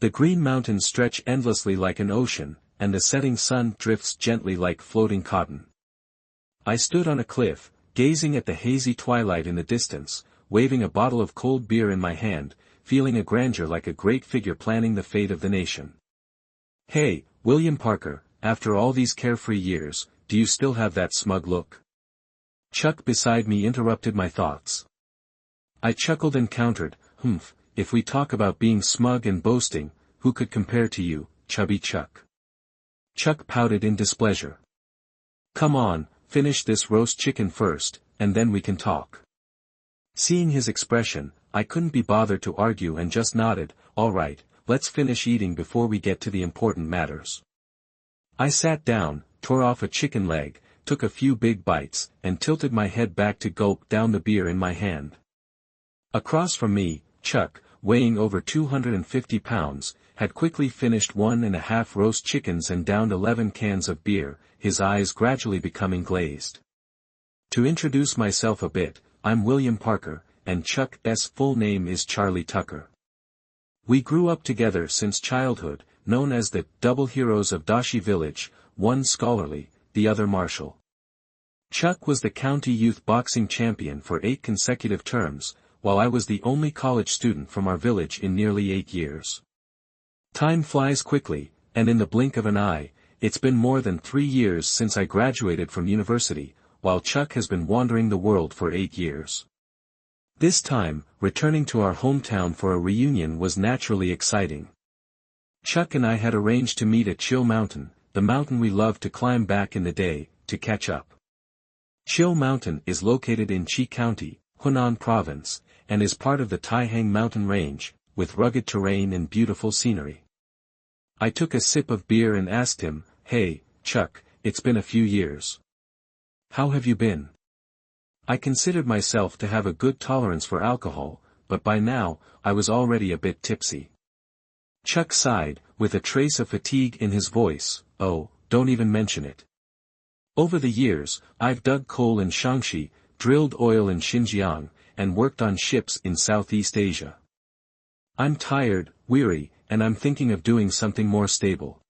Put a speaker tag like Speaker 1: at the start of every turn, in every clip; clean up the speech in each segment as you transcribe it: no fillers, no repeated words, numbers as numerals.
Speaker 1: The green mountains stretch endlessly like an ocean, and the setting sun drifts gently like floating cotton. I stood on a cliff, gazing at the hazy twilight in the distance, waving a bottle of cold beer in my hand, feeling a grandeur like a great figure planning the fate of the nation. "Hey, William Parker, after all these carefree years, do you still have that smug look?" Chuck beside me interrupted my thoughts. I chuckled and countered, "Humph, if we talk about being smug and boasting, who could compare to you, chubby Chuck?" Chuck pouted in displeasure. "Come on, finish this roast chicken first, and then we can talk." Seeing his expression, I couldn't be bothered to argue and just nodded, "All right, let's finish eating before we get to the important matters." I sat down, tore off a chicken leg, took a few big bites, and tilted my head back to gulp down the beer in my hand. Across from me, Chuck, weighing over 250 pounds, had quickly finished 1.5 roast chickens and downed 11 cans of beer, his eyes gradually becoming glazed. To introduce myself a bit, I'm William Parker, and Chuck's full name is Charlie Tucker. We grew up together since childhood, known as the double heroes of Dashi Village, one scholarly, the other martial. Chuck was the county youth boxing champion for 8 consecutive terms, while I was the only college student from our village in nearly 8 years. Time flies quickly, and in the blink of an eye, it's been more than 3 years since I graduated from university, while Chuck has been wandering the world for 8 years. This time, returning to our hometown for a reunion was naturally exciting. Chuck and I had arranged to meet at Chill Mountain, the mountain we loved to climb back in the day, to catch up. Chill Mountain is located in Chi County, Hunan Province, and is part of the Taihang Mountain Range, with rugged terrain and beautiful scenery. I took a sip of beer and asked him, "Hey, Chuck, it's been a few years. How have you been?" I considered myself to have a good tolerance for alcohol, but by now, I was already a bit tipsy. Chuck sighed, with a trace of fatigue in his voice, "Oh, don't even mention it. Over the years, I've dug coal in Shaanxi, drilled oil in Xinjiang, and worked on ships in Southeast Asia. I'm tired, weary, and I'm thinking of doing something more stable."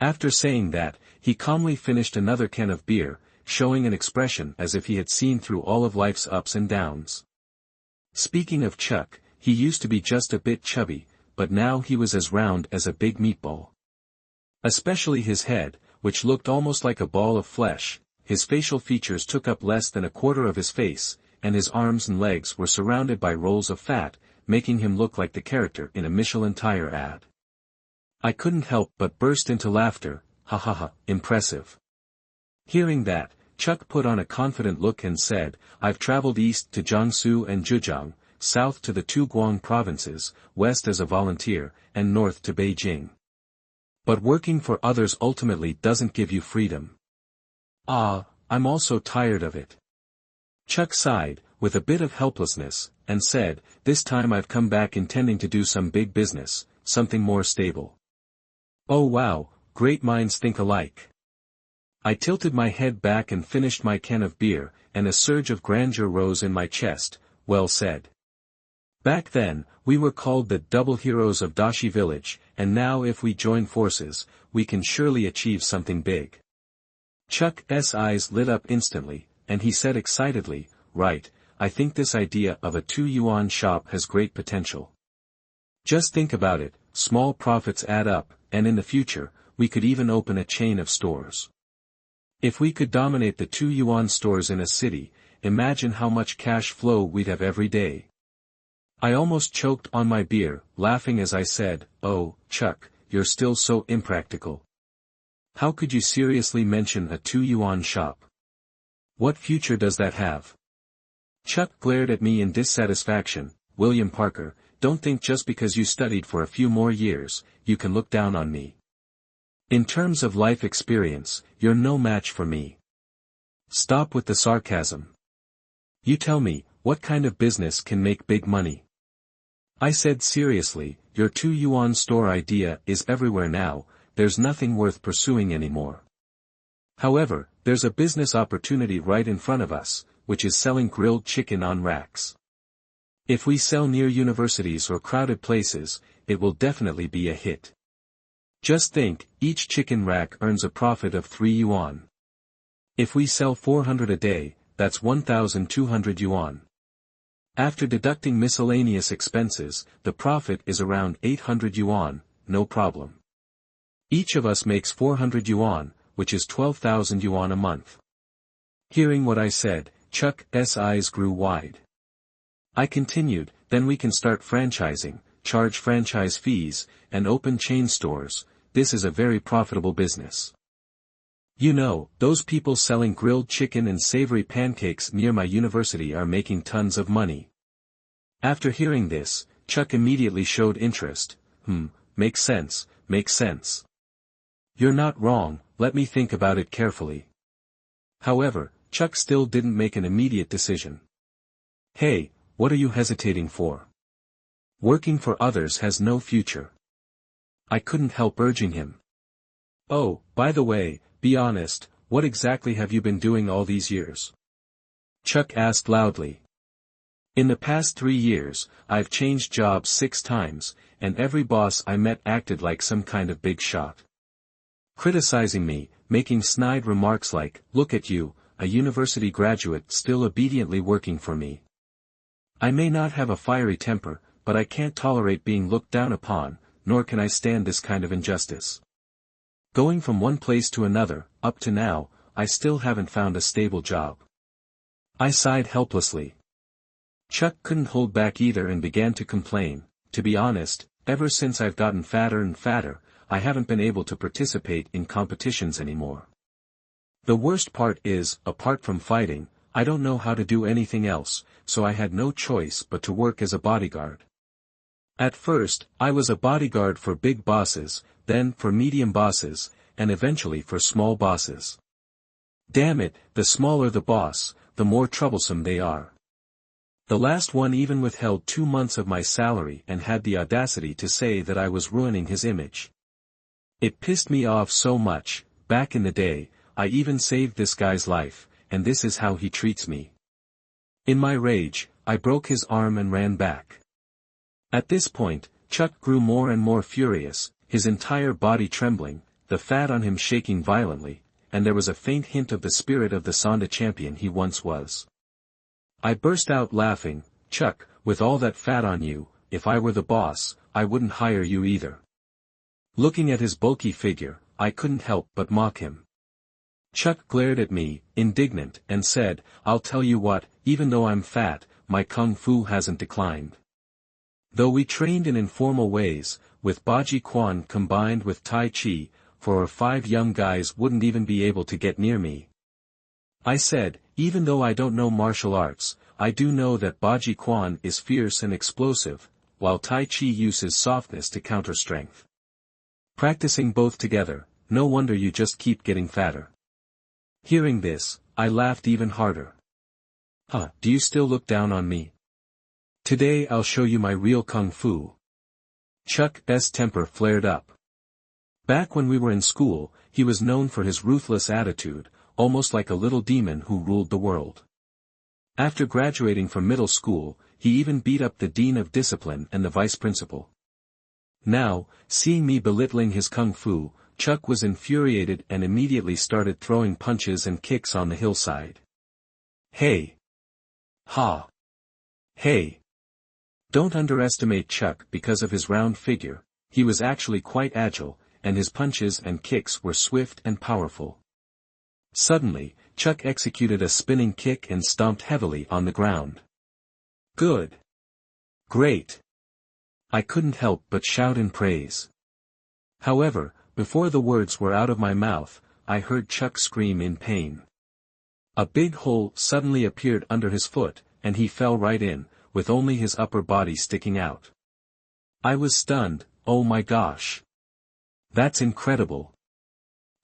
Speaker 1: After saying that, he calmly finished another can of beer, showing an expression as if he had seen through all of life's ups and downs. Speaking of Chuck, he used to be just a bit chubby, but now he was as round as a big meatball. Especially his head, which looked almost like a ball of flesh, his facial features took up less than a quarter of his face, and his arms and legs were surrounded by rolls of fat, making him look like the character in a Michelin tire ad. I couldn't help but burst into laughter, "Ha ha ha, impressive." Hearing that, Chuck put on a confident look and said, "I've traveled east to Jiangsu and Zhejiang, south to the 2 Guang provinces, west as a volunteer, and north to Beijing. But working for others ultimately doesn't give you freedom. I'm also tired of it." Chuck sighed, with a bit of helplessness, and said, "This time I've come back intending to do some big business, something more stable." Oh wow, great minds think alike. I tilted my head back and finished my can of beer, and a surge of grandeur rose in my chest. Well said. Back then, we were called the double heroes of Dashi Village, and now if we join forces, we can surely achieve something big. Chuck's eyes lit up instantly, and he said excitedly, "Right, I think this idea of a 2-yuan shop has great potential. Just think about it, small profits add up, and in the future, we could even open a chain of stores. If we could dominate the 2-yuan stores in a city, imagine how much cash flow we'd have every day." I almost choked on my beer, laughing as I said, "Oh, Chuck, you're still so impractical. How could you seriously mention a 2-yuan shop? What future does that have?" Chuck glared at me in dissatisfaction. "William Parker, don't think just because you studied for a few more years, you can look down on me. In terms of life experience, you're no match for me. Stop with the sarcasm. You tell me, what kind of business can make big money?" I said seriously, "Your 2-yuan store idea is everywhere now, there's nothing worth pursuing anymore. However, there's a business opportunity right in front of us, which is selling grilled chicken on racks. If we sell near universities or crowded places, it will definitely be a hit. Just think, each chicken rack earns a profit of 3 yuan. If we sell 400 a day, that's 1,200 yuan. After deducting miscellaneous expenses, the profit is around 800 yuan, no problem. Each of us makes 400 yuan, which is 12,000 yuan a month. Hearing what I said, Chuck's eyes grew wide. I continued, then we can start franchising, charge franchise fees, and open chain stores. This is a very profitable business. You know, those people selling grilled chicken and savory pancakes near my university are making tons of money. After hearing this, Chuck immediately showed interest. Makes sense, makes sense. You're not wrong, let me think about it carefully. However, Chuck still didn't make an immediate decision. Hey, what are you hesitating for? Working for others has no future. I couldn't help urging him. Oh, by the way, be honest, what exactly have you been doing all these years? Chuck asked loudly. In the past 3 years, I've changed jobs 6 times, and every boss I met acted like some kind of big shot. Criticizing me, making snide remarks like, look at you, a university graduate still obediently working for me. I may not have a fiery temper, but I can't tolerate being looked down upon, nor can I stand this kind of injustice. Going from one place to another, up to now, I still haven't found a stable job. I sighed helplessly. Chuck couldn't hold back either and began to complain. To be honest, ever since I've gotten fatter and fatter, I haven't been able to participate in competitions anymore. The worst part is, apart from fighting, I don't know how to do anything else, so I had no choice but to work as a bodyguard. At first, I was a bodyguard for big bosses, then for medium bosses, and eventually for small bosses. Damn it, the smaller the boss, the more troublesome they are. The last one even withheld 2 months of my salary and had the audacity to say that I was ruining his image. It pissed me off so much. Back in the day, I even saved this guy's life, and this is how he treats me. In my rage, I broke his arm and ran back. At this point, Chuck grew more and more furious, his entire body trembling, the fat on him shaking violently, and there was a faint hint of the spirit of the Sonda champion he once was. I burst out laughing. Chuck, with all that fat on you, if I were the boss, I wouldn't hire you either. Looking at his bulky figure, I couldn't help but mock him. Chuck glared at me, indignant, and said, I'll tell you what, even though I'm fat, my kung fu hasn't declined. Though we trained in informal ways, with Baji Quan combined with Tai Chi, 4 or 5 young guys wouldn't even be able to get near me. I said, even though I don't know martial arts, I do know that Baji Quan is fierce and explosive, while Tai Chi uses softness to counter strength. Practicing both together, no wonder you just keep getting fatter. Hearing this, I laughed even harder. Do you still look down on me? Today I'll show you my real kung fu. Chuck's temper flared up. Back when we were in school, he was known for his ruthless attitude, almost like a little demon who ruled the world. After graduating from middle school, he even beat up the dean of discipline and the vice principal. Now, seeing me belittling his kung fu, Chuck was infuriated and immediately started throwing punches and kicks on the hillside. Hey! Ha! Hey! Don't underestimate Chuck because of his round figure. He was actually quite agile, and his punches and kicks were swift and powerful. Suddenly, Chuck executed a spinning kick and stomped heavily on the ground. Good! Great! I couldn't help but shout in praise. However, before the words were out of my mouth, I heard Chuck scream in pain. A big hole suddenly appeared under his foot, and he fell right in, with only his upper body sticking out. I was stunned. Oh my gosh! That's incredible!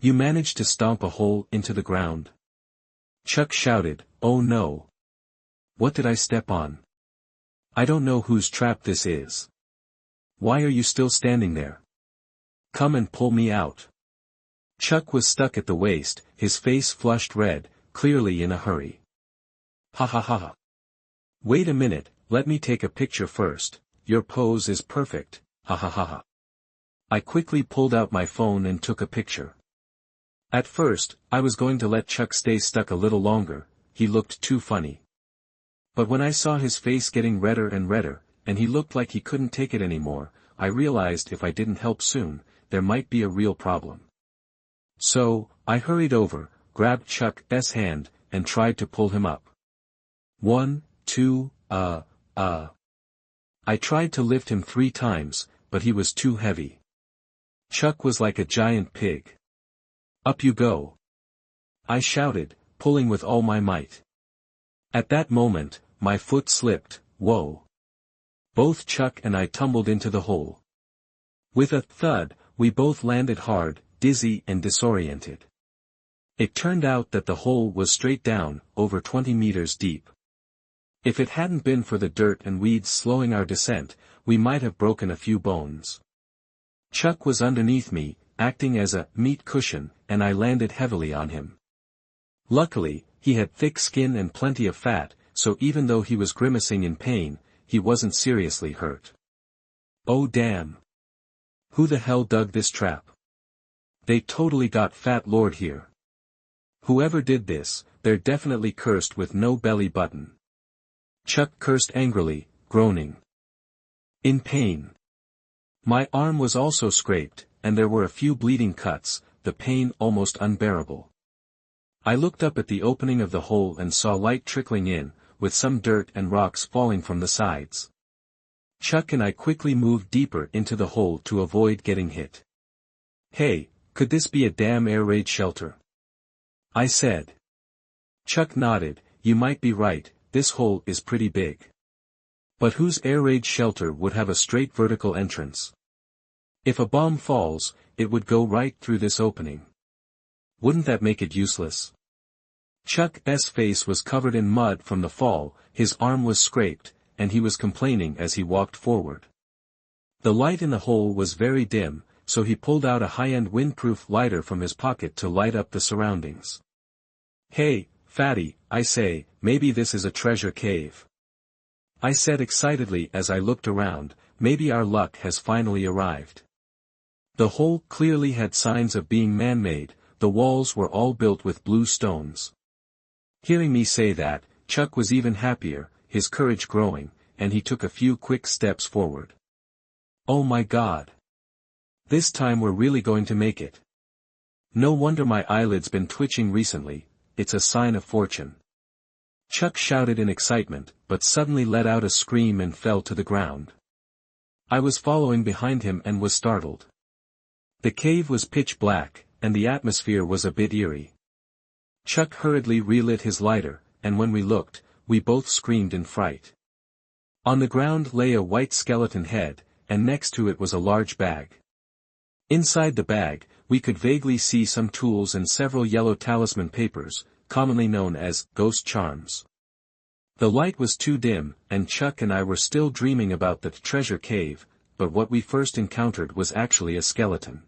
Speaker 1: You managed to stomp a hole into the ground? Chuck shouted, oh no! What did I step on? I don't know whose trap this is. Why are you still standing there? Come and pull me out. Chuck was stuck at the waist, his face flushed red, clearly in a hurry. Ha ha ha ha. Wait a minute, let me take a picture first, your pose is perfect, ha ha ha ha. I quickly pulled out my phone and took a picture. At first, I was going to let Chuck stay stuck a little longer, he looked too funny. But when I saw his face getting redder and redder, and he looked like he couldn't take it anymore, I realized if I didn't help soon, there might be a real problem. So, I hurried over, grabbed Chuck's hand, and tried to pull him up. 1, 2, I tried to lift him 3 times, but he was too heavy. Chuck was like a giant pig. Up you go! I shouted, pulling with all my might. At that moment, my foot slipped, whoa! Both Chuck and I tumbled into the hole. With a thud, we both landed hard, dizzy and disoriented. It turned out that the hole was straight down, over 20 meters deep. If it hadn't been for the dirt and weeds slowing our descent, we might have broken a few bones. Chuck was underneath me, acting as a meat cushion, and I landed heavily on him. Luckily, he had thick skin and plenty of fat, so even though he was grimacing in pain, he wasn't seriously hurt. Oh damn! Who the hell dug this trap? They totally got Fat Lord here. Whoever did this, they're definitely cursed with no belly button. Chuck cursed angrily, groaning. In pain. My arm was also scraped, and there were a few bleeding cuts, the pain almost unbearable. I looked up at the opening of the hole and saw light trickling in, with some dirt and rocks falling from the sides. Chuck and I quickly moved deeper into the hole to avoid getting hit. Hey, could this be a damn air raid shelter? I said. Chuck nodded, you might be right, this hole is pretty big. But whose air raid shelter would have a straight vertical entrance? If a bomb falls, it would go right through this opening. Wouldn't that make it useless? Chuck's face was covered in mud from the fall, his arm was scraped, and he was complaining as he walked forward. The light in the hole was very dim, so he pulled out a high-end windproof lighter from his pocket to light up the surroundings. Hey, fatty, I say, maybe this is a treasure cave. I said excitedly as I looked around, maybe our luck has finally arrived. The hole clearly had signs of being man-made, the walls were all built with blue stones. Hearing me say that, Chuck was even happier, his courage growing, and he took a few quick steps forward. Oh my God! This time we're really going to make it. No wonder my eyelids been twitching recently, it's a sign of fortune. Chuck shouted in excitement, but suddenly let out a scream and fell to the ground. I was following behind him and was startled. The cave was pitch black, and the atmosphere was a bit eerie. Chuck hurriedly relit his lighter, and when we looked, we both screamed in fright. On the ground lay a white skeleton head, and next to it was a large bag. Inside the bag, we could vaguely see some tools and several yellow talisman papers, commonly known as ghost charms. The light was too dim, and Chuck and I were still dreaming about the treasure cave, but what we first encountered was actually a skeleton.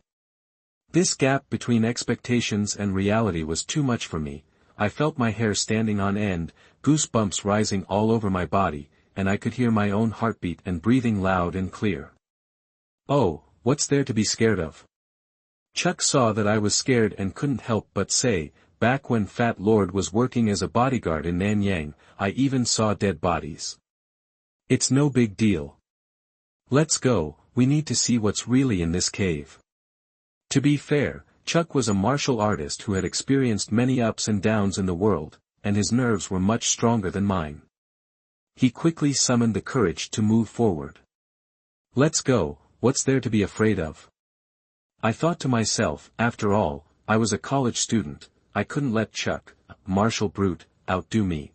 Speaker 1: This gap between expectations and reality was too much for me. I felt my hair standing on end, goosebumps rising all over my body, and I could hear my own heartbeat and breathing loud and clear. Oh, what's there to be scared of? Chuck saw that I was scared and couldn't help but say, back when Fat Lord was working as a bodyguard in Nanyang, I even saw dead bodies. It's no big deal. Let's go, we need to see what's really in this cave. To be fair, Chuck was a martial artist who had experienced many ups and downs in the world, and his nerves were much stronger than mine. He quickly summoned the courage to move forward. Let's go, what's there to be afraid of? I thought to myself, after all, I was a college student, I couldn't let Chuck, martial brute, outdo me.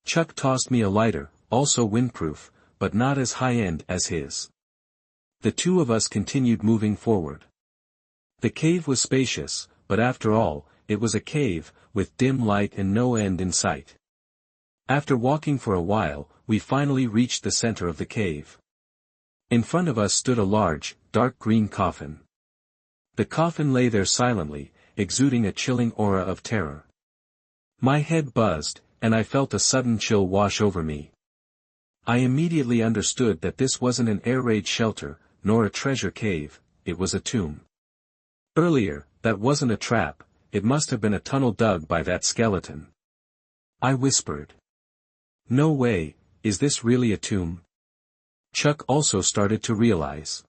Speaker 1: Chuck tossed me a lighter, also windproof, but not as high-end as his. The two of us continued moving forward. The cave was spacious, but after all, it was a cave, with dim light and no end in sight. After walking for a while, we finally reached the center of the cave. In front of us stood a large, dark green coffin. The coffin lay there silently, exuding a chilling aura of terror. My head buzzed, and I felt a sudden chill wash over me. I immediately understood that this wasn't an air raid shelter, nor a treasure cave, it was a tomb. Earlier, that wasn't a trap, it must have been a tunnel dug by that skeleton. I whispered. No way, is this really a tomb? Chuck also started to realize.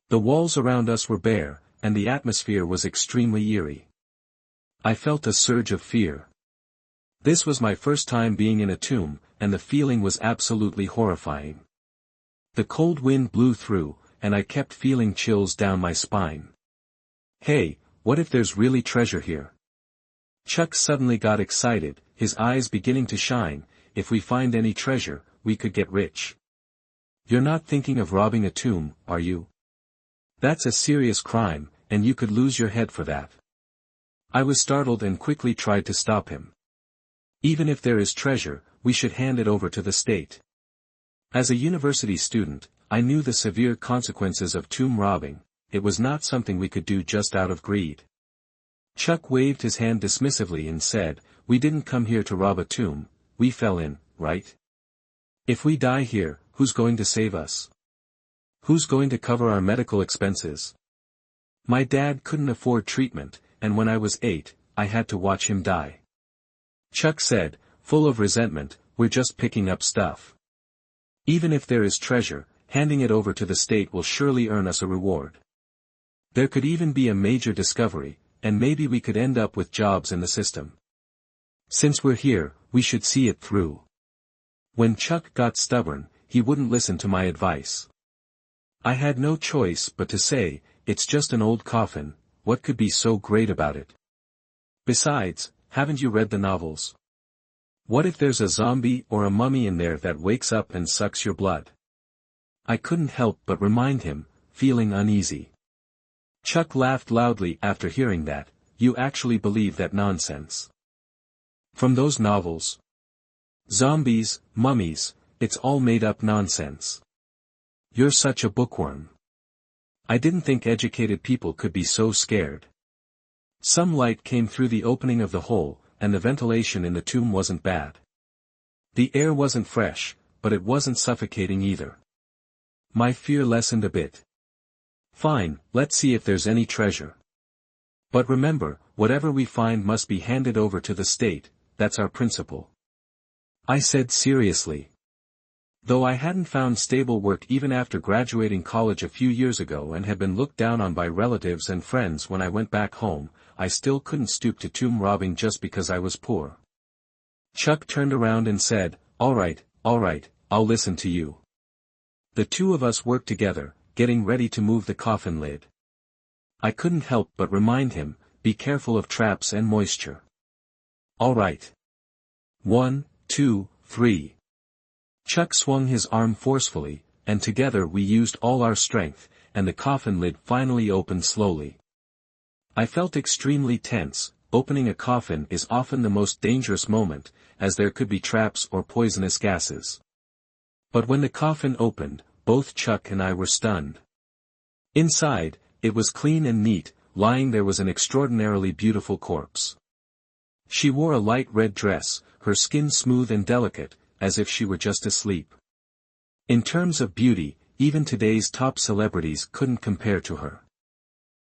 Speaker 1: The walls around us were bare, and the atmosphere was extremely eerie. I felt a surge of fear. This was my first time being in a tomb, and the feeling was absolutely horrifying. The cold wind blew through, and I kept feeling chills down my spine. Hey, what if there's really treasure here? Chuck suddenly got excited, his eyes beginning to shine. If we find any treasure, we could get rich. You're not thinking of robbing a tomb, are you? That's a serious crime, and you could lose your head for that. I was startled and quickly tried to stop him. Even if there is treasure, we should hand it over to the state. As a university student, I knew the severe consequences of tomb robbing. It was not something we could do just out of greed. Chuck waved his hand dismissively and said, we didn't come here to rob a tomb, we fell in, right? If we die here, who's going to save us? Who's going to cover our medical expenses? My dad couldn't afford treatment, and when I was 8, I had to watch him die. Chuck said, full of resentment, we're just picking up stuff. Even if there is treasure, handing it over to the state will surely earn us a reward. There could even be a major discovery, and maybe we could end up with jobs in the system. Since we're here, we should see it through. When Chuck got stubborn, he wouldn't listen to my advice. I had no choice but to say, it's just an old coffin, what could be so great about it? Besides, haven't you read the novels? What if there's a zombie or a mummy in there that wakes up and sucks your blood? I couldn't help but remind him, feeling uneasy. Chuck laughed loudly after hearing that. You actually believe that nonsense? From those novels? Zombies, mummies, it's all made-up nonsense. You're such a bookworm. I didn't think educated people could be so scared. Some light came through the opening of the hole, and the ventilation in the tomb wasn't bad. The air wasn't fresh, but it wasn't suffocating either. My fear lessened a bit. Fine, let's see if there's any treasure. But remember, whatever we find must be handed over to the state, that's our principle. I said seriously. Though I hadn't found stable work even after graduating college a few years ago and had been looked down on by relatives and friends when I went back home, I still couldn't stoop to tomb robbing just because I was poor. Chuck turned around and said, all right, I'll listen to you. The two of us worked together, getting ready to move the coffin lid. I couldn't help but remind him, be careful of traps and moisture. All right. 1, 2, 3. Chuck swung his arm forcefully, and together we used all our strength, and the coffin lid finally opened slowly. I felt extremely tense. Opening a coffin is often the most dangerous moment, as there could be traps or poisonous gases. But when the coffin opened, both Chuck and I were stunned. Inside, it was clean and neat. Lying there was an extraordinarily beautiful corpse. She wore a light red dress, her skin smooth and delicate, as if she were just asleep. In terms of beauty, even today's top celebrities couldn't compare to her.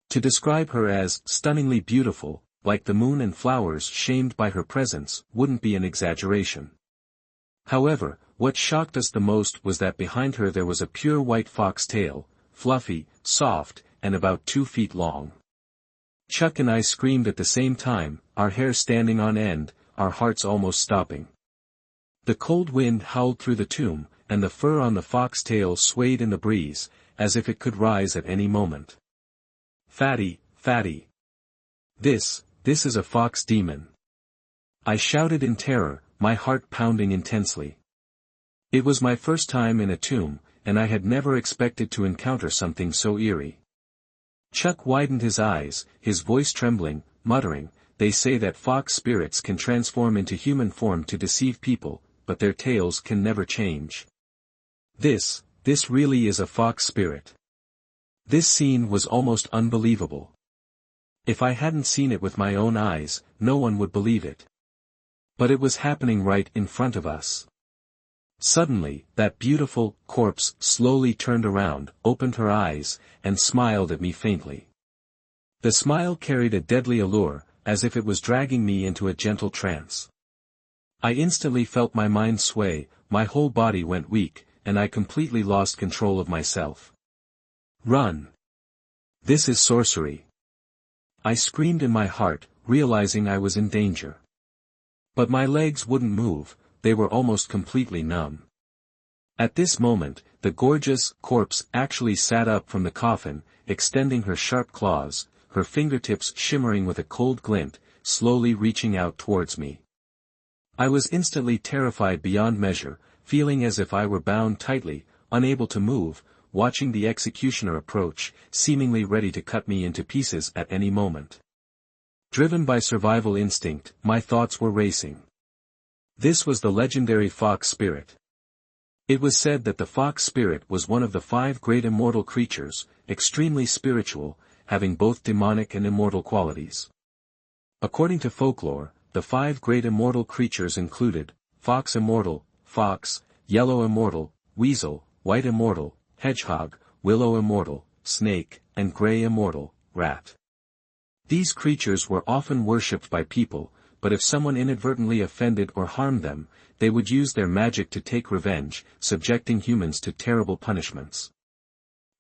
Speaker 1: To describe her as stunningly beautiful, like the moon and flowers shamed by her presence, wouldn't be an exaggeration. However, what shocked us the most was that behind her there was a pure white fox tail, fluffy, soft, and about 2 feet long. Chuck and I screamed at the same time, our hair standing on end, our hearts almost stopping. The cold wind howled through the tomb, and the fur on the fox tail swayed in the breeze, as if it could rise at any moment. Fatty, Fatty. This is a fox demon. I shouted in terror, my heart pounding intensely. It was my first time in a tomb, and I had never expected to encounter something so eerie. Chuck widened his eyes, his voice trembling, muttering, they say that fox spirits can transform into human form to deceive people, but their tails can never change. This really is a fox spirit. This scene was almost unbelievable. If I hadn't seen it with my own eyes, no one would believe it. But it was happening right in front of us. Suddenly, that beautiful corpse slowly turned around, opened her eyes, and smiled at me faintly. The smile carried a deadly allure, as if it was dragging me into a gentle trance. I instantly felt my mind sway, my whole body went weak, and I completely lost control of myself. Run! This is sorcery! I screamed in my heart, realizing I was in danger. But my legs wouldn't move, they were almost completely numb. At this moment, the gorgeous corpse actually sat up from the coffin, extending her sharp claws, her fingertips shimmering with a cold glint, slowly reaching out towards me. I was instantly terrified beyond measure, feeling as if I were bound tightly, unable to move, watching the executioner approach, seemingly ready to cut me into pieces at any moment. Driven by survival instinct, my thoughts were racing. This was the legendary fox spirit. It was said that the fox spirit was one of the 5 great immortal creatures, extremely spiritual, having both demonic and immortal qualities. According to folklore, the 5 great immortal creatures included, fox immortal, fox, yellow immortal, weasel, white immortal, hedgehog, willow immortal, snake, and gray immortal, rat. These creatures were often worshipped by people, but if someone inadvertently offended or harmed them, they would use their magic to take revenge, subjecting humans to terrible punishments.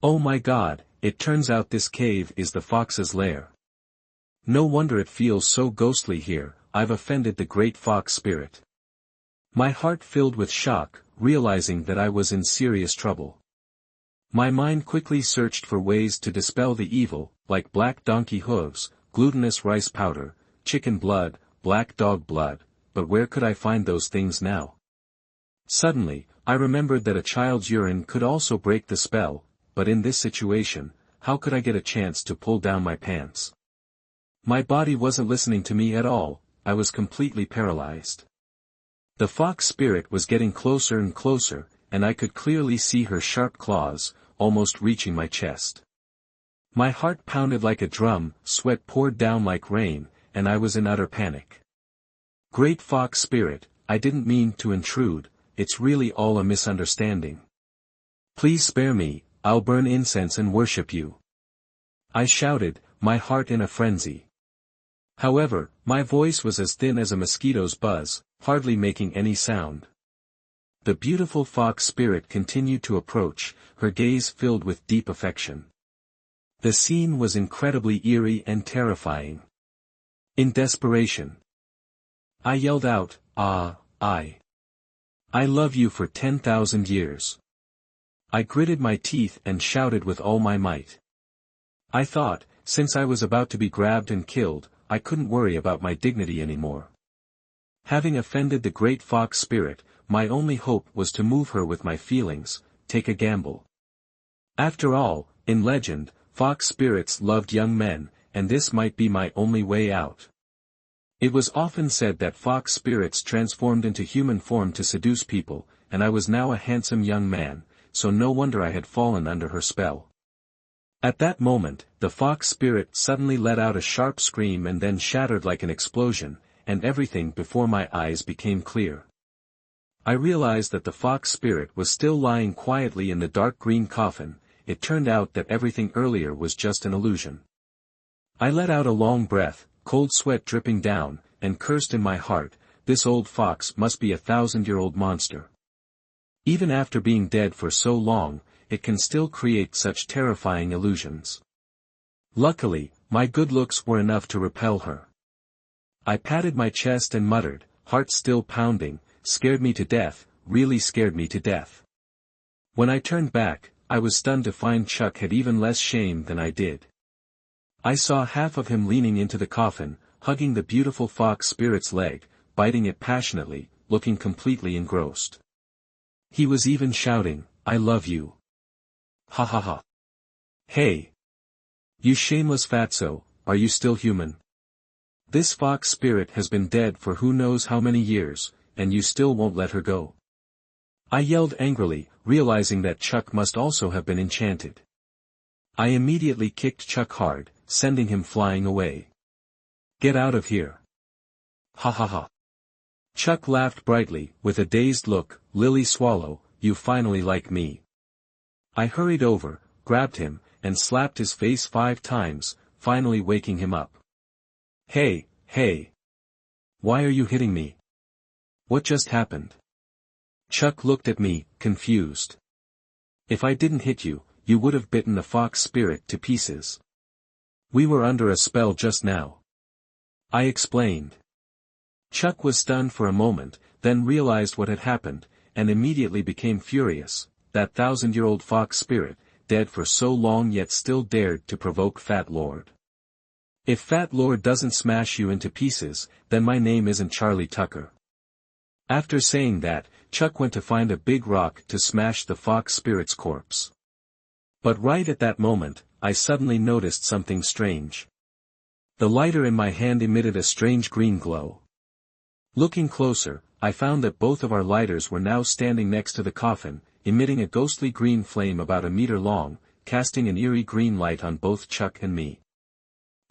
Speaker 1: Oh my God, it turns out this cave is the fox's lair. No wonder it feels so ghostly here, I've offended the great fox spirit. My heart filled with shock, realizing that I was in serious trouble. My mind quickly searched for ways to dispel the evil, like black donkey hooves, glutinous rice powder, chicken blood, black dog blood, but where could I find those things now? Suddenly, I remembered that a child's urine could also break the spell, but in this situation, how could I get a chance to pull down my pants? My body wasn't listening to me at all, I was completely paralyzed. The fox spirit was getting closer and closer, and I could clearly see her sharp claws, almost reaching my chest. My heart pounded like a drum, sweat poured down like rain, and I was in utter panic. Great fox spirit, I didn't mean to intrude, it's really all a misunderstanding. Please spare me, I'll burn incense and worship you. I shouted, my heart in a frenzy. However, my voice was as thin as a mosquito's buzz, hardly making any sound. The beautiful fox spirit continued to approach, her gaze filled with deep affection. The scene was incredibly eerie and terrifying. In desperation, I yelled out, I love you for 10,000 years. I gritted my teeth and shouted with all my might. I thought, since I was about to be grabbed and killed, I couldn't worry about my dignity anymore. Having offended the great fox spirit, my only hope was to move her with my feelings, take a gamble. After all, in legend, fox spirits loved young men, and this might be my only way out. It was often said that fox spirits transformed into human form to seduce people, and I was now a handsome young man, so no wonder I had fallen under her spell. At that moment, the fox spirit suddenly let out a sharp scream and then shattered like an explosion, and everything before my eyes became clear. I realized that the fox spirit was still lying quietly in the dark green coffin. It turned out that everything earlier was just an illusion. I let out a long breath, cold sweat dripping down, and cursed in my heart, this old fox must be a 1,000-year-old monster. Even after being dead for so long, it can still create such terrifying illusions. Luckily, my good looks were enough to repel her. I patted my chest and muttered, heart still pounding, scared me to death, really scared me to death. When I turned back, I was stunned to find Chuck had even less shame than I did. I saw half of him leaning into the coffin, hugging the beautiful fox spirit's leg, biting it passionately, looking completely engrossed. He was even shouting, I love you. Ha ha ha. Hey! You shameless fatso, are you still human? This fox spirit has been dead for who knows how many years, and you still won't let her go. I yelled angrily, realizing that Chuck must also have been enchanted. I immediately kicked Chuck hard, sending him flying away. Get out of here. Ha ha ha. Chuck laughed brightly, with a dazed look. "Lily Swallow, you finally like me." I hurried over, grabbed him, and slapped his face 5 times, finally waking him up. "Hey, hey! Why are you hitting me? What just happened?" Chuck looked at me, confused. "If I didn't hit you, you would have bitten the fox spirit to pieces. We were under a spell just now," I explained. Chuck was stunned for a moment, then realized what had happened, and immediately became furious. That 1,000-year-old fox spirit, dead for so long yet still dared to provoke Fat Lord. "If Fat Lord doesn't smash you into pieces, then my name isn't Charlie Tucker." After saying that, Chuck went to find a big rock to smash the fox spirit's corpse. But right at that moment, I suddenly noticed something strange. The lighter in my hand emitted a strange green glow. Looking closer, I found that both of our lighters were now standing next to the coffin, emitting a ghostly green flame about a meter long, casting an eerie green light on both Chuck and me.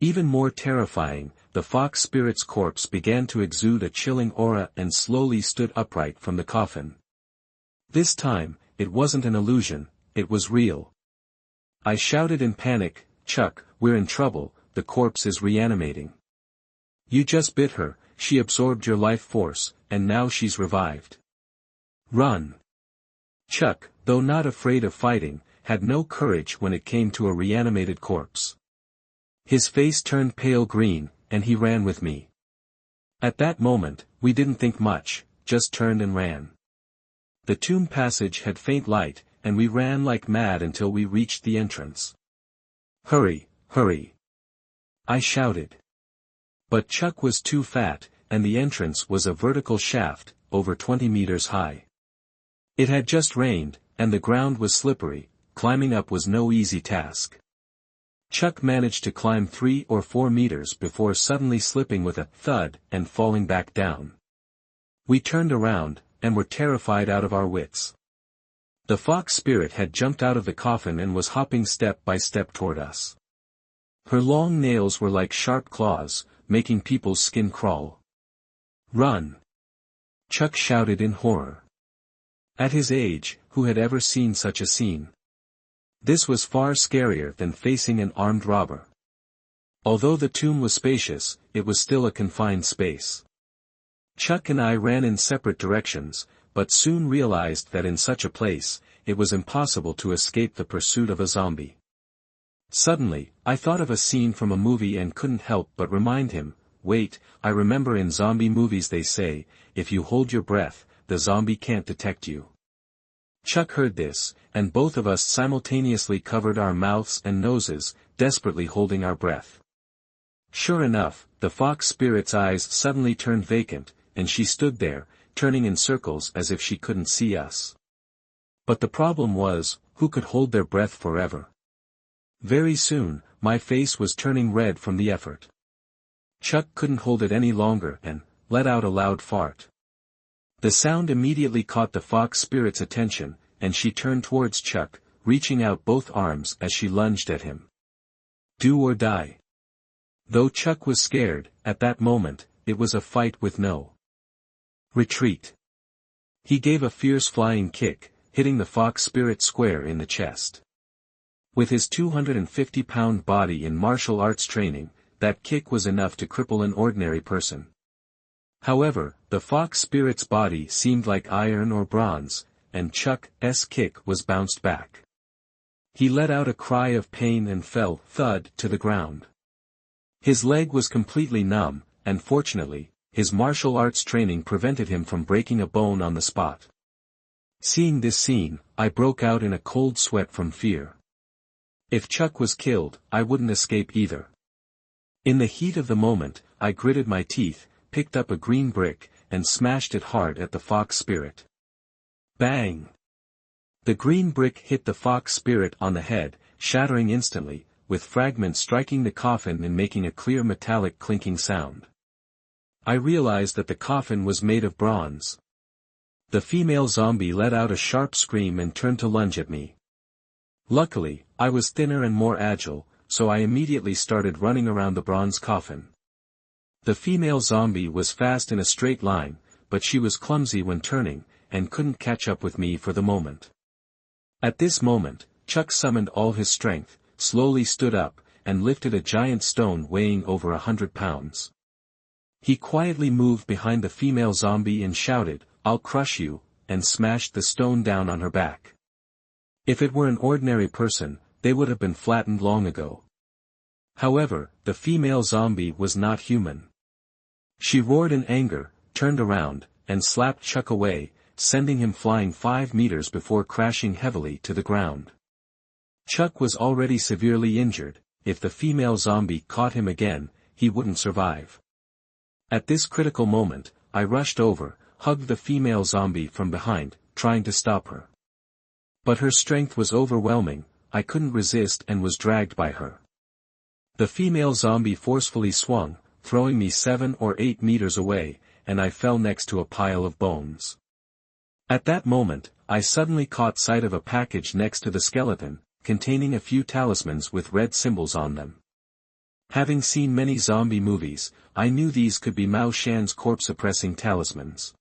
Speaker 1: Even more terrifying, the fox spirit's corpse began to exude a chilling aura and slowly stood upright from the coffin. This time, it wasn't an illusion, it was real. I shouted in panic, "Chuck, we're in trouble, the corpse is reanimating. You just bit her, she absorbed your life force, and now she's revived. Run!" Chuck, though not afraid of fighting, had no courage when it came to a reanimated corpse. His face turned pale green, and he ran with me. At that moment, we didn't think much, just turned and ran. The tomb passage had faint light, and we ran like mad until we reached the entrance. "Hurry, hurry!" I shouted. But Chuck was too fat, and the entrance was a vertical shaft, over 20 meters high. It had just rained, and the ground was slippery. Climbing up was no easy task. Chuck managed to climb 3 or 4 meters before suddenly slipping with a thud and falling back down. We turned around, and were terrified out of our wits. The fox spirit had jumped out of the coffin and was hopping step by step toward us. Her long nails were like sharp claws, making people's skin crawl. "Run!" Chuck shouted in horror. At his age, who had ever seen such a scene? This was far scarier than facing an armed robber. Although the tomb was spacious, it was still a confined space. Chuck and I ran in separate directions, but soon realized that in such a place, it was impossible to escape the pursuit of a zombie. Suddenly, I thought of a scene from a movie and couldn't help but remind him, "Wait, I remember in zombie movies they say, if you hold your breath, the zombie can't detect you." Chuck heard this, and both of us simultaneously covered our mouths and noses, desperately holding our breath. Sure enough, the fox spirit's eyes suddenly turned vacant, and she stood there, turning in circles as if she couldn't see us. But the problem was, who could hold their breath forever? Very soon, my face was turning red from the effort. Chuck couldn't hold it any longer and let out a loud fart. The sound immediately caught the fox spirit's attention, and she turned towards Chuck, reaching out both arms as she lunged at him. Do or die. Though Chuck was scared, at that moment, it was a fight with no retreat. He gave a fierce flying kick, hitting the fox spirit square in the chest. With his 250-pound body in martial arts training, that kick was enough to cripple an ordinary person. However, the fox spirit's body seemed like iron or bronze, and Chuck's kick was bounced back. He let out a cry of pain and fell, thud, to the ground. His leg was completely numb, and fortunately, his martial arts training prevented him from breaking a bone on the spot. Seeing this scene, I broke out in a cold sweat from fear. If Chuck was killed, I wouldn't escape either. In the heat of the moment, I gritted my teeth, picked up a green brick, and smashed it hard at the fox spirit. Bang! The green brick hit the fox spirit on the head, shattering instantly, with fragments striking the coffin and making a clear metallic clinking sound. I realized that the coffin was made of bronze. The female zombie let out a sharp scream and turned to lunge at me. Luckily, I was thinner and more agile, so I immediately started running around the bronze coffin. The female zombie was fast in a straight line, but she was clumsy when turning, and couldn't catch up with me for the moment. At this moment, Chuck summoned all his strength, slowly stood up, and lifted a giant stone weighing over 100 pounds. He quietly moved behind the female zombie and shouted, "I'll crush you," and smashed the stone down on her back. If it were an ordinary person, they would have been flattened long ago. However, the female zombie was not human. She roared in anger, turned around, and slapped Chuck away, sending him flying 5 meters before crashing heavily to the ground. Chuck was already severely injured. If the female zombie caught him again, he wouldn't survive. At this critical moment, I rushed over, hugged the female zombie from behind, trying to stop her. But her strength was overwhelming, I couldn't resist and was dragged by her. The female zombie forcefully swung, throwing me 7 or 8 meters away, and I fell next to a pile of bones. At that moment, I suddenly caught sight of a package next to the skeleton, containing a few talismans with red symbols on them. Having seen many zombie movies, I knew these could be Mao Shan's corpse-suppressing talismans.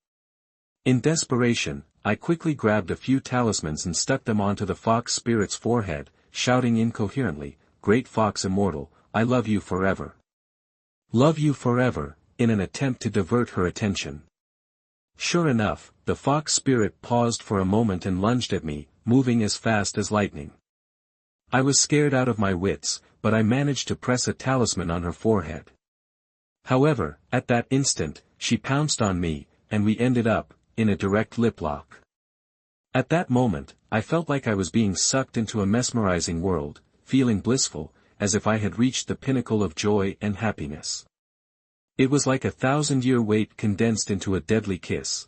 Speaker 1: In desperation, I quickly grabbed a few talismans and stuck them onto the fox spirit's forehead, shouting incoherently, "Great Fox Immortal, I love you forever. Love you forever," in an attempt to divert her attention. Sure enough, the fox spirit paused for a moment and lunged at me, moving as fast as lightning. I was scared out of my wits, but I managed to press a talisman on her forehead. However, at that instant, she pounced on me, and we ended up in a direct lip lock. At that moment, I felt like I was being sucked into a mesmerizing world, feeling blissful, as if I had reached the pinnacle of joy and happiness. It was like a 1,000-year wait condensed into a deadly kiss.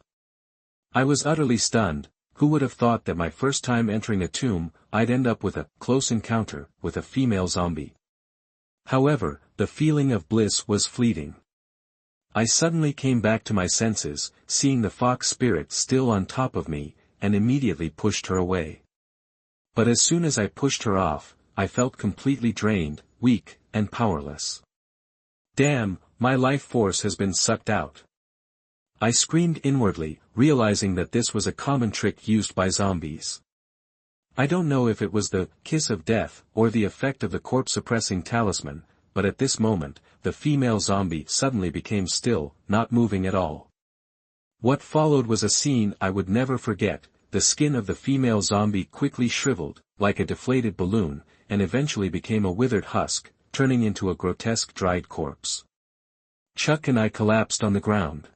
Speaker 1: I was utterly stunned. Who would have thought that my first time entering a tomb, I'd end up with a close encounter with a female zombie? However, the feeling of bliss was fleeting. I suddenly came back to my senses, seeing the fox spirit still on top of me, and immediately pushed her away. But as soon as I pushed her off, I felt completely drained, weak, and powerless. Damn, my life force has been sucked out. I screamed inwardly, realizing that this was a common trick used by zombies. I don't know if it was the kiss of death or the effect of the corpse-suppressing talisman, but at this moment, the female zombie suddenly became still, not moving at all. What followed was a scene I would never forget. The skin of the female zombie quickly shriveled, like a deflated balloon, and eventually became a withered husk, turning into a grotesque dried corpse. Chuck and I collapsed on the ground.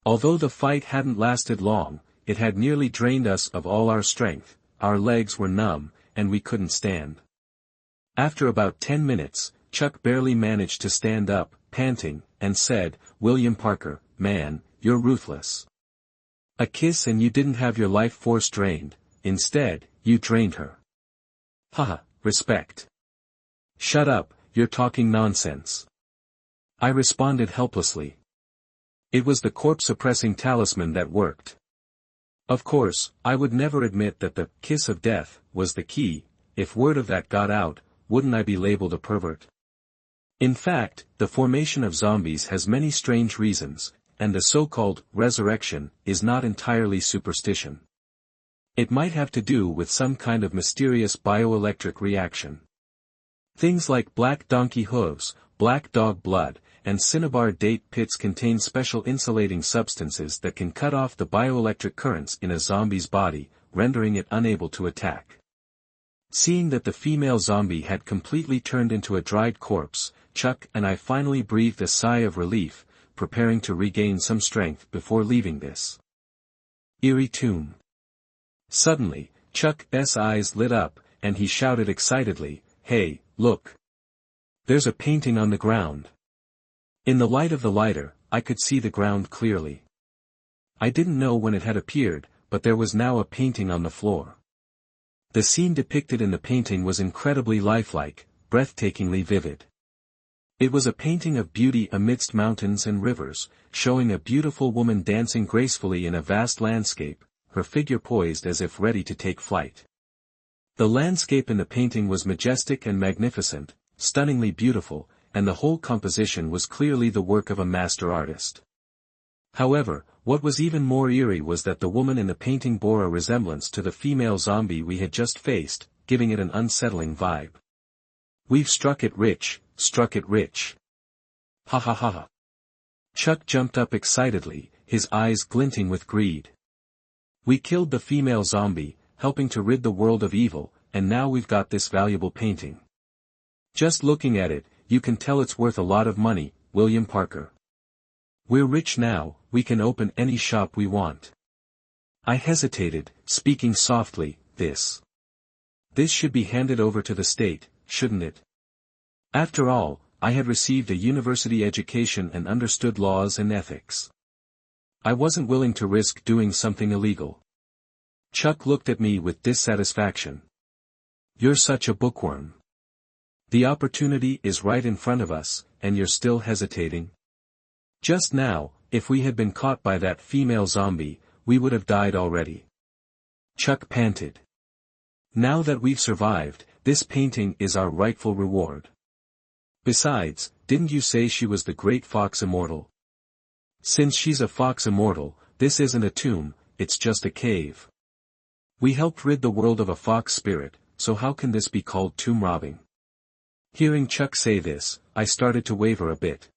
Speaker 1: Although the fight hadn't lasted long, it had nearly drained us of all our strength, our legs were numb, and we couldn't stand. After about 10 minutes, Chuck barely managed to stand up, panting, and said, "William Parker, man, you're ruthless. A kiss and you didn't have your life force drained, instead, you drained her. Haha, respect." "Shut up, you're talking nonsense," I responded helplessly. It was the corpse-suppressing talisman that worked. Of course, I would never admit that the kiss of death was the key. If word of that got out, wouldn't I be labeled a pervert? In fact, the formation of zombies has many strange reasons, and the so-called resurrection is not entirely superstition. It might have to do with some kind of mysterious bioelectric reaction. Things like black donkey hooves, black dog blood, and cinnabar date pits contain special insulating substances that can cut off the bioelectric currents in a zombie's body, rendering it unable to attack. Seeing that the female zombie had completely turned into a dried corpse, Chuck and I finally breathed a sigh of relief, preparing to regain some strength before leaving this eerie tomb. Suddenly, Chuck's eyes lit up, and he shouted excitedly, "Hey, look! There's a painting on the ground." In the light of the lighter, I could see the ground clearly. I didn't know when it had appeared, but there was now a painting on the floor. The scene depicted in the painting was incredibly lifelike, breathtakingly vivid. It was a painting of beauty amidst mountains and rivers, showing a beautiful woman dancing gracefully in a vast landscape, her figure poised as if ready to take flight. The landscape in the painting was majestic and magnificent, stunningly beautiful, and the whole composition was clearly the work of a master artist. However, what was even more eerie was that the woman in the painting bore a resemblance to the female zombie we had just faced, giving it an unsettling vibe. "We've struck it rich, struck it rich. Ha ha ha ha." Chuck jumped up excitedly, his eyes glinting with greed. "We killed the female zombie, helping to rid the world of evil, and now we've got this valuable painting. Just looking at it, you can tell it's worth a lot of money, William Parker. We're rich now, we can open any shop we want." I hesitated, speaking softly. This should be handed over to the state, shouldn't it? After all, I had received a university education and understood laws and ethics. I wasn't willing to risk doing something illegal. Chuck looked at me with dissatisfaction. "You're such a bookworm. The opportunity is right in front of us, and you're still hesitating? Just now, if we had been caught by that female zombie, we would have died already." Chuck panted. "Now that we've survived, this painting is our rightful reward. Besides, didn't you say she was the great fox immortal? Since she's a fox immortal, this isn't a tomb, it's just a cave. We helped rid the world of a fox spirit, so how can this be called tomb robbing?" Hearing Chuck say this, I started to waver a bit.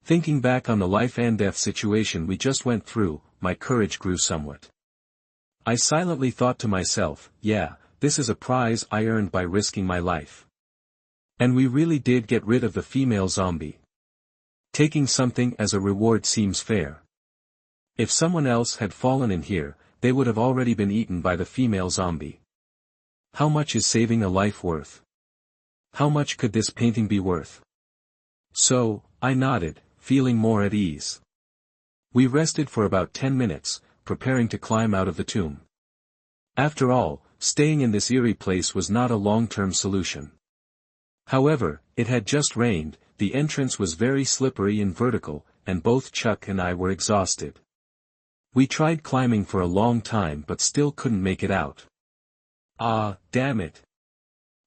Speaker 1: Thinking back on the life and death situation we just went through, my courage grew somewhat. I silently thought to myself, yeah, this is a prize I earned by risking my life. And we really did get rid of the female zombie. Taking something as a reward seems fair. If someone else had fallen in here, they would have already been eaten by the female zombie. How much is saving a life worth? How much could this painting be worth? So, I nodded, feeling more at ease. We rested for about 10 minutes, preparing to climb out of the tomb. After all, staying in this eerie place was not a long-term solution. However, it had just rained, the entrance was very slippery and vertical, and both Chuck and I were exhausted. We tried climbing for a long time but still couldn't make it out. "Ah, damn it."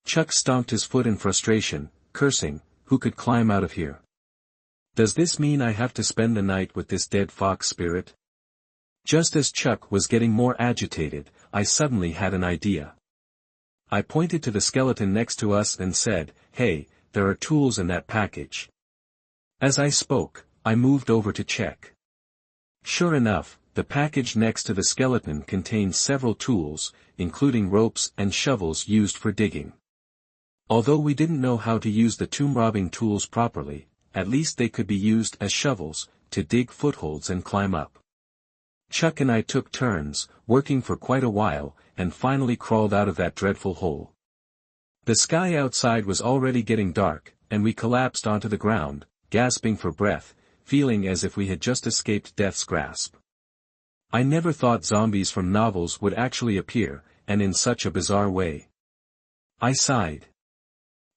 Speaker 1: Chuck stomped his foot in frustration, cursing, "Who could climb out of here? Does this mean I have to spend the night with this dead fox spirit?" Just as Chuck was getting more agitated, I suddenly had an idea. I pointed to the skeleton next to us and said, "Hey, there are tools in that package." As I spoke, I moved over to check. Sure enough, the package next to the skeleton contained several tools, including ropes and shovels used for digging. Although we didn't know how to use the tomb-robbing tools properly, at least they could be used as shovels, to dig footholds and climb up. Chuck and I took turns, working for quite a while, and finally crawled out of that dreadful hole. The sky outside was already getting dark, and we collapsed onto the ground, gasping for breath, feeling as if we had just escaped death's grasp. I never thought zombies from novels would actually appear, and in such a bizarre way. I sighed.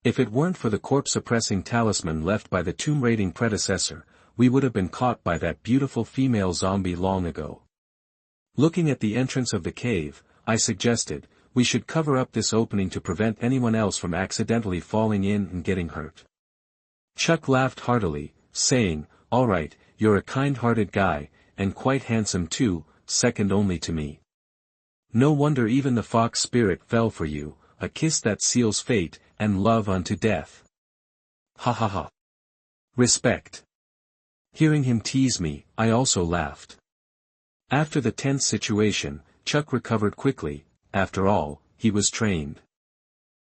Speaker 1: If it weren't for the corpse-suppressing talisman left by the tomb-raiding predecessor, we would have been caught by that beautiful female zombie long ago. Looking at the entrance of the cave, I suggested, we should cover up this opening to prevent anyone else from accidentally falling in and getting hurt. Chuck laughed heartily, saying, "All right, you're a kind-hearted guy, and quite handsome too, second only to me. No wonder even the fox spirit fell for you, a kiss that seals fate, and love unto death. Ha ha ha. Respect." Hearing him tease me, I also laughed. After the tense situation, Chuck recovered quickly. After all, he was trained.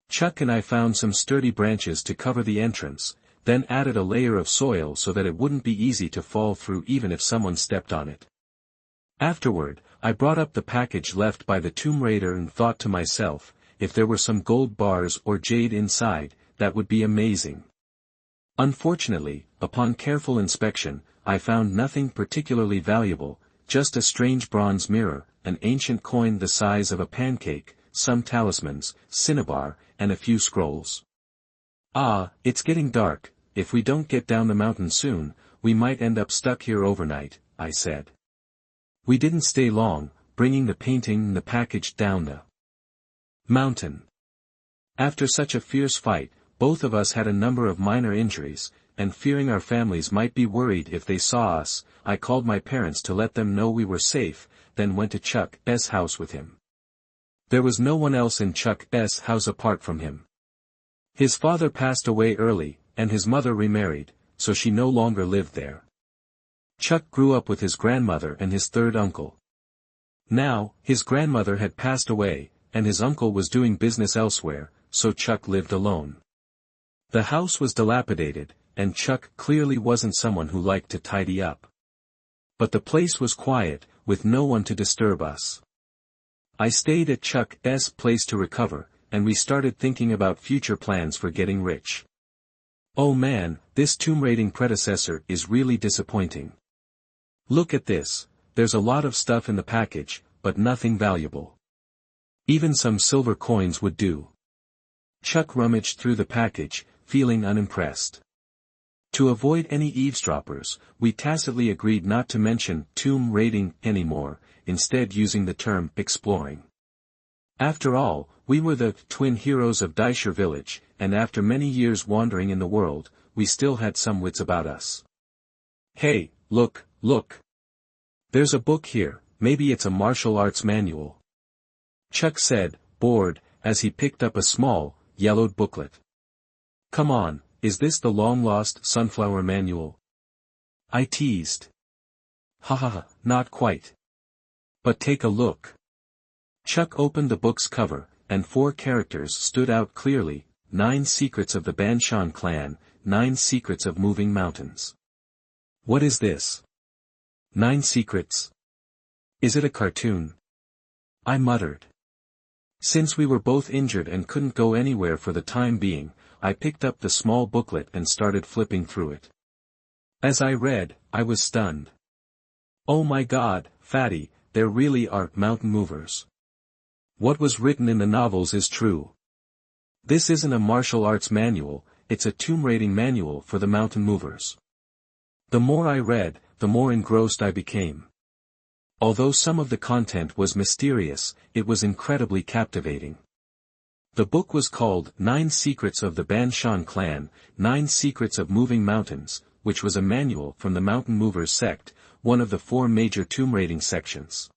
Speaker 1: Chuck and I found some sturdy branches to cover the entrance, then added a layer of soil so that it wouldn't be easy to fall through even if someone stepped on it. Afterward, I brought up the package left by the tomb raider and thought to myself, if there were some gold bars or jade inside, that would be amazing. Unfortunately, upon careful inspection, I found nothing particularly valuable, just a strange bronze mirror, an ancient coin the size of a pancake, some talismans, cinnabar, and a few scrolls. "Ah, it's getting dark, if we don't get down the mountain soon, we might end up stuck here overnight," I said. We didn't stay long, bringing the painting and the package down the mountain. After such a fierce fight, both of us had a number of minor injuries, and fearing our families might be worried if they saw us, I called my parents to let them know we were safe, then went to Chuck's house with him. There was no one else in Chuck's house apart from him. His father passed away early, and his mother remarried, so she no longer lived there. Chuck grew up with his grandmother and his third uncle. Now, his grandmother had passed away, and his uncle was doing business elsewhere, so Chuck lived alone. The house was dilapidated, and Chuck clearly wasn't someone who liked to tidy up. But the place was quiet, with no one to disturb us. I stayed at Chuck's place to recover, and we started thinking about future plans for getting rich. Oh man, this tomb raiding predecessor is really disappointing. Look at this, there's a lot of stuff in the package, but nothing valuable. Even some silver coins would do. Chuck rummaged through the package, feeling unimpressed. To avoid any eavesdroppers, we tacitly agreed not to mention tomb raiding anymore, instead using the term exploring. After all, we were the twin heroes of Daisher village, and after many years wandering in the world, we still had some wits about us. Hey, look. There's a book here, maybe it's a martial arts manual. Chuck said, bored, as he picked up a small, yellowed booklet. Come on, is this the long-lost sunflower manual? I teased. Ha, not quite. But take a look. Chuck opened the book's cover, and 4 characters stood out clearly: 9 Secrets of the Banshan Clan, 9 Secrets of Moving Mountains. What is this? 9 secrets? Is it a cartoon? I muttered. Since we were both injured and couldn't go anywhere for the time being, I picked up the small booklet and started flipping through it. As I read, I was stunned. Oh my God, Fatty, there really are mountain movers. What was written in the novels is true. This isn't a martial arts manual, it's a tomb raiding manual for the mountain movers. The more I read, the more engrossed I became. Although some of the content was mysterious, it was incredibly captivating. The book was called 9 Secrets of the Banshan Clan, 9 Secrets of Moving Mountains, which was a manual from the Mountain Movers sect, one of the 4 major tomb raiding sections.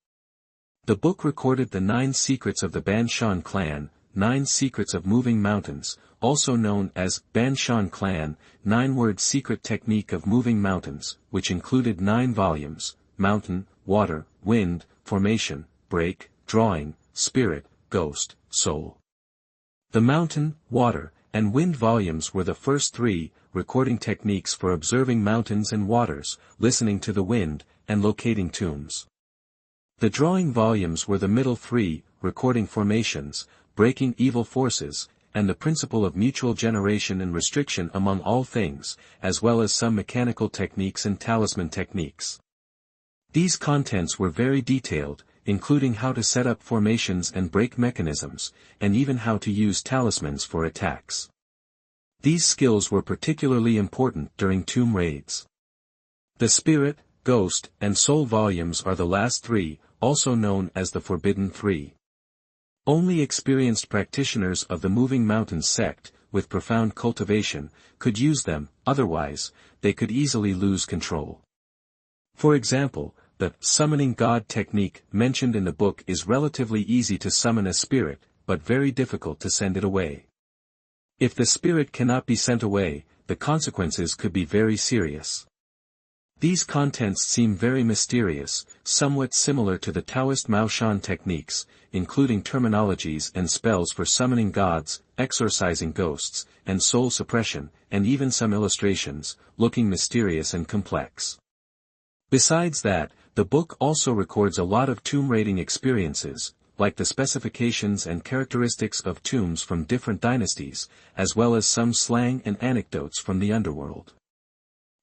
Speaker 1: The book recorded the 9 Secrets of the Banshan Clan, 9 Secrets of Moving Mountains, also known as Banshan Clan, 9-word secret technique of moving mountains, which included 9 volumes: mountain, water, wind, formation, break, drawing, spirit, ghost, soul. The mountain, water, and wind volumes were the first 3, recording techniques for observing mountains and waters, listening to the wind, and locating tombs. The drawing volumes were the middle 3, recording formations, breaking evil forces, and the principle of mutual generation and restriction among all things, as well as some mechanical techniques and talisman techniques. These contents were very detailed, including how to set up formations and break mechanisms, and even how to use talismans for attacks. These skills were particularly important during tomb raids. The spirit, ghost, and soul volumes are the last 3, also known as the Forbidden 3. Only experienced practitioners of the Moving Mountains sect, with profound cultivation, could use them, otherwise, they could easily lose control. For example, the summoning god technique mentioned in the book is relatively easy to summon a spirit, but very difficult to send it away. If the spirit cannot be sent away, the consequences could be very serious. These contents seem very mysterious, somewhat similar to the Taoist Maoshan techniques, including terminologies and spells for summoning gods, exorcising ghosts, and soul suppression, and even some illustrations, looking mysterious and complex. Besides that, the book also records a lot of tomb raiding experiences, like the specifications and characteristics of tombs from different dynasties, as well as some slang and anecdotes from the underworld.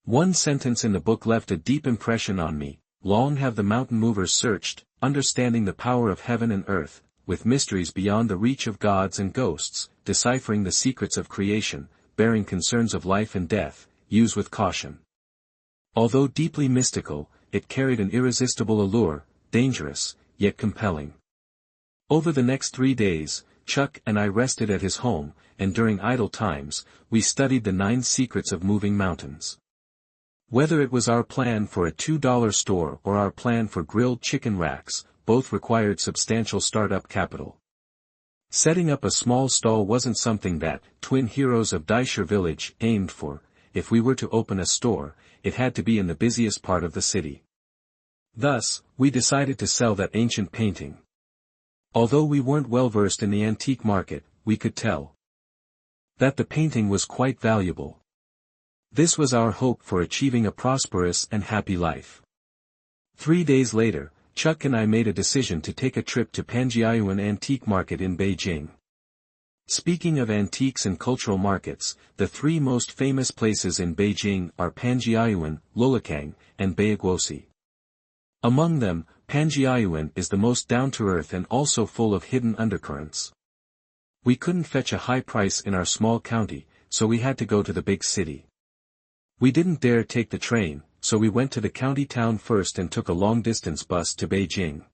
Speaker 1: One sentence in the book left a deep impression on me: long have the mountain movers searched, understanding the power of heaven and earth, with mysteries beyond the reach of gods and ghosts, deciphering the secrets of creation, bearing concerns of life and death, use with caution. Although deeply mystical, it carried an irresistible allure, dangerous, yet compelling. Over the next 3 days, Chuck and I rested at his home, and during idle times, we studied the 9 secrets of moving mountains. Whether it was our plan for a $2 store or our plan for grilled chicken racks, both required substantial startup capital. Setting up a small stall wasn't something that twin heroes of Daisher Village aimed for. If we were to open a store, it had to be in the busiest part of the city. Thus, we decided to sell that ancient painting. Although we weren't well versed in the antique market, we could tell that the painting was quite valuable. This was our hope for achieving a prosperous and happy life. 3 days later, Chuck and I made a decision to take a trip to Panjiayuan Antique Market in Beijing. Speaking of antiques and cultural markets, the 3 most famous places in Beijing are Panjiayuan, Lolakang, and Baiguosi. Among them, Panjiayuan is the most down-to-earth and also full of hidden undercurrents. We couldn't fetch a high price in our small county, so we had to go to the big city. We didn't dare take the train, so we went to the county town first and took a long-distance bus to Beijing.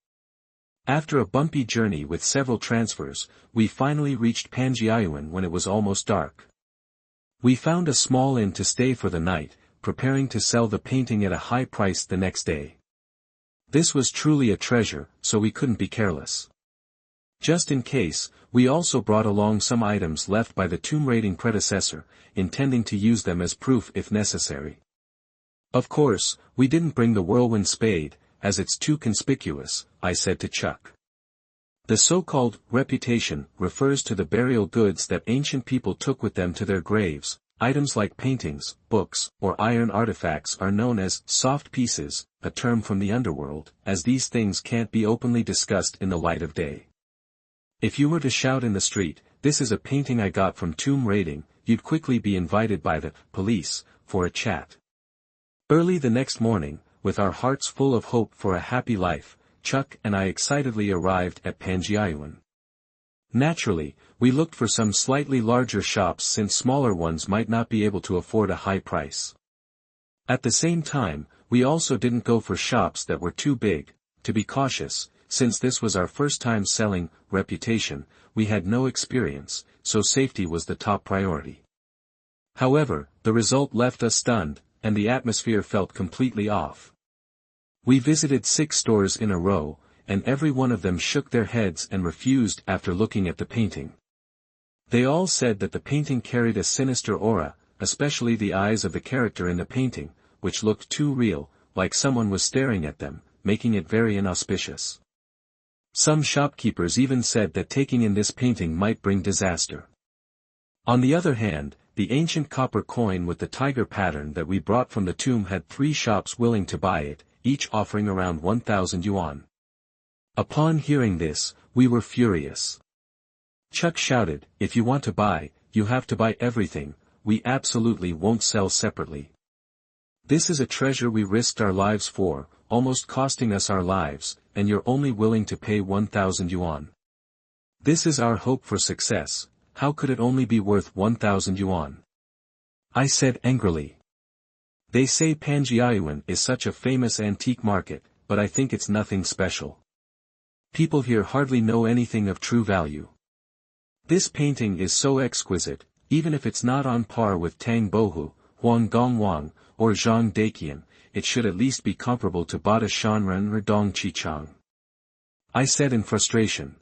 Speaker 1: After a bumpy journey with several transfers, we finally reached Panjiayuan when it was almost dark. We found a small inn to stay for the night, preparing to sell the painting at a high price the next day. This was truly a treasure, so we couldn't be careless. Just in case, we also brought along some items left by the tomb raiding predecessor, intending to use them as proof if necessary. Of course, we didn't bring the whirlwind spade, as it's too conspicuous, I said to Chuck. The so-called reputation refers to the burial goods that ancient people took with them to their graves. Items like paintings, books, or iron artifacts are known as soft pieces, a term from the underworld, as these things can't be openly discussed in the light of day. If you were to shout in the street, "This is a painting I got from tomb raiding," you'd quickly be invited by the police for a chat. Early the next morning, with our hearts full of hope for a happy life, Chuck and I excitedly arrived at Panjiayuan. Naturally, we looked for some slightly larger shops since smaller ones might not be able to afford a high price. At the same time, we also didn't go for shops that were too big. To be cautious, since this was our first time selling reputation, we had no experience, so safety was the top priority. However, the result left us stunned, and the atmosphere felt completely off. We visited 6 stores in a row, and every one of them shook their heads and refused after looking at the painting. They all said that the painting carried a sinister aura, especially the eyes of the character in the painting, which looked too real, like someone was staring at them, making it very inauspicious. Some shopkeepers even said that taking in this painting might bring disaster. On the other hand, the ancient copper coin with the tiger pattern that we brought from the tomb had 3 shops willing to buy it, each offering around 1,000 yuan. Upon hearing this, we were furious. Chuck shouted, "If you want to buy, you have to buy everything, we absolutely won't sell separately. This is a treasure we risked our lives for, almost costing us our lives, and you're only willing to pay 1,000 yuan. This is our hope for success, how could it only be worth 1,000 yuan? I said angrily. They say Panjiayuan is such a famous antique market, but I think it's nothing special. People here hardly know anything of true value. This painting is so exquisite, even if it's not on par with Tang Bohu, Huang Gongwang, or Zhang Daqian, it should at least be comparable to Bada Shanren or Dong Qichang. I said in frustration.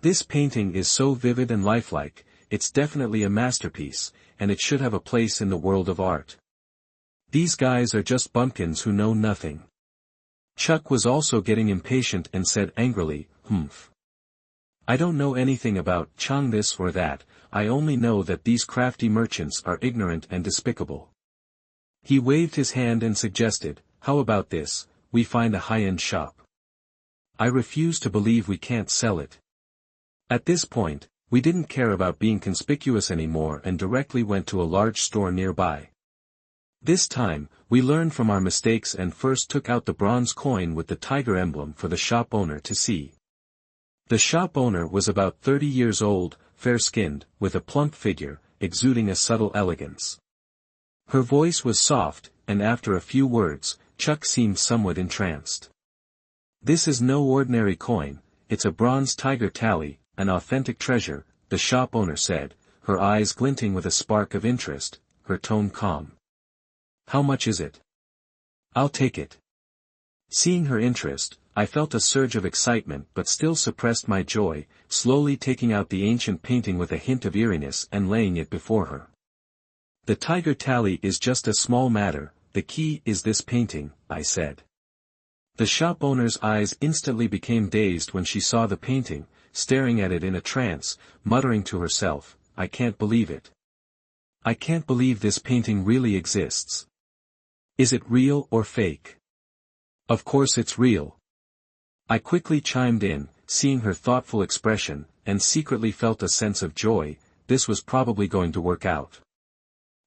Speaker 1: This painting is so vivid and lifelike, it's definitely a masterpiece, and it should have a place in the world of art. These guys are just bumpkins who know nothing. Chuck was also getting impatient and said angrily, "Humph. I don't know anything about Chang this or that, I only know that these crafty merchants are ignorant and despicable." He waved his hand and suggested, "How about this, we find a high-end shop." I refuse to believe we can't sell it. At this point, we didn't care about being conspicuous anymore and directly went to a large store nearby. This time, we learned from our mistakes and first took out the bronze coin with the tiger emblem for the shop owner to see. The shop owner was about 30 years old, fair-skinned, with a plump figure, exuding a subtle elegance. Her voice was soft, and after a few words, Chuck seemed somewhat entranced. "This is no ordinary coin, it's a bronze tiger tally, an authentic treasure, the shop owner said, her eyes glinting with a spark of interest, her tone calm. How much is it? I'll take it. Seeing her interest, I felt a surge of excitement but still suppressed my joy, slowly taking out the ancient painting with a hint of eeriness and laying it before her. The tiger tally is just a small matter, the key is this painting, I said. The shop owner's eyes instantly became dazed when she saw the painting, staring at it in a trance, muttering to herself, I can't believe it. I can't believe this painting really exists. Is it real or fake? Of course it's real. I quickly chimed in, seeing her thoughtful expression, and secretly felt a sense of joy. This was probably going to work out.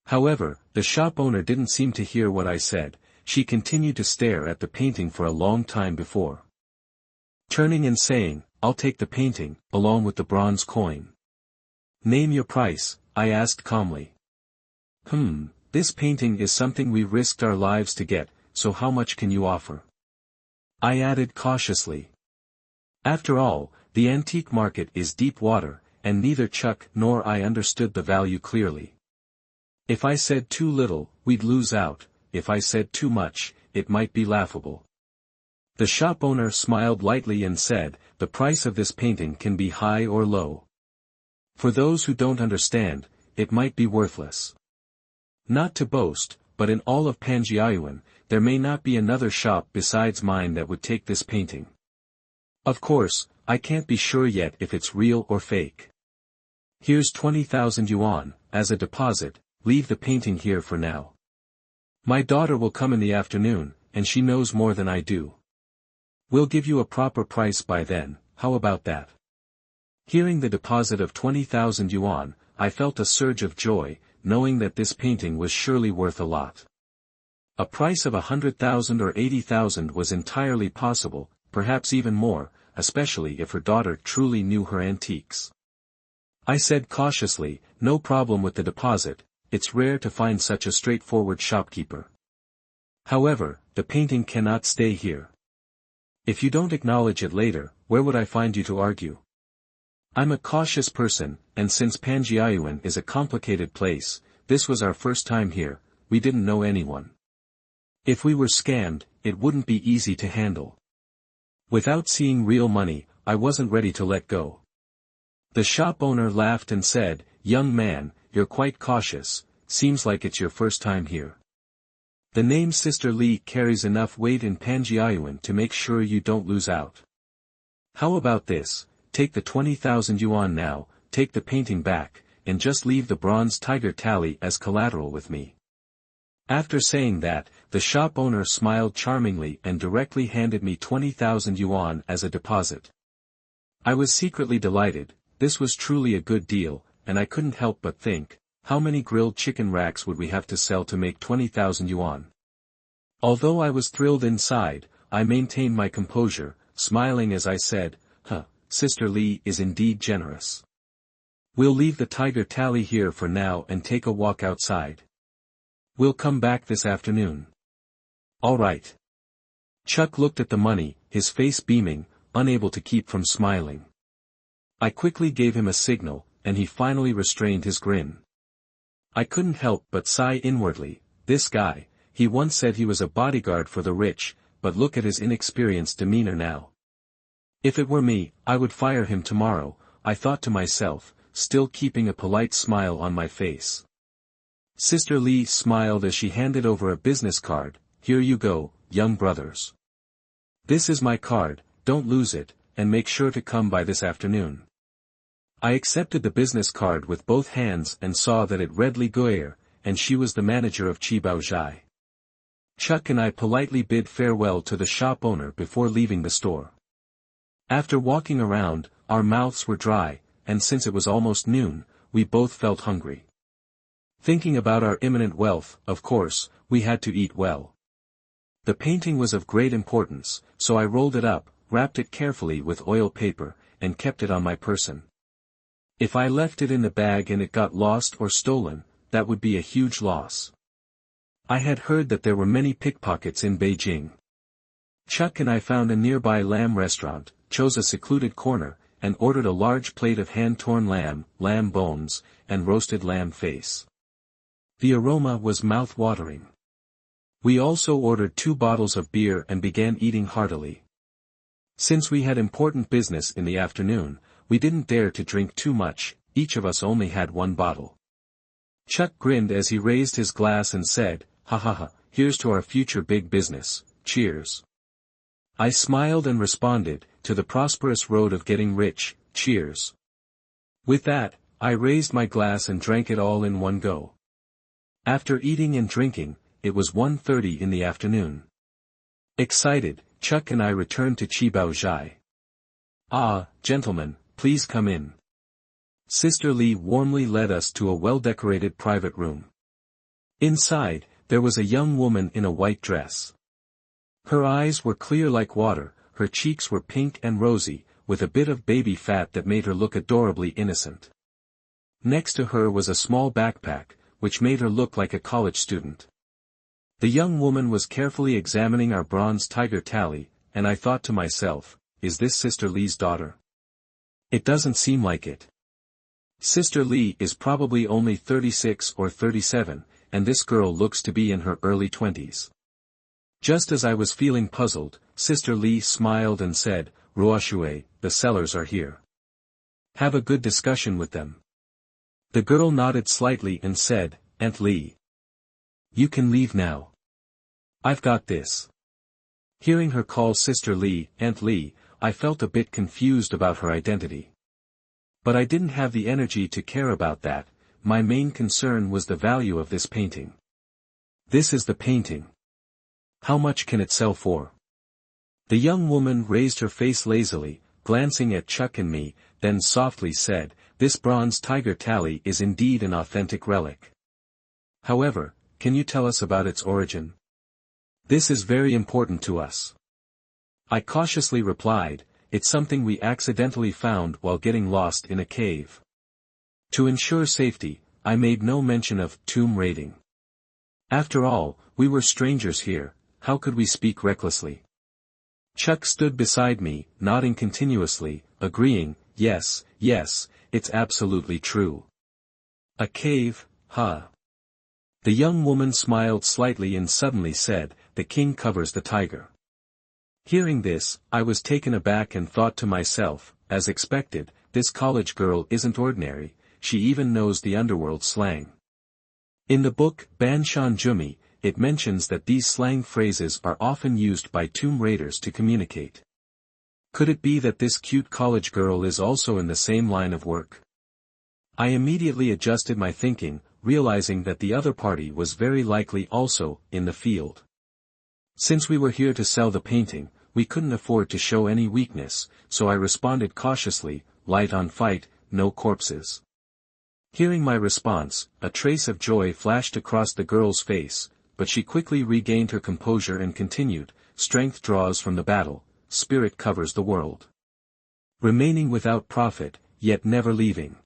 Speaker 1: However, the shop owner didn't seem to hear what I said. She continued to stare at the painting for a long time before turning and saying, I'll take the painting, along with the bronze coin. Name your price, I asked calmly. This painting is something we risked our lives to get, so how much can you offer? I added cautiously. After all, the antique market is deep water, and neither Chuck nor I understood the value clearly. If I said too little, we'd lose out. If I said too much, it might be laughable. The shop owner smiled lightly and said, the price of this painting can be high or low. For those who don't understand, it might be worthless. Not to boast, but in all of Panjiayuan, there may not be another shop besides mine that would take this painting. Of course, I can't be sure yet if it's real or fake. Here's 20,000 yuan, as a deposit, leave the painting here for now. My daughter will come in the afternoon, and she knows more than I do. We'll give you a proper price by then, how about that? Hearing the deposit of 20,000 yuan, I felt a surge of joy, knowing that this painting was surely worth a lot. A price of 100,000 or 80,000 was entirely possible, perhaps even more, especially if her daughter truly knew her antiques. I said cautiously, no problem with the deposit, it's rare to find such a straightforward shopkeeper. However, the painting cannot stay here. If you don't acknowledge it later, where would I find you to argue? I'm a cautious person, and since Panjiayuan is a complicated place, this was our first time here, we didn't know anyone. If we were scammed, it wouldn't be easy to handle. Without seeing real money, I wasn't ready to let go. The shop owner laughed and said, young man, you're quite cautious, seems like it's your first time here. The name Sister Lee carries enough weight in Panjiayuan to make sure you don't lose out. How about this, take the 20,000 yuan now, take the painting back, and just leave the bronze tiger tally as collateral with me. After saying that, the shop owner smiled charmingly and directly handed me 20,000 yuan as a deposit. I was secretly delighted, this was truly a good deal, and I couldn't help but think, how many grilled chicken racks would we have to sell to make 20,000 yuan? Although I was thrilled inside, I maintained my composure, smiling as I said, Sister Lee is indeed generous. We'll leave the tiger tally here for now and take a walk outside. We'll come back this afternoon. All right. Chuck looked at the money, his face beaming, unable to keep from smiling. I quickly gave him a signal, and he finally restrained his grin. I couldn't help but sigh inwardly, this guy, he once said he was a bodyguard for the rich, but look at his inexperienced demeanor now. If it were me, I would fire him tomorrow, I thought to myself, still keeping a polite smile on my face. Sister Lee smiled as she handed over a business card, here you go, young brothers. This is my card, don't lose it, and make sure to come by this afternoon. I accepted the business card with both hands and saw that it read Li Guier, and she was the manager of Chibaozhai. Chuck and I politely bid farewell to the shop owner before leaving the store. After walking around, our mouths were dry, and since it was almost noon, we both felt hungry. Thinking about our imminent wealth, of course, we had to eat well. The painting was of great importance, so I rolled it up, wrapped it carefully with oil paper, and kept it on my person. If I left it in the bag and it got lost or stolen, that would be a huge loss. I had heard that there were many pickpockets in Beijing. Chuck and I found a nearby lamb restaurant, chose a secluded corner, and ordered a large plate of hand-torn lamb, lamb bones, and roasted lamb face. The aroma was mouth-watering. We also ordered 2 bottles of beer and began eating heartily. Since we had important business in the afternoon, we didn't dare to drink too much, each of us only had 1 bottle. Chuck grinned as he raised his glass and said, "Ha ha ha, here's to our future big business, cheers." I smiled and responded, "To the prosperous road of getting rich, cheers." With that, I raised my glass and drank it all in one go. After eating and drinking, it was 1:30 in the afternoon. Excited, Chuck and I returned to Chibaozhai. "Ah, gentlemen, please come in." Sister Lee warmly led us to a well-decorated private room. Inside, there was a young woman in a white dress. Her eyes were clear like water, her cheeks were pink and rosy, with a bit of baby fat that made her look adorably innocent. Next to her was a small backpack, which made her look like a college student. The young woman was carefully examining our bronze tiger tally, and I thought to myself, is this Sister Lee's daughter? It doesn't seem like it. Sister Lee is probably only 36 or 37, and this girl looks to be in her early 20s. Just as I was feeling puzzled, Sister Lee smiled and said, "Ruoshue, the sellers are here. Have a good discussion with them." The girl nodded slightly and said, "Aunt Lee, you can leave now. I've got this." Hearing her call Sister Lee, Aunt Lee, I felt a bit confused about her identity. But I didn't have the energy to care about that, my main concern was the value of this painting. "This is the painting. How much can it sell for?" The young woman raised her face lazily, glancing at Chuck and me, then softly said, "This bronze tiger tally is indeed an authentic relic. However, can you tell us about its origin? This is very important to us." I cautiously replied, "It's something we accidentally found while getting lost in a cave." To ensure safety, I made no mention of tomb raiding. After all, we were strangers here, how could we speak recklessly? Chuck stood beside me, nodding continuously, agreeing, yes, it's absolutely true. "A cave, huh?" The young woman smiled slightly and suddenly said, "The king covers the tiger." Hearing this, I was taken aback and thought to myself, as expected, this college girl isn't ordinary, she even knows the underworld slang. In the book, Banshan Jumi, it mentions that these slang phrases are often used by tomb raiders to communicate. Could it be that this cute college girl is also in the same line of work? I immediately adjusted my thinking, realizing that the other party was very likely also in the field. Since we were here to sell the painting, we couldn't afford to show any weakness, so I responded cautiously, "Light on fight, no corpses." Hearing my response, a trace of joy flashed across the girl's face, but she quickly regained her composure and continued, "Strength draws from the battle, spirit covers the world. Remaining without profit, yet never leaving."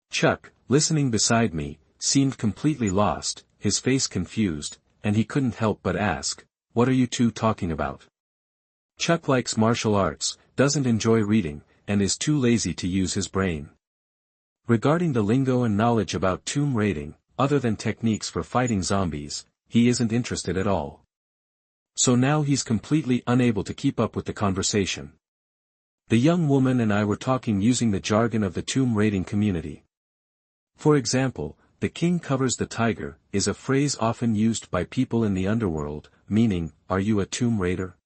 Speaker 1: Chuck, listening beside me, seemed completely lost, his face confused, and he couldn't help but ask, "What are you two talking about?" Chuck likes martial arts, doesn't enjoy reading, and is too lazy to use his brain. Regarding the lingo and knowledge about tomb raiding, other than techniques for fighting zombies, he isn't interested at all. So now he's completely unable to keep up with the conversation. The young woman and I were talking using the jargon of the tomb raiding community. For example, "the king covers the tiger," is a phrase often used by people in the underworld, meaning, "Are you a tomb raider?"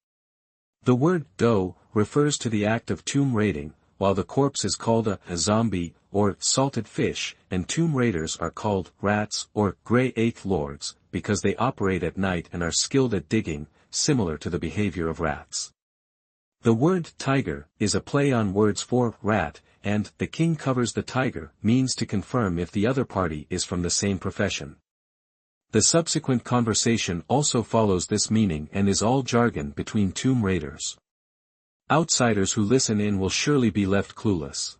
Speaker 1: The word "do" refers to the act of tomb raiding, while the corpse is called a zombie, or salted fish, and tomb raiders are called rats or Grey Eighth Lords, because they operate at night and are skilled at digging, similar to the behavior of rats. The word tiger is a play on words for rat, and "the king covers the tiger" means to confirm if the other party is from the same profession. The subsequent conversation also follows this meaning and is all jargon between tomb raiders. Outsiders who listen in will surely be left clueless.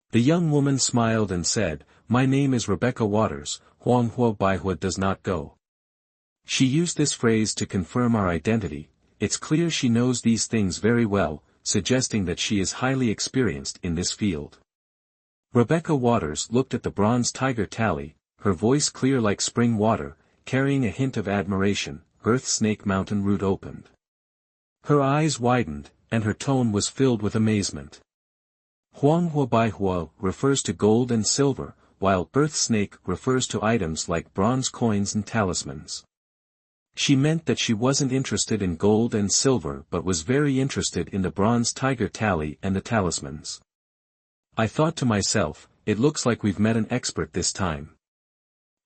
Speaker 1: The young woman smiled and said, "My name is Rebecca Waters, Huanghua Baihua does not go." She used this phrase to confirm our identity. It's clear she knows these things very well, suggesting that she is highly experienced in this field. Rebecca Waters looked at the bronze tiger tally, her voice clear like spring water, carrying a hint of admiration. Earth Snake Mountain route opened. Her eyes widened, and her tone was filled with amazement. Huanghua Baihua refers to gold and silver, while Earth Snake refers to items like bronze coins and talismans. She meant that she wasn't interested in gold and silver but was very interested in the bronze tiger tally and the talismans. I thought to myself, it looks like we've met an expert this time.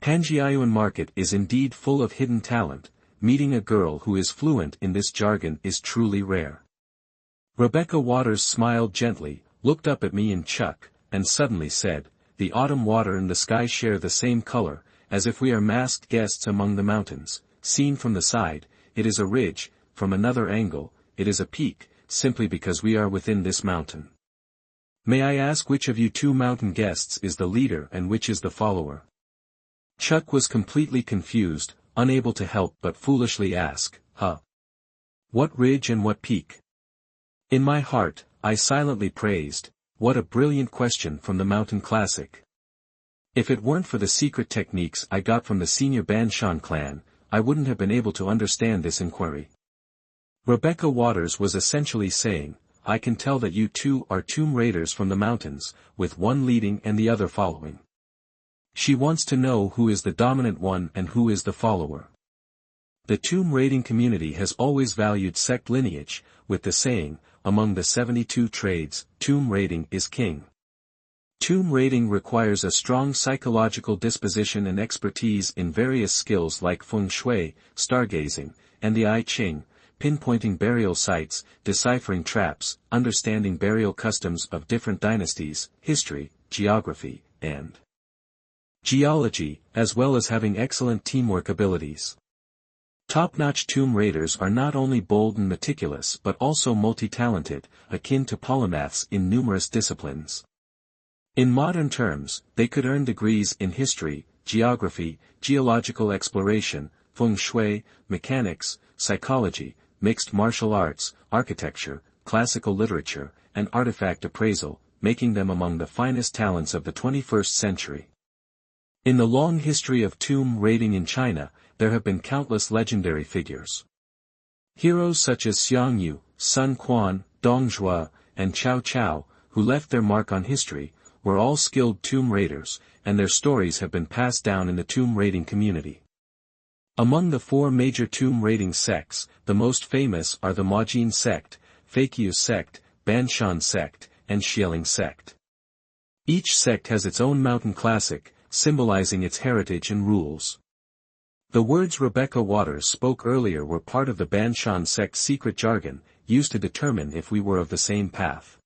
Speaker 1: Panjiayuan market is indeed full of hidden talent. Meeting a girl who is fluent in this jargon is truly rare. Rebecca Waters smiled gently, looked up at me and Chuck, and suddenly said, "The autumn water and the sky share the same color, as if we are masked guests among the mountains. Seen from the side, it is a ridge, from another angle, it is a peak, simply because we are within this mountain. May I ask which of you two mountain guests is the leader and which is the follower?" Chuck was completely confused, unable to help but foolishly ask, What ridge and what peak?" In my heart, I silently praised, "What a brilliant question from the Mountain Classic. If it weren't for the secret techniques I got from the senior Banshan clan, I wouldn't have been able to understand this inquiry." Rebecca Waters was essentially saying, "I can tell that you two are tomb raiders from the mountains, with one leading and the other following." She wants to know who is the dominant one and who is the follower. The tomb raiding community has always valued sect lineage, with the saying, among the 72 trades, tomb raiding is king. Tomb raiding requires a strong psychological disposition and expertise in various skills like feng shui, stargazing, and the I Ching, pinpointing burial sites, deciphering traps, understanding burial customs of different dynasties, history, geography, and geology, as well as having excellent teamwork abilities. Top-notch tomb raiders are not only bold and meticulous but also multi-talented, akin to polymaths in numerous disciplines. In modern terms, they could earn degrees in history, geography, geological exploration, feng shui, mechanics, psychology, mixed martial arts, architecture, classical literature, and artifact appraisal, making them among the finest talents of the 21st century. In the long history of tomb raiding in China, there have been countless legendary figures. Heroes such as Xiang Yu, Sun Quan, Dong Zhuo, and Cao Cao, who left their mark on history, were all skilled tomb raiders, and their stories have been passed down in the tomb raiding community. Among the four major tomb raiding sects, the most famous are the Majin sect, Fakyu sect, Banshan sect, and Xialing sect. Each sect has its own mountain classic, symbolizing its heritage and rules. The words Rebecca Waters spoke earlier were part of the Banshan sect's secret jargon, used to determine if we were of the same path.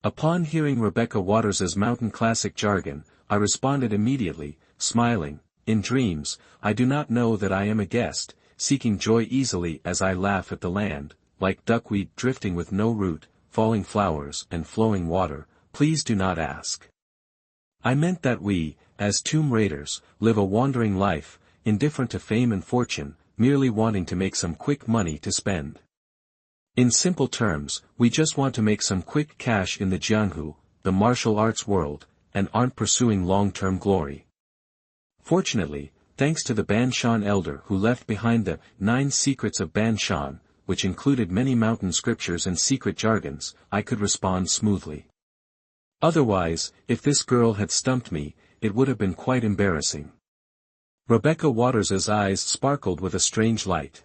Speaker 1: Upon hearing Rebecca Waters' mountain classic jargon, I responded immediately, smiling, "In dreams, I do not know that I am a guest, seeking joy easily as I laugh at the land, like duckweed drifting with no root, falling flowers and flowing water, please do not ask." I meant that we, as tomb raiders, live a wandering life, indifferent to fame and fortune, merely wanting to make some quick money to spend. In simple terms, we just want to make some quick cash in the jianghu, the martial arts world, and aren't pursuing long-term glory. Fortunately, thanks to the Banshan elder who left behind the 9 secrets of Banshan, which included many mountain scriptures and secret jargons, I could respond smoothly. Otherwise, if this girl had stumped me, it would have been quite embarrassing. Rebecca Waters' eyes sparkled with a strange light.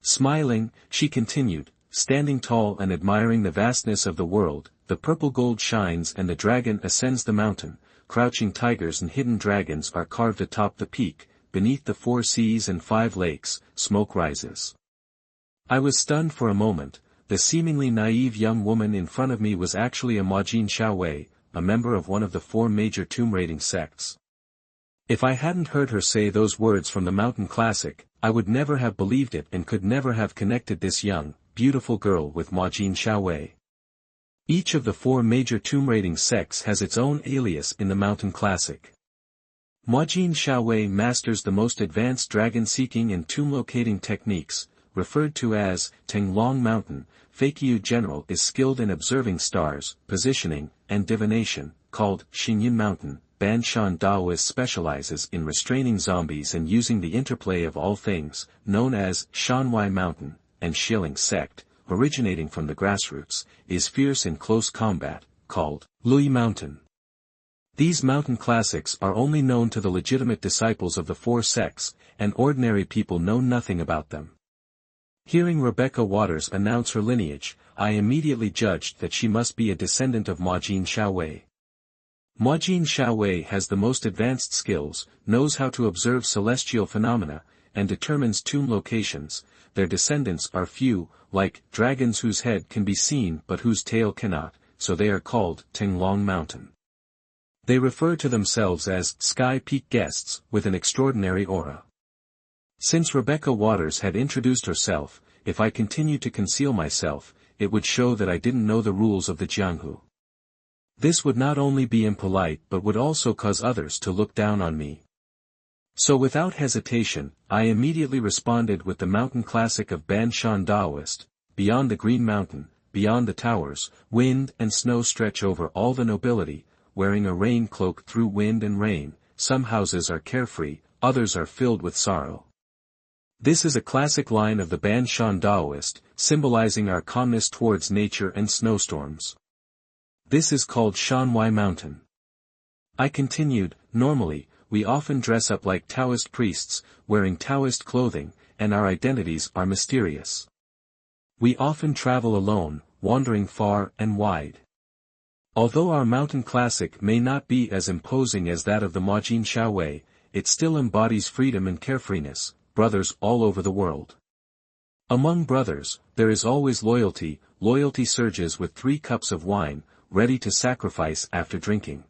Speaker 1: Smiling, she continued, "Standing tall and admiring the vastness of the world, the purple gold shines and the dragon ascends the mountain, crouching tigers and hidden dragons are carved atop the peak, beneath the 4 seas and 5 lakes, smoke rises." I was stunned for a moment. The seemingly naive young woman in front of me was actually a Majin Xiaowei, a member of one of the 4 major tomb raiding sects. If I hadn't heard her say those words from the Mountain Classic, I would never have believed it and could never have connected this young, beautiful girl with Majin Xiaowei. Each of the 4 major tomb raiding sects has its own alias in the Mountain Classic. Majin Xiaowei masters the most advanced dragon-seeking and tomb-locating techniques, referred to as Tenglong Mountain. Fakyu General is skilled in observing stars, positioning, and divination, called Xingyin Mountain. Banshan Daoist specializes in restraining zombies and using the interplay of all things, known as Shanwai Mountain, and Shilling Sect, originating from the grassroots, is fierce in close combat, called Lui Mountain. These mountain classics are only known to the legitimate disciples of the four sects, and ordinary people know nothing about them. Hearing Rebecca Waters announce her lineage, I immediately judged that she must be a descendant of Majin Xiaowei. Majin Xiaowei has the most advanced skills, knows how to observe celestial phenomena, and determines tomb locations. Their descendants are few, like dragons whose head can be seen but whose tail cannot, so they are called Tenglong Mountain. They refer to themselves as Sky Peak guests with an extraordinary aura. Since Rebecca Waters had introduced herself, if I continued to conceal myself, it would show that I didn't know the rules of the Jianghu. This would not only be impolite but would also cause others to look down on me. So without hesitation, I immediately responded with the mountain classic of Banshan Daoist. Beyond the Green Mountain, beyond the towers, wind and snow stretch over all the nobility, wearing a rain cloak through wind and rain. Some houses are carefree, others are filled with sorrow. This is a classic line of the Banshan Daoist, symbolizing our calmness towards nature and snowstorms. This is called Shanwai Mountain. I continued, normally, we often dress up like Taoist priests, wearing Taoist clothing, and our identities are mysterious. We often travel alone, wandering far and wide. Although our mountain classic may not be as imposing as that of the Majin Xiaowei, it still embodies freedom and carefreeness, brothers all over the world. Among brothers, there is always loyalty. Loyalty surges with 3 cups of wine, ready to sacrifice after drinking.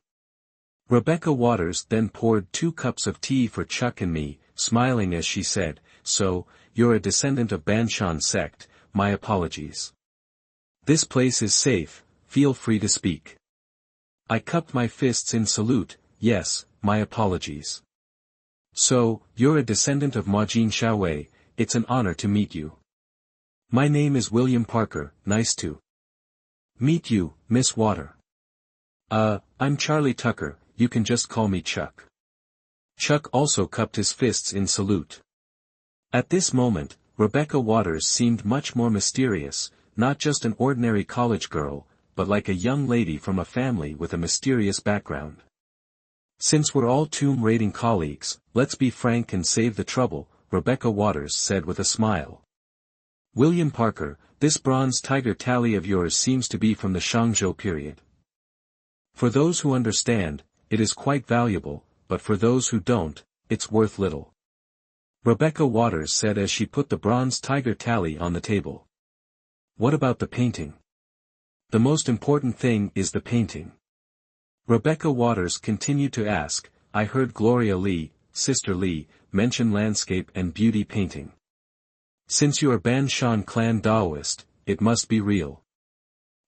Speaker 1: Rebecca Waters then poured 2 cups of tea for Chuck and me, smiling as she said, "So, you're a descendant of Banshan sect, my apologies. This place is safe, feel free to speak." I cupped my fists in salute, "Yes, my apologies. So, you're a descendant of Majin Xiaowei, it's an honor to meet you. My name is William Parker, nice to meet you, Miss Water. I'm Charlie Tucker, you can just call me Chuck." Chuck also cupped his fists in salute. At this moment, Rebecca Waters seemed much more mysterious, not just an ordinary college girl, but like a young lady from a family with a mysterious background. "Since we're all tomb raiding colleagues, let's be frank and save the trouble," Rebecca Waters said with a smile. "William Parker, this bronze tiger tally of yours seems to be from the Shangzhou period. For those who understand, it is quite valuable, but for those who don't, it's worth little," Rebecca Waters said as she put the bronze tiger tally on the table. "What about the painting? The most important thing is the painting." Rebecca Waters continued to ask. "I heard Gloria Lee, Sister Lee, mention landscape and beauty painting. Since you are Banshan clan Daoist, it must be real.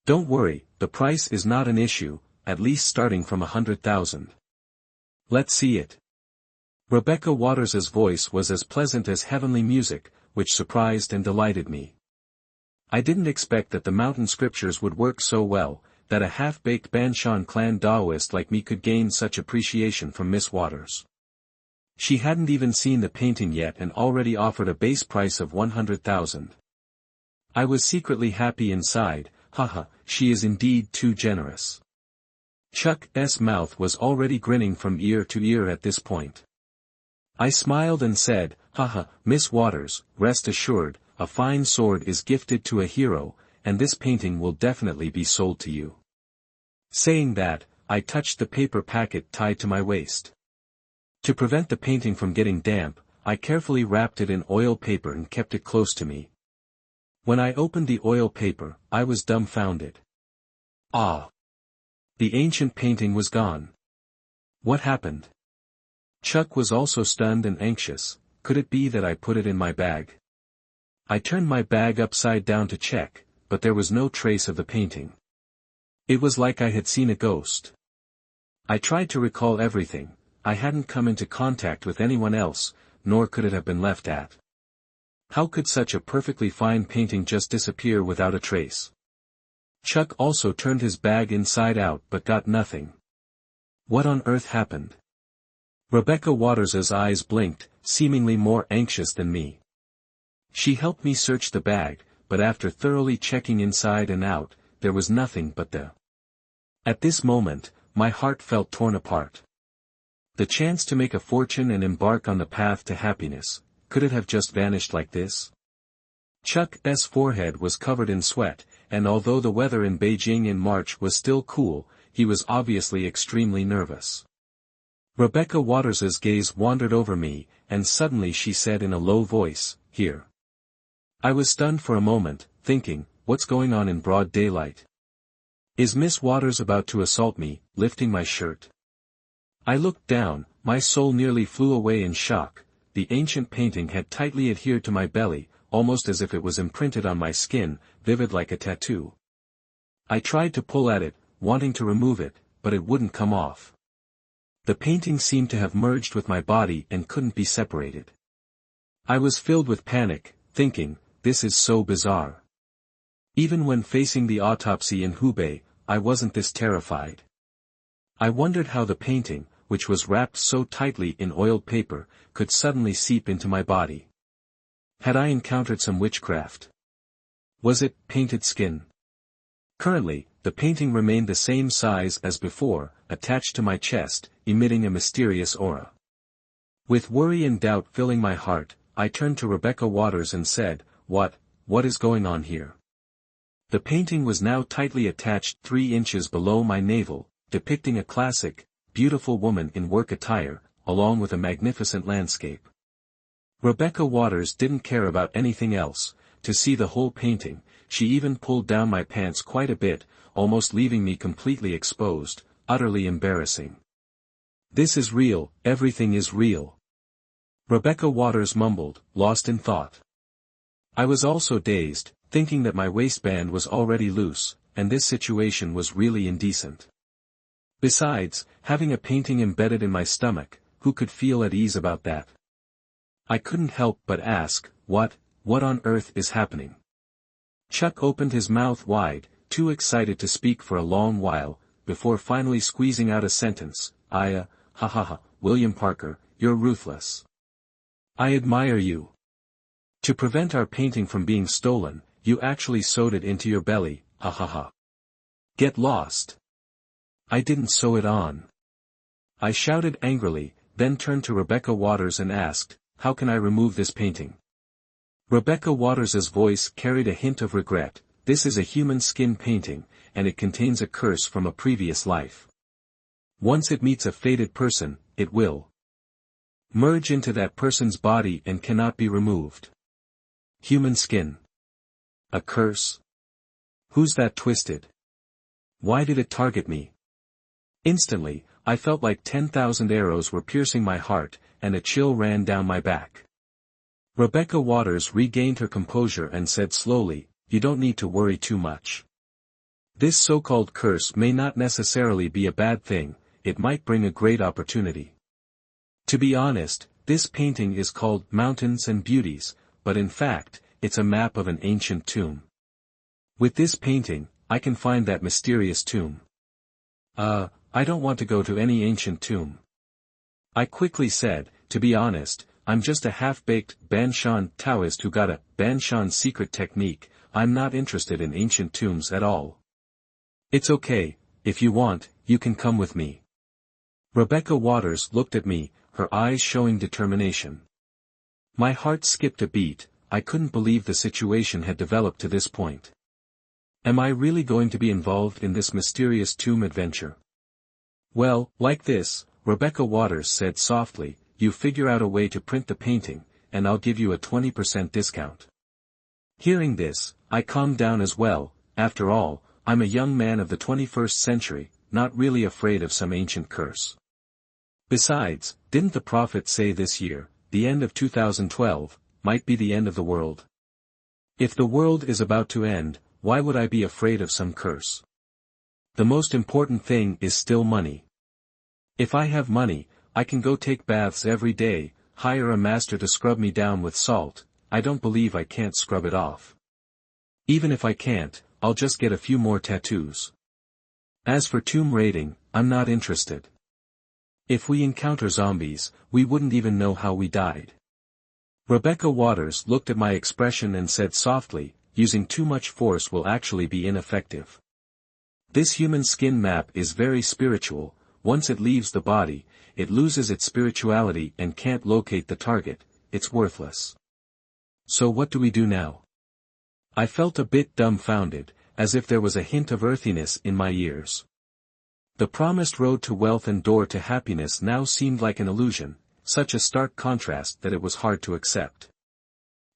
Speaker 1: Don't worry, the price is not an issue, at least starting from 100,000. Let's see it." Rebecca Waters's voice was as pleasant as heavenly music, which surprised and delighted me. I didn't expect that the mountain scriptures would work so well, that a half-baked Banshan clan Daoist like me could gain such appreciation from Miss Waters. She hadn't even seen the painting yet and already offered a base price of 100,000. I was secretly happy inside. Haha, she is indeed too generous. Chuck's mouth was already grinning from ear to ear at this point. I smiled and said, "Haha, Miss Waters, rest assured, a fine sword is gifted to a hero, and this painting will definitely be sold to you." Saying that, I touched the paper packet tied to my waist. To prevent the painting from getting damp, I carefully wrapped it in oil paper and kept it close to me. When I opened the oil paper, I was dumbfounded. Ah! The ancient painting was gone. What happened? Chuck was also stunned and anxious. Could it be that I put it in my bag? I turned my bag upside down to check, but there was no trace of the painting. It was like I had seen a ghost. I tried to recall everything. I hadn't come into contact with anyone else, nor could it have been left at How could such a perfectly fine painting just disappear without a trace? Chuck also turned his bag inside out but got nothing. What on earth happened? Rebecca Waters's eyes blinked, seemingly more anxious than me. She helped me search the bag, but after thoroughly checking inside and out, there was nothing but the... At this moment, my heart felt torn apart. The chance to make a fortune and embark on the path to happiness, could it have just vanished like this? Chuck's forehead was covered in sweat, and although the weather in Beijing in March was still cool, he was obviously extremely nervous. Rebecca Waters's gaze wandered over me, and suddenly she said in a low voice, "Here." I was stunned for a moment, thinking, what's going on in broad daylight? Is Miss Waters about to assault me, lifting my shirt? I looked down, my soul nearly flew away in shock. The ancient painting had tightly adhered to my belly, almost as if it was imprinted on my skin, vivid like a tattoo. I tried to pull at it, wanting to remove it, but it wouldn't come off. The painting seemed to have merged with my body and couldn't be separated. I was filled with panic, thinking, this is so bizarre. Even when facing the autopsy in Hubei, I wasn't this terrified. I wondered how the painting, which was wrapped so tightly in oiled paper, could suddenly seep into my body. Had I encountered some witchcraft? Was it painted skin? Currently, the painting remained the same size as before, attached to my chest, emitting a mysterious aura. With worry and doubt filling my heart, I turned to Rebecca Waters and said, what is going on here? The painting was now tightly attached 3 inches below my navel, depicting a classic, beautiful woman in work attire, along with a magnificent landscape. Rebecca Waters didn't care about anything else. To see the whole painting, she even pulled down my pants quite a bit, almost leaving me completely exposed, utterly embarrassing. This is real, everything is real. Rebecca Waters mumbled, lost in thought. I was also dazed, thinking that my waistband was already loose, and this situation was really indecent. Besides, having a painting embedded in my stomach, who could feel at ease about that? I couldn't help but ask, what on earth is happening? Chuck opened his mouth wide, too excited to speak for a long while, before finally squeezing out a sentence, William Parker, you're ruthless. I admire you. To prevent our painting from being stolen, you actually sewed it into your belly, Get lost. I didn't sew it on. I shouted angrily, then turned to Rebecca Waters and asked, how can I remove this painting? Rebecca Waters's voice carried a hint of regret. This is a human skin painting, and it contains a curse from a previous life. Once it meets a fated person, it will merge into that person's body and cannot be removed. Human skin. A curse? Who's that twisted? Why did it target me? Instantly, I felt like 10,000 arrows were piercing my heart, and a chill ran down my back. Rebecca Waters regained her composure and said slowly, you don't need to worry too much. This so-called curse may not necessarily be a bad thing, it might bring a great opportunity. To be honest, this painting is called Mountains and Beauties, but in fact, it's a map of an ancient tomb. With this painting, I can find that mysterious tomb. I don't want to go to any ancient tomb. I quickly said, to be honest, I'm just a half-baked Banshan Taoist who got a Banshan secret technique. I'm not interested in ancient tombs at all. It's okay, if you want, you can come with me. Rebecca Waters looked at me, her eyes showing determination. My heart skipped a beat. I couldn't believe the situation had developed to this point. Am I really going to be involved in this mysterious tomb adventure? Well, like this, Rebecca Waters said softly, you figure out a way to print the painting, and I'll give you a 20% discount. Hearing this, I calmed down as well. After all, I'm a young man of the 21st century, not really afraid of some ancient curse. Besides, didn't the prophet say this year, the end of 2012, might be the end of the world? If the world is about to end, why would I be afraid of some curse? The most important thing is still money. If I have money, I can go take baths every day, hire a master to scrub me down with salt, I don't believe I can't scrub it off. Even if I can't, I'll just get a few more tattoos. As for tomb raiding, I'm not interested. If we encounter zombies, we wouldn't even know how we died. Rebecca Waters looked at my expression and said softly, using too much force will actually be ineffective. This human skin map is very spiritual. Once it leaves the body, it loses its spirituality and can't locate the target. It's worthless. So what do we do now? I felt a bit dumbfounded, as if there was a hint of earthiness in my ears. The promised road to wealth and door to happiness now seemed like an illusion, such a stark contrast that it was hard to accept.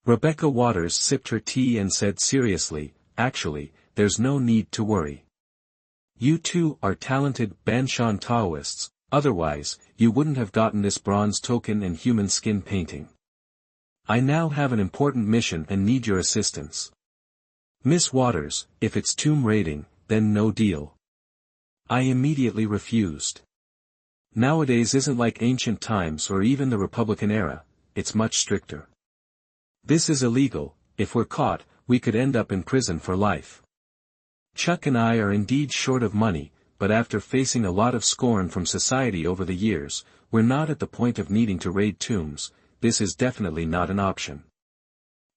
Speaker 1: Rebecca Waters sipped her tea and said seriously, actually, there's no need to worry. You two are talented Banshan Taoists, otherwise, you wouldn't have gotten this bronze token and human skin painting. I now have an important mission and need your assistance. Miss Waters, if it's tomb raiding, then no deal. I immediately refused. Nowadays isn't like ancient times or even the Republican era, it's much stricter. This is illegal. If we're caught, we could end up in prison for life. Chuck and I are indeed short of money, but after facing a lot of scorn from society over the years, we're not at the point of needing to raid tombs. This is definitely not an option.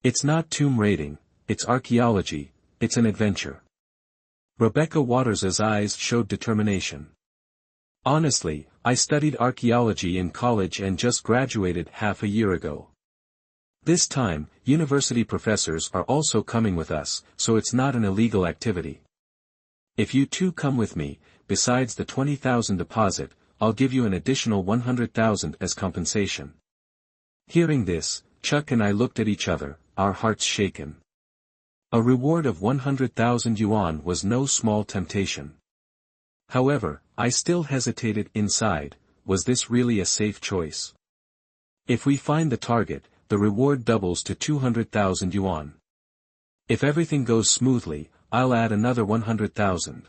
Speaker 1: It's not tomb raiding, it's archaeology, it's an adventure. Rebecca Waters' eyes showed determination. Honestly, I studied archaeology in college and just graduated half a year ago. This time, university professors are also coming with us, so it's not an illegal activity. If you two come with me, besides the $20,000 deposit, I'll give you an additional $100,000 as compensation. Hearing this, Chuck and I looked at each other, our hearts shaken. A reward of 100,000 yuan was no small temptation. However, I still hesitated inside, was this really a safe choice? If we find the target, the reward doubles to 200,000 yuan. If everything goes smoothly, I'll add another 100,000.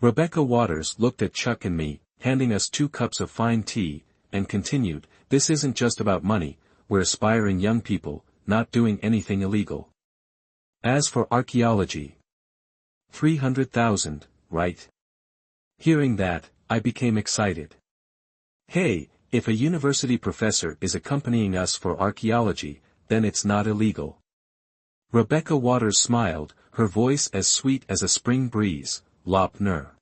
Speaker 1: Rebecca Waters looked at Chuck and me, handing us 2 cups of fine tea, and continued, this isn't just about money, we're aspiring young people, not doing anything illegal. As for archaeology, 300,000, right? Hearing that, I became excited. Hey, if a university professor is accompanying us for archaeology, then it's not illegal. Rebecca Waters smiled, her voice as sweet as a spring breeze, Lop Nur.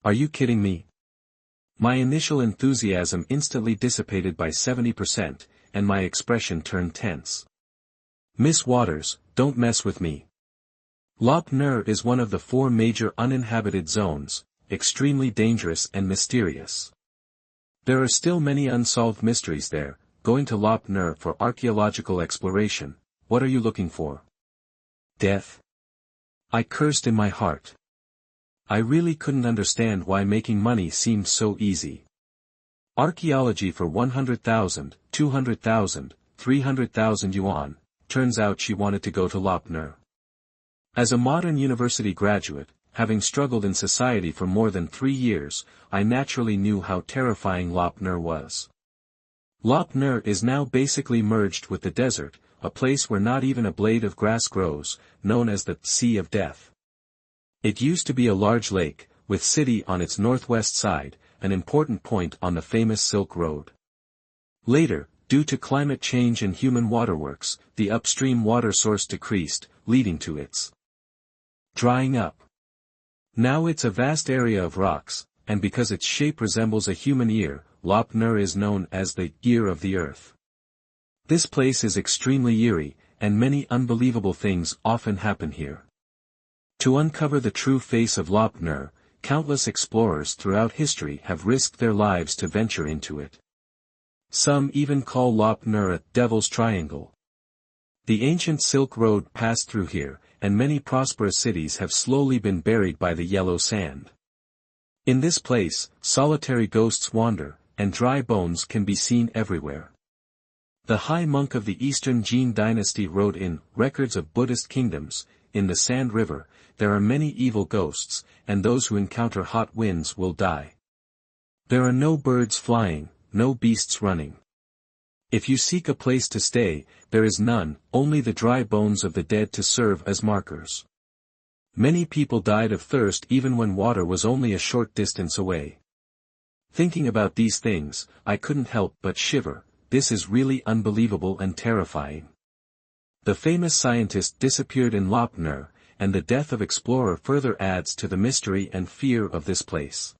Speaker 1: Are you kidding me? My initial enthusiasm instantly dissipated by 70%, and my expression turned tense. Miss Waters, don't mess with me. Lop Nur is one of the 4 major uninhabited zones, extremely dangerous and mysterious. There are still many unsolved mysteries there. Going to Lop Nur for archaeological exploration, what are you looking for? Death? I cursed in my heart. I really couldn't understand why making money seemed so easy. Archaeology for 100,000, 200,000, 300,000 yuan, turns out she wanted to go to Lop Nur. As a modern university graduate, having struggled in society for more than 3 years, I naturally knew how terrifying Lop Nur was. Lop Nur is now basically merged with the desert, a place where not even a blade of grass grows, known as the Sea of Death. It used to be a large lake, with city on its northwest side, an important point on the famous Silk Road. Later, due to climate change and human waterworks, the upstream water source decreased, leading to its drying up. Now it's a vast area of rocks, and because its shape resembles a human ear, Lop Nur is known as the Ear of the Earth. This place is extremely eerie, and many unbelievable things often happen here. To uncover the true face of Lop Nur, countless explorers throughout history have risked their lives to venture into it. Some even call Lop Nur a Devil's Triangle. The ancient Silk Road passed through here, and many prosperous cities have slowly been buried by the yellow sand. In this place, solitary ghosts wander, and dry bones can be seen everywhere. The high monk of the Eastern Jin dynasty wrote in Records of Buddhist Kingdoms, in the Sand River, there are many evil ghosts, and those who encounter hot winds will die. There are no birds flying, no beasts running. If you seek a place to stay, there is none, only the dry bones of the dead to serve as markers. Many people died of thirst even when water was only a short distance away. Thinking about these things, I couldn't help but shiver. This is really unbelievable and terrifying. The famous scientist disappeared in Lop Nur, and the death of explorer further adds to the mystery and fear of this place.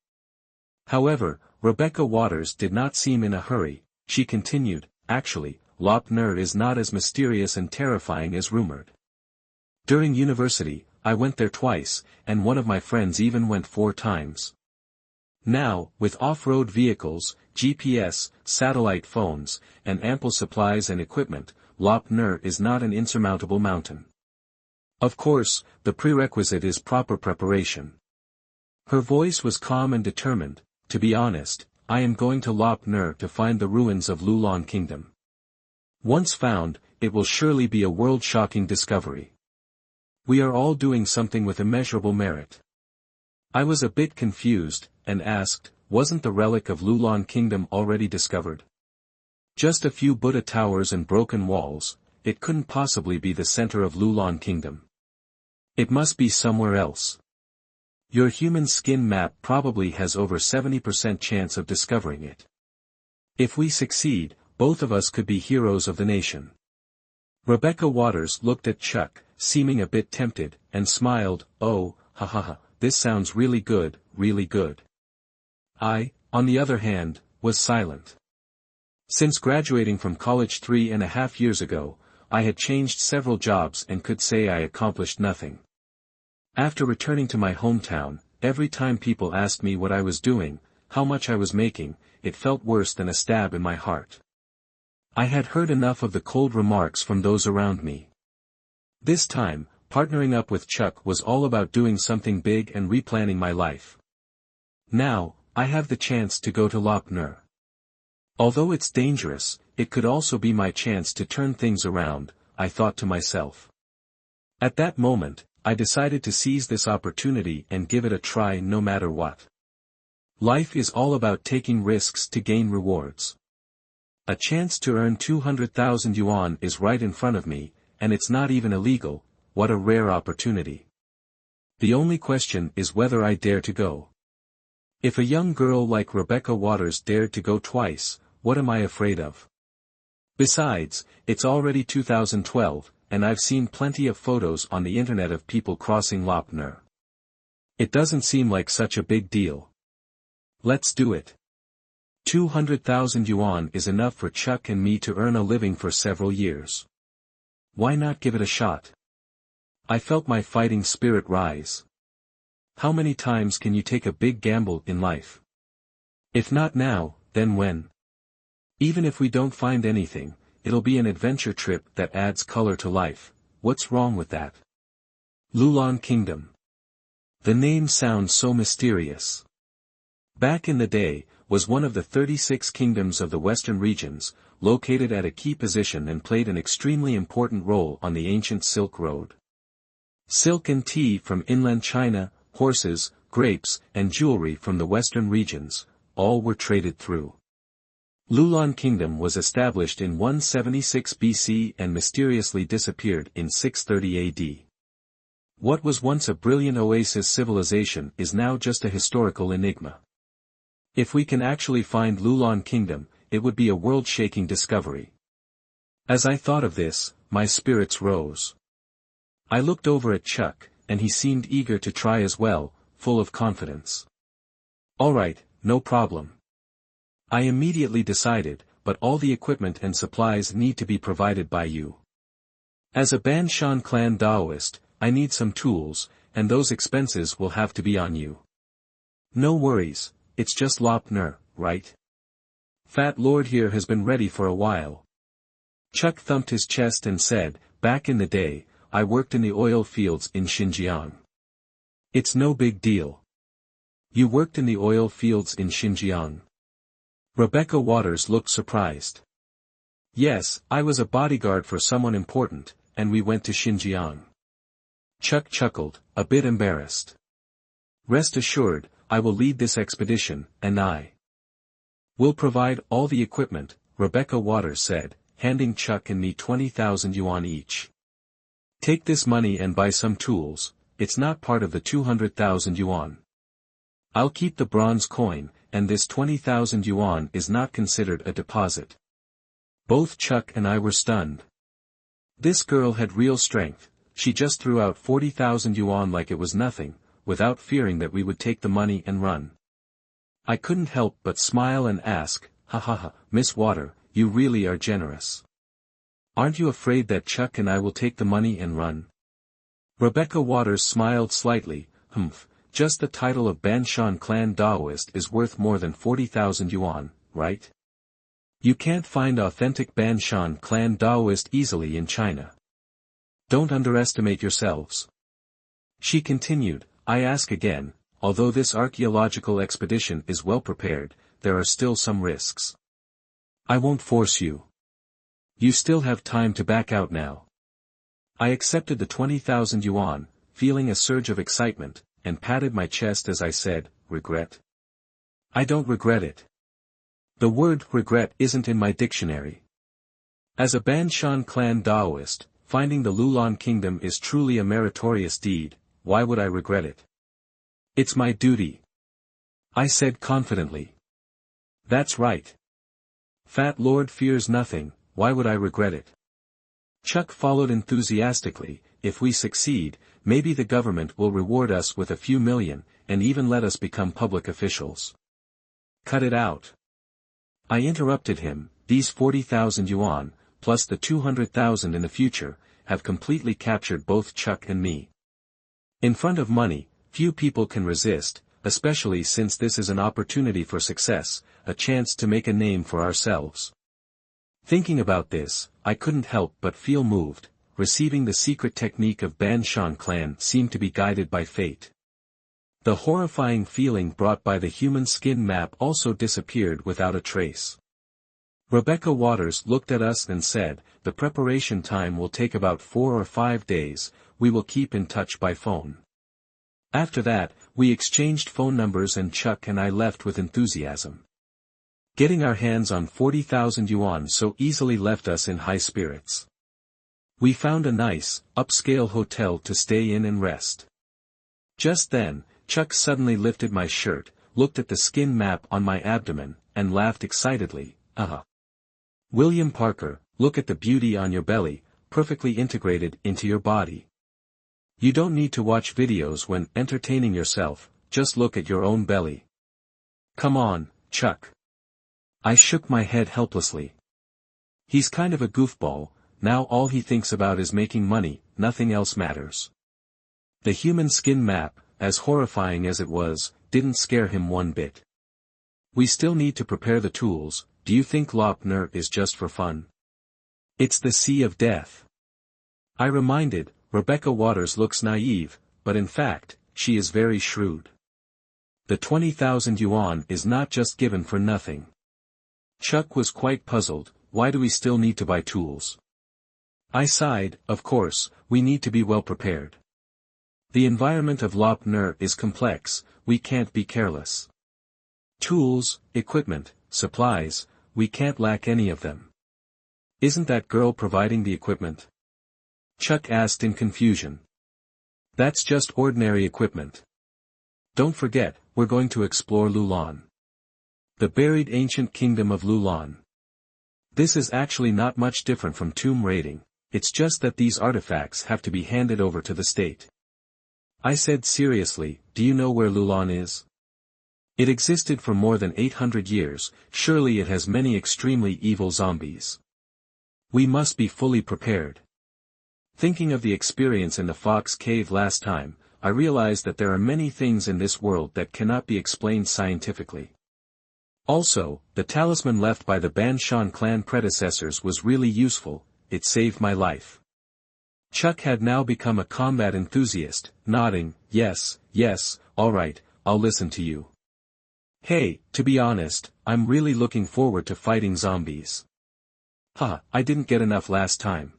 Speaker 1: However, Rebecca Waters did not seem in a hurry. She continued, actually, Lop Nur is not as mysterious and terrifying as rumored. During university, I went there twice, and one of my friends even went 4 times. Now, with off-road vehicles, GPS, satellite phones, and ample supplies and equipment, Lop Nur is not an insurmountable mountain. Of course, the prerequisite is proper preparation. Her voice was calm and determined. To be honest, I am going to Lop Nur to find the ruins of Lulon Kingdom. Once found, it will surely be a world-shocking discovery. We are all doing something with immeasurable merit. I was a bit confused, and asked, wasn't the relic of Lulon Kingdom already discovered? Just a few Buddha towers and broken walls, it couldn't possibly be the center of Lulon Kingdom. It must be somewhere else. Your human skin map probably has over 70% chance of discovering it. If we succeed, both of us could be heroes of the nation. Rebecca Waters looked at Chuck, seeming a bit tempted, and smiled, oh, ha ha ha, this sounds really good, really good. I, on the other hand, was silent. Since graduating from college 3.5 years ago, I had changed several jobs and could say I accomplished nothing. After returning to my hometown, every time people asked me what I was doing, how much I was making, it felt worse than a stab in my heart. I had heard enough of the cold remarks from those around me. This time, partnering up with Chuck was all about doing something big and replanning my life. Now, I have the chance to go to Lop Nur. Although it's dangerous, it could also be my chance to turn things around, I thought to myself. At that moment, I decided to seize this opportunity and give it a try no matter what. Life is all about taking risks to gain rewards. A chance to earn 200,000 yuan is right in front of me, and it's not even illegal. What a rare opportunity. The only question is whether I dare to go. If a young girl like Rebecca Waters dared to go twice, what am I afraid of? Besides, it's already 2012, and I've seen plenty of photos on the internet of people crossing Lop Nur. It doesn't seem like such a big deal. Let's do it. 200,000 yuan is enough for Chuck and me to earn a living for several years. Why not give it a shot? I felt my fighting spirit rise. How many times can you take a big gamble in life? If not now, then when? Even if we don't find anything, it'll be an adventure trip that adds color to life. What's wrong with that? Lulon Kingdom. The name sounds so mysterious. Back in the day, was one of the 36 kingdoms of the western regions, located at a key position and played an extremely important role on the ancient Silk Road. Silk and tea from inland China, horses, grapes, and jewelry from the western regions, all were traded through. Lulon Kingdom was established in 176 BC and mysteriously disappeared in 630 AD. What was once a brilliant oasis civilization is now just a historical enigma. If we can actually find Lulon Kingdom, it would be a world-shaking discovery. As I thought of this, my spirits rose. I looked over at Chuck, and he seemed eager to try as well, full of confidence. All right, no problem. I immediately decided, but all the equipment and supplies need to be provided by you. As a Banshan clan Daoist, I need some tools, and those expenses will have to be on you. No worries, it's just Lop Nur, right? Fat Lord here has been ready for a while. Chuck thumped his chest and said, back in the day, I worked in the oil fields in Xinjiang. It's no big deal. You worked in the oil fields in Xinjiang? Rebecca Waters looked surprised. Yes, I was a bodyguard for someone important, and we went to Xinjiang. Chuck chuckled, a bit embarrassed. Rest assured, I will lead this expedition, and I will provide all the equipment, Rebecca Waters said, handing Chuck and me 20,000 yuan each. Take this money and buy some tools, it's not part of the 200,000 yuan. I'll keep the bronze coin, and this 20,000 yuan is not considered a deposit. Both Chuck and I were stunned. This girl had real strength, she just threw out 40,000 yuan like it was nothing, without fearing that we would take the money and run. I couldn't help but smile and ask, "Ha ha ha, Miss Water, you really are generous. Aren't you afraid that Chuck and I will take the money and run?" Rebecca Waters smiled slightly, just the title of Banshan clan Daoist is worth more than 40,000 yuan, right? You can't find authentic Banshan clan Daoist easily in China. Don't underestimate yourselves. She continued, I ask again, although this archaeological expedition is well prepared, there are still some risks. I won't force you. You still have time to back out now. I accepted the 20,000 yuan, feeling a surge of excitement, and patted my chest as I said, regret? I don't regret it. The word regret isn't in my dictionary. As a Banshan clan Daoist, finding the Lulan kingdom is truly a meritorious deed, why would I regret it? It's my duty. I said confidently. That's right. Fat Lord fears nothing, why would I regret it? Chuck followed enthusiastically, if we succeed, maybe the government will reward us with a few million, and even let us become public officials. Cut it out. I interrupted him, these 40,000 yuan, plus the 200,000 in the future, have completely captured both Chuck and me. In front of money, few people can resist, especially since this is an opportunity for success, a chance to make a name for ourselves. Thinking about this, I couldn't help but feel moved. Receiving the secret technique of Banshan clan seemed to be guided by fate. The horrifying feeling brought by the human skin map also disappeared without a trace. Rebecca Waters looked at us and said, the preparation time will take about 4 or 5 days, we will keep in touch by phone. After that, we exchanged phone numbers and Chuck and I left with enthusiasm. Getting our hands on 40,000 yuan so easily left us in high spirits. We found a nice, upscale hotel to stay in and rest. Just then, Chuck suddenly lifted my shirt, looked at the skin map on my abdomen, and laughed excitedly, William Parker, look at the beauty on your belly, perfectly integrated into your body. You don't need to watch videos when entertaining yourself, just look at your own belly. Come on, Chuck. I shook my head helplessly. He's kind of a goofball, now all he thinks about is making money, nothing else matters. The human skin map, as horrifying as it was, didn't scare him one bit. We still need to prepare the tools, do you think Lop Nur is just for fun? It's the sea of death. I reminded, Rebecca Waters looks naive, but in fact, she is very shrewd. The 20,000 yuan is not just given for nothing. Chuck was quite puzzled, why do we still need to buy tools? I sighed, of course, we need to be well prepared. The environment of Lop Nur is complex, we can't be careless. Tools, equipment, supplies, we can't lack any of them. Isn't that girl providing the equipment? Chuck asked in confusion. That's just ordinary equipment. Don't forget, we're going to explore Lulan. The buried ancient kingdom of Lulan. This is actually not much different from tomb raiding, it's just that these artifacts have to be handed over to the state. I said seriously, do you know where Lulan is? It existed for more than 800 years, surely it has many extremely evil zombies. We must be fully prepared. Thinking of the experience in the Fox Cave last time, I realized that there are many things in this world that cannot be explained scientifically. Also, the talisman left by the Banshan clan predecessors was really useful, it saved my life. Chuck had now become a combat enthusiast, nodding, yes, alright, I'll listen to you. Hey, to be honest, I'm really looking forward to fighting zombies. I didn't get enough last time.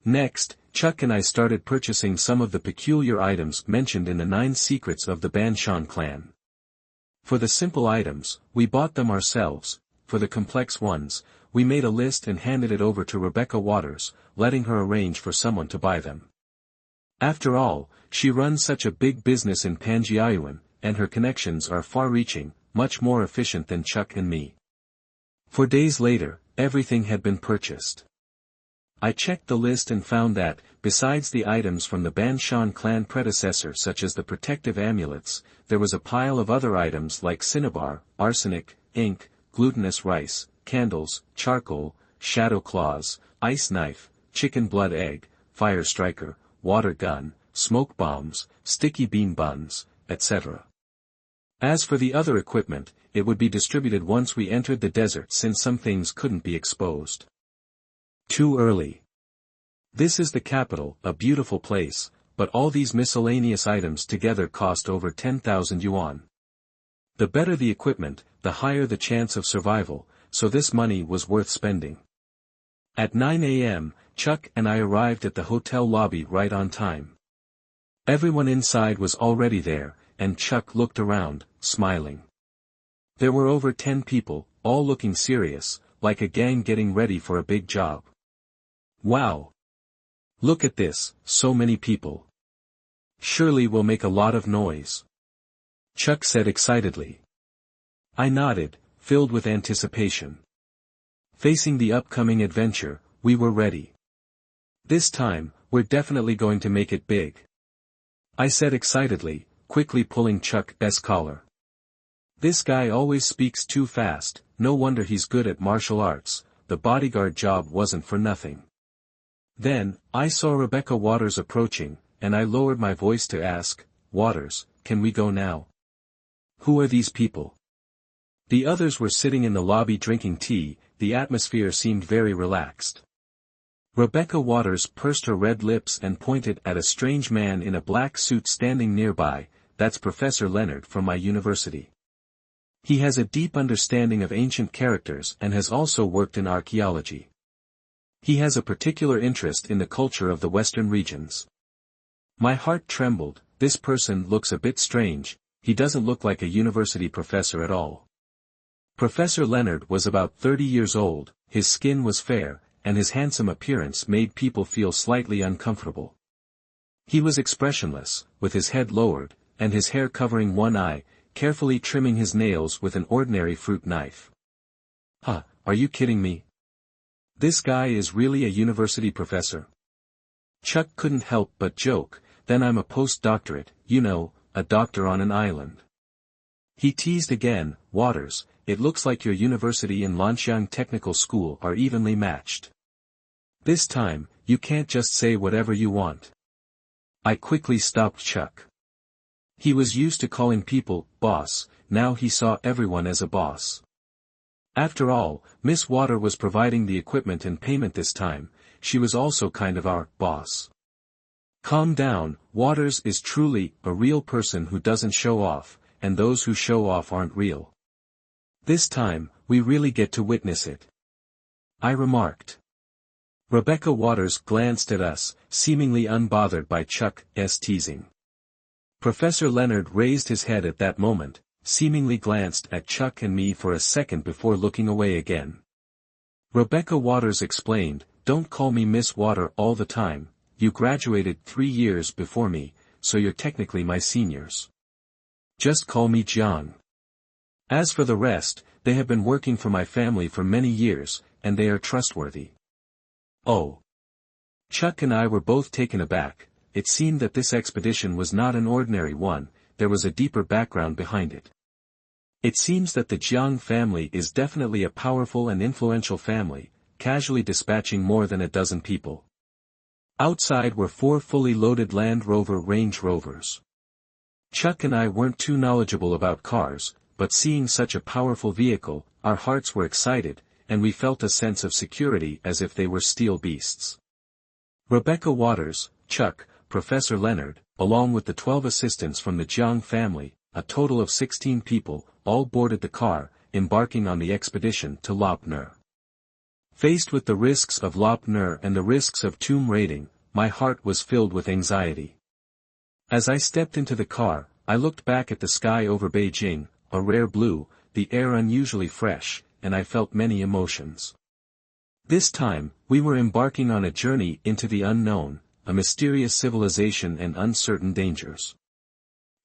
Speaker 1: Next, Chuck and I started purchasing some of the peculiar items mentioned in the 9 secrets of the Banshan clan. For the simple items, we bought them ourselves, for the complex ones, we made a list and handed it over to Rebecca Waters, letting her arrange for someone to buy them. After all, she runs such a big business in Panjiayuan, and her connections are far-reaching, much more efficient than Chuck and me. 4 days later, everything had been purchased. I checked the list and found that, besides the items from the Banshan clan predecessor such as the protective amulets, there was a pile of other items like cinnabar, arsenic, ink, glutinous rice, candles, charcoal, shadow claws, ice knife, chicken blood egg, fire striker, water gun, smoke bombs, sticky bean buns, etc. As for the other equipment, it would be distributed once we entered the desert since some things couldn't be exposed too early. This is the capital, a beautiful place, but all these miscellaneous items together cost over 10,000 yuan. The better the equipment, the higher the chance of survival, so this money was worth spending. At 9 a.m., Chuck and I arrived at the hotel lobby right on time. Everyone inside was already there, and Chuck looked around, smiling. There were over 10 people, all looking serious, like a gang getting ready for a big job. Wow! Look at this, so many people. Surely we'll make a lot of noise. Chuck said excitedly. I nodded, filled with anticipation. Facing the upcoming adventure, we were ready. This time, we're definitely going to make it big. I said excitedly, quickly pulling Chuck's collar. This guy always speaks too fast, no wonder he's good at martial arts, the bodyguard job wasn't for nothing. Then, I saw Rebecca Waters approaching, and I lowered my voice to ask, Waters, can we go now? Who are these people? The others were sitting in the lobby drinking tea, the atmosphere seemed very relaxed. Rebecca Waters pursed her red lips and pointed at a strange man in a black suit standing nearby. That's Professor Leonard from my university. He has a deep understanding of ancient characters and has also worked in archaeology. He has a particular interest in the culture of the western regions. My heart trembled. This person looks a bit strange, he doesn't look like a university professor at all. Professor Leonard was about 30 years old, his skin was fair, and his handsome appearance made people feel slightly uncomfortable. He was expressionless, with his head lowered, and his hair covering one eye, carefully trimming his nails with an ordinary fruit knife. Huh, are you kidding me? This guy is really a university professor? Chuck couldn't help but joke, then I'm a postdoctorate, you know, a doctor on an island. He teased again, Waters, it looks like your university and Lanxiang Technical School are evenly matched. This time, you can't just say whatever you want. I quickly stopped Chuck. He was used to calling people, boss, now he saw everyone as a boss. After all, Miss Water was providing the equipment and payment this time, she was also kind of our boss. Calm down, Waters is truly a real person who doesn't show off, and those who show off aren't real. This time, we really get to witness it. I remarked. Rebecca Waters glanced at us, seemingly unbothered by Chuck's teasing. Professor Leonard raised his head at that moment, seemingly glanced at Chuck and me for a second before looking away again. Rebecca Waters explained, don't call me Miss Water all the time, you graduated 3 years before me, so you're technically my seniors. Just call me Jiang. As for the rest, they have been working for my family for many years, and they are trustworthy. Oh. Chuck and I were both taken aback. It seemed that this expedition was not an ordinary one, there was a deeper background behind it. It seems that the Jiang family is definitely a powerful and influential family, casually dispatching more than a dozen people. Outside were 4 fully loaded Land Rover Range Rovers. Chuck and I weren't too knowledgeable about cars, but seeing such a powerful vehicle, our hearts were excited, and we felt a sense of security as if they were steel beasts. Rebecca Waters, Chuck, Professor Leonard, along with the 12 assistants from the Jiang family, a total of 16 people, all boarded the car, embarking on the expedition to Lop Nur. Faced with the risks of Lop Nur and the risks of tomb raiding, my heart was filled with anxiety. As I stepped into the car, I looked back at the sky over Beijing, a rare blue, the air unusually fresh, and I felt many emotions. This time, we were embarking on a journey into the unknown, a mysterious civilization and uncertain dangers.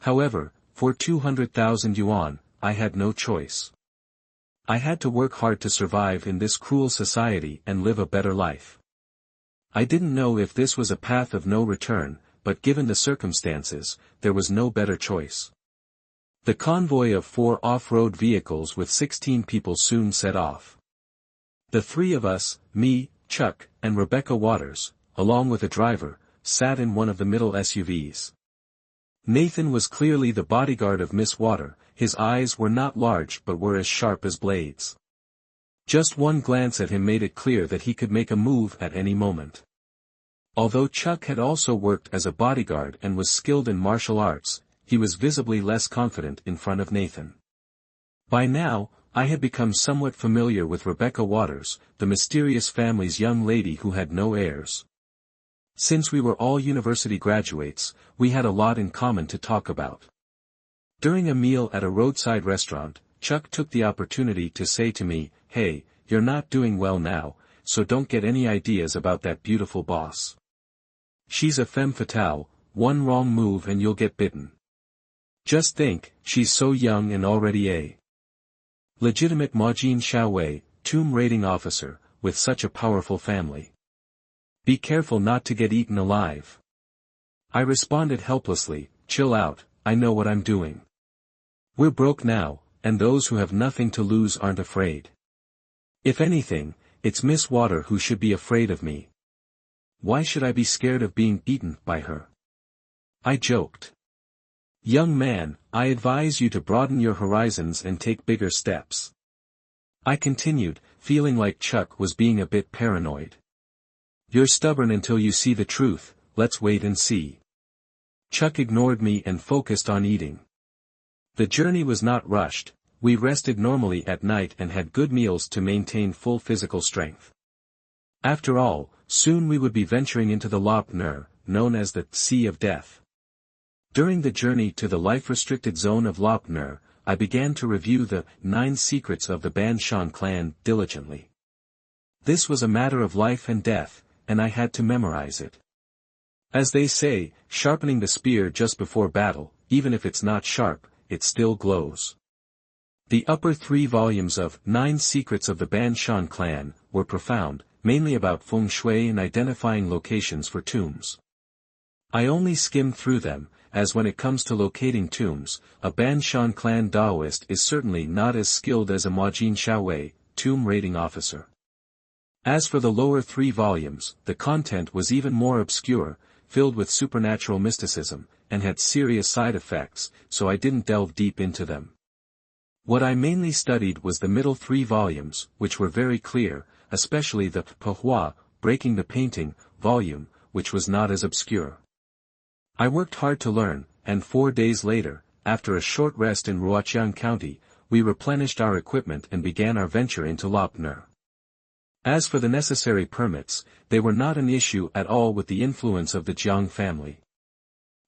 Speaker 1: However, for 200,000 yuan, I had no choice. I had to work hard to survive in this cruel society and live a better life. I didn't know if this was a path of no return, but given the circumstances, there was no better choice. The convoy of 4 off-road vehicles with 16 people soon set off. The 3 of us, me, Chuck, and Rebecca Waters, along with a driver, sat in one of the middle SUVs. Nathan was clearly the bodyguard of Miss Water. His eyes were not large but were as sharp as blades. Just one glance at him made it clear that he could make a move at any moment. Although Chuck had also worked as a bodyguard and was skilled in martial arts, he was visibly less confident in front of Nathan. By now, I had become somewhat familiar with Rebecca Waters, the mysterious family's young lady who had no heirs. Since we were all university graduates, we had a lot in common to talk about. During a meal at a roadside restaurant, Chuck took the opportunity to say to me, "Hey, you're not doing well now, so don't get any ideas about that beautiful boss. She's a femme fatale, one wrong move and you'll get bitten. Just think, she's so young and already a legitimate Majin Xiaowei, tomb raiding officer, with such a powerful family. Be careful not to get eaten alive." I responded helplessly, "Chill out, I know what I'm doing. We're broke now, and those who have nothing to lose aren't afraid. If anything, it's Miss Water who should be afraid of me. Why should I be scared of being eaten by her?" I joked. "Young man, I advise you to broaden your horizons and take bigger steps." I continued, feeling like Chuck was being a bit paranoid. "You're stubborn until you see the truth, let's wait and see." Chuck ignored me and focused on eating. The journey was not rushed, we rested normally at night and had good meals to maintain full physical strength. After all, soon we would be venturing into the Lop Nur, known as the Sea of Death. During the journey to the life-restricted zone of Lop Nur, I began to review the 9 secrets of the Ban Shan clan diligently. This was a matter of life and death, and I had to memorize it. As they say, sharpening the spear just before battle, even if it's not sharp, it still glows. The upper 3 volumes of 9 Secrets of the Ban Shan clan were profound, mainly about feng shui and identifying locations for tombs. I only skimmed through them, as when it comes to locating tombs, a Ban Shan clan Daoist is certainly not as skilled as a Majin Xiaowei, tomb raiding officer. As for the lower 3 volumes, the content was even more obscure, filled with supernatural mysticism, and had serious side effects, so I didn't delve deep into them. What I mainly studied was the middle 3 volumes, which were very clear, especially the P.1, Breaking the Painting, volume, which was not as obscure. I worked hard to learn, and 4 days later, after a short rest in Ruoqiang County, we replenished our equipment and began our venture into Lop Nur. As for the necessary permits, they were not an issue at all with the influence of the Jiang family.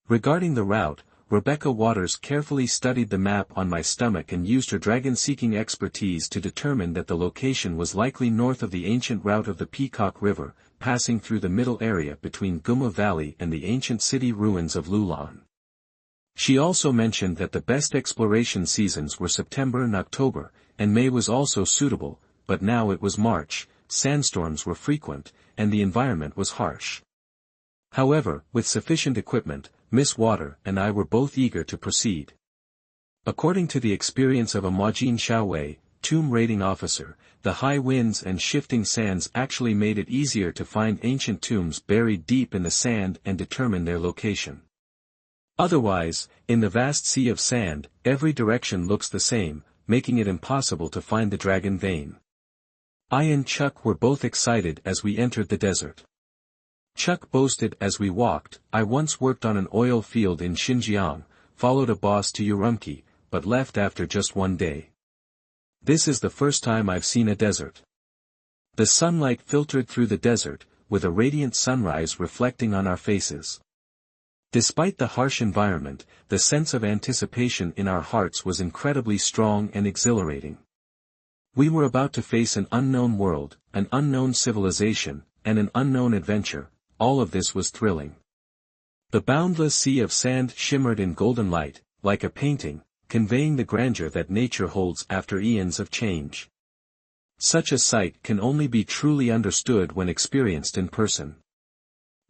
Speaker 1: Regarding the route, Rebecca Waters carefully studied the map on my stomach and used her dragon-seeking expertise to determine that the location was likely north of the ancient route of the Peacock River, passing through the middle area between Guma Valley and the ancient city ruins of Lulan. She also mentioned that the best exploration seasons were September and October, and May was also suitable, but now it was March, sandstorms were frequent, and the environment was harsh. However, with sufficient equipment, Miss Water and I were both eager to proceed. According to the experience of a Majin Xiaowei, tomb raiding officer, the high winds and shifting sands actually made it easier to find ancient tombs buried deep in the sand and determine their location. Otherwise, in the vast sea of sand, every direction looks the same, making it impossible to find the dragon vein. I and Chuck were both excited as we entered the desert. Chuck boasted as we walked, "I once worked on an oil field in Xinjiang, followed a boss to Urumqi, but left after just 1 day. This is the first time I've seen a desert." The sunlight filtered through the desert, with a radiant sunrise reflecting on our faces. Despite the harsh environment, the sense of anticipation in our hearts was incredibly strong and exhilarating. We were about to face an unknown world, an unknown civilization, and an unknown adventure. All of this was thrilling. The boundless sea of sand shimmered in golden light, like a painting, conveying the grandeur that nature holds after eons of change. Such a sight can only be truly understood when experienced in person.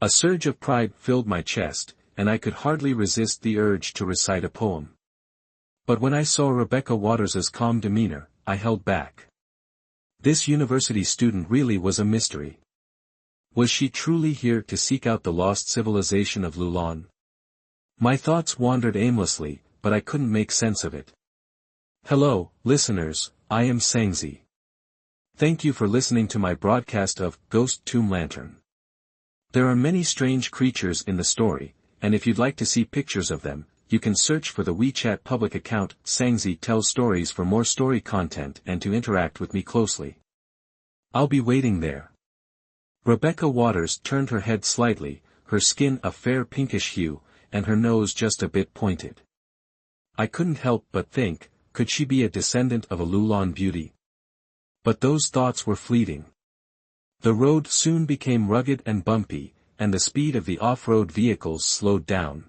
Speaker 1: A surge of pride filled my chest, and I could hardly resist the urge to recite a poem. But when I saw Rebecca Waters's calm demeanor, I held back. This university student really was a mystery. Was she truly here to seek out the lost civilization of Lulon? My thoughts wandered aimlessly, but I couldn't make sense of it. Hello, listeners, I am Sangzi. Thank you for listening to my broadcast of Ghost Tomb Lantern. There are many strange creatures in the story, and if you'd like to see pictures of them, you can search for the WeChat public account Sangzi Tells Stories for more story content and to interact with me closely. I'll be waiting there. Rebecca Waters turned her head slightly, her skin a fair pinkish hue, and her nose just a bit pointed. I couldn't help but think, could she be a descendant of a Lulon beauty? But those thoughts were fleeting. The road soon became rugged and bumpy, and the speed of the off-road vehicles slowed down.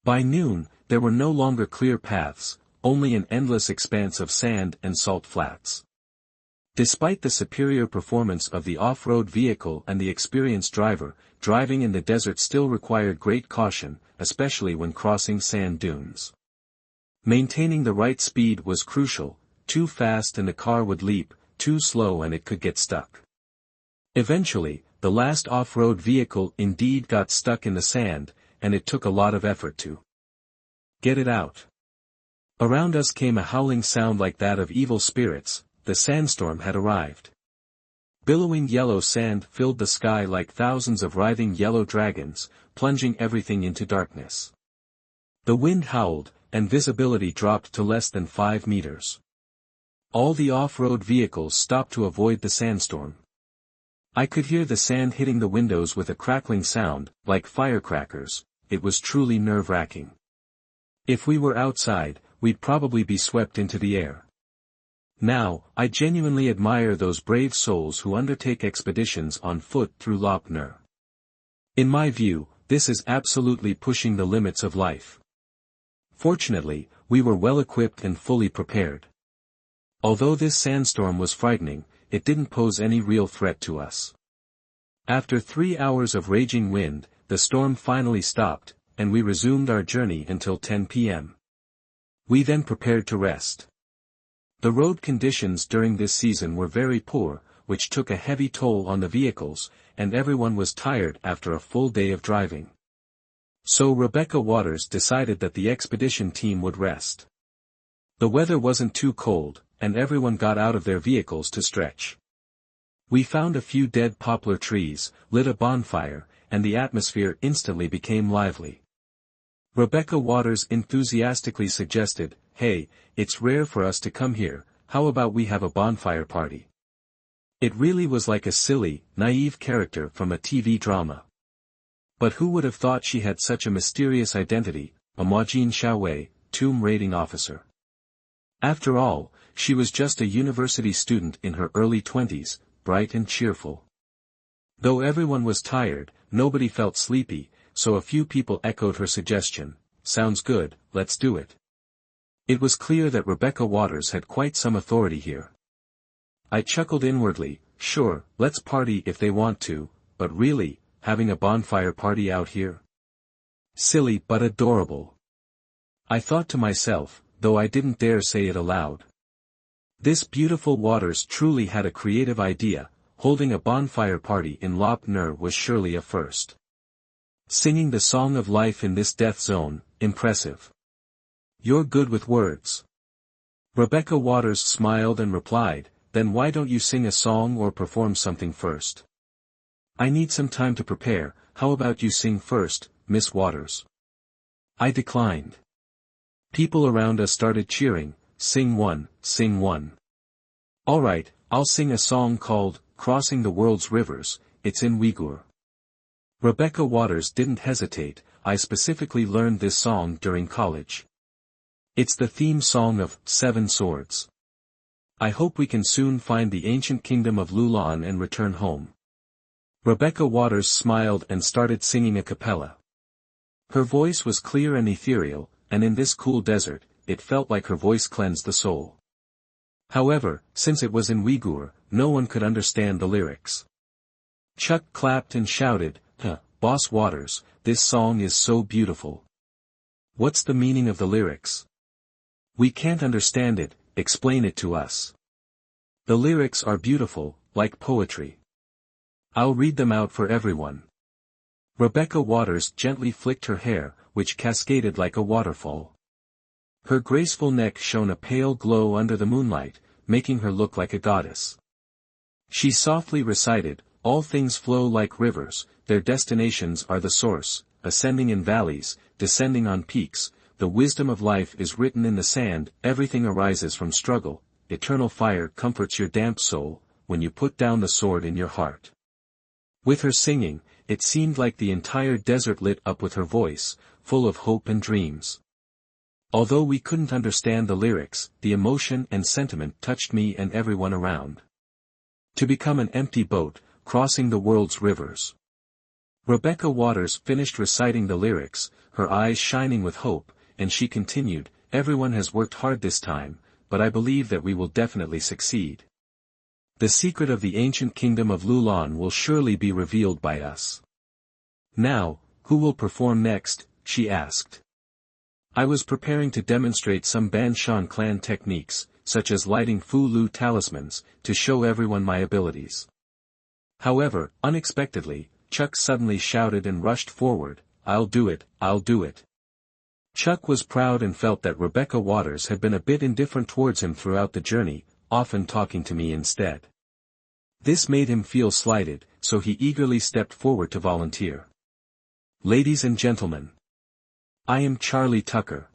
Speaker 1: By noon, there were no longer clear paths, only an endless expanse of sand and salt flats. Despite the superior performance of the off-road vehicle and the experienced driver, driving in the desert still required great caution, especially when crossing sand dunes. Maintaining the right speed was crucial. Too fast and the car would leap, too slow and it could get stuck. Eventually, the last off-road vehicle indeed got stuck in the sand, and it took a lot of effort to get it out. Around us came a howling sound like that of evil spirits. The sandstorm had arrived. Billowing yellow sand filled the sky like thousands of writhing yellow dragons, plunging everything into darkness. The wind howled, and visibility dropped to less than 5 meters. All the off-road vehicles stopped to avoid the sandstorm. I could hear the sand hitting the windows with a crackling sound, like firecrackers. It was truly nerve-wracking. If we were outside, we'd probably be swept into the air. Now, I genuinely admire those brave souls who undertake expeditions on foot through Lop Nur. In my view, this is absolutely pushing the limits of life. Fortunately, we were well equipped and fully prepared. Although this sandstorm was frightening, it didn't pose any real threat to us. After 3 hours of raging wind, the storm finally stopped, and we resumed our journey until 10 p.m. We then prepared to rest. The road conditions during this season were very poor, which took a heavy toll on the vehicles, and everyone was tired after a full day of driving. So Rebecca Waters decided that the expedition team would rest. The weather wasn't too cold, and everyone got out of their vehicles to stretch. We found a few dead poplar trees, lit a bonfire, and the atmosphere instantly became lively. Rebecca Waters enthusiastically suggested, "Hey, it's rare for us to come here, how about we have a bonfire party?" It really was like a silly, naive character from a TV drama. But who would have thought she had such a mysterious identity, a Majin Xiaowei, tomb raiding officer. After all, she was just a university student in her early 20s, bright and cheerful. Though everyone was tired, nobody felt sleepy, so a few people echoed her suggestion, "Sounds good, let's do it." It was clear that Rebecca Waters had quite some authority here. I chuckled inwardly, sure, let's party if they want to, but really, having a bonfire party out here? Silly but adorable. I thought to myself, though I didn't dare say it aloud. This beautiful Waters truly had a creative idea. Holding a bonfire party in Lop Nur was surely a first. Singing the song of life in this death zone, impressive. You're good with words. Rebecca Waters smiled and replied, "Then why don't you sing a song or perform something first?" "I need some time to prepare, how about you sing first, Miss Waters?" I declined. People around us started cheering, "Sing one, sing one." "Alright, I'll sing a song called, Crossing the World's Rivers, it's in Uyghur." Rebecca Waters didn't hesitate. I specifically learned this song during college. It's the theme song of Seven Swords. I hope we can soon find the ancient kingdom of Lulan and return home. Rebecca Waters smiled and started singing a cappella. Her voice was clear and ethereal, and in this cool desert, it felt like her voice cleansed the soul. However, since it was in Uyghur, no one could understand the lyrics. Chuck clapped and shouted, Boss Waters, this song is so beautiful. What's the meaning of the lyrics? We can't understand it, explain it to us. The lyrics are beautiful, like poetry. I'll read them out for everyone. Rebecca Waters gently flicked her hair, which cascaded like a waterfall. Her graceful neck shone a pale glow under the moonlight, making her look like a goddess. She softly recited, all things flow like rivers, their destinations are the source, ascending in valleys, descending on peaks, the wisdom of life is written in the sand, everything arises from struggle, eternal fire comforts your damp soul, when you put down the sword in your heart. With her singing, it seemed like the entire desert lit up with her voice, full of hope and dreams. Although we couldn't understand the lyrics, the emotion and sentiment touched me and everyone around. To become an empty boat, crossing the world's rivers. Rebecca Waters finished reciting the lyrics, her eyes shining with hope, and she continued, everyone has worked hard this time, but I believe that we will definitely succeed. The secret of the ancient kingdom of Lulan will surely be revealed by us. Now, who will perform next? She asked. I was preparing to demonstrate some Ban Shan clan techniques, such as lighting Fu Lu talismans, to show everyone my abilities. However, unexpectedly, Chuck suddenly shouted and rushed forward, I'll do it, I'll do it. Chuck was proud and felt that Rebecca Waters had been a bit indifferent towards him throughout the journey, often talking to me instead. This made him feel slighted, so he eagerly stepped forward to volunteer. Ladies and gentlemen. I am Charlie Tucker.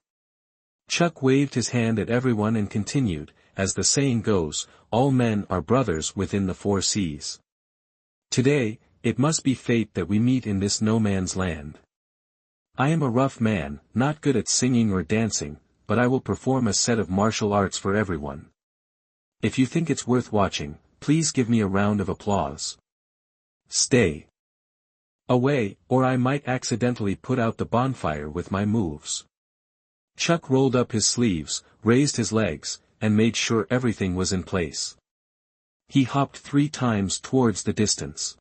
Speaker 1: Chuck waved his hand at everyone and continued, as the saying goes, all men are brothers within the 4 seas. Today, it must be fate that we meet in this no man's land. I am a rough man, not good at singing or dancing, but I will perform a set of martial arts for everyone. If you think it's worth watching, please give me a round of applause. Stay away, or I might accidentally put out the bonfire with my moves. Chuck rolled up his sleeves, raised his legs, and made sure everything was in place. He hopped 3 times towards the distance.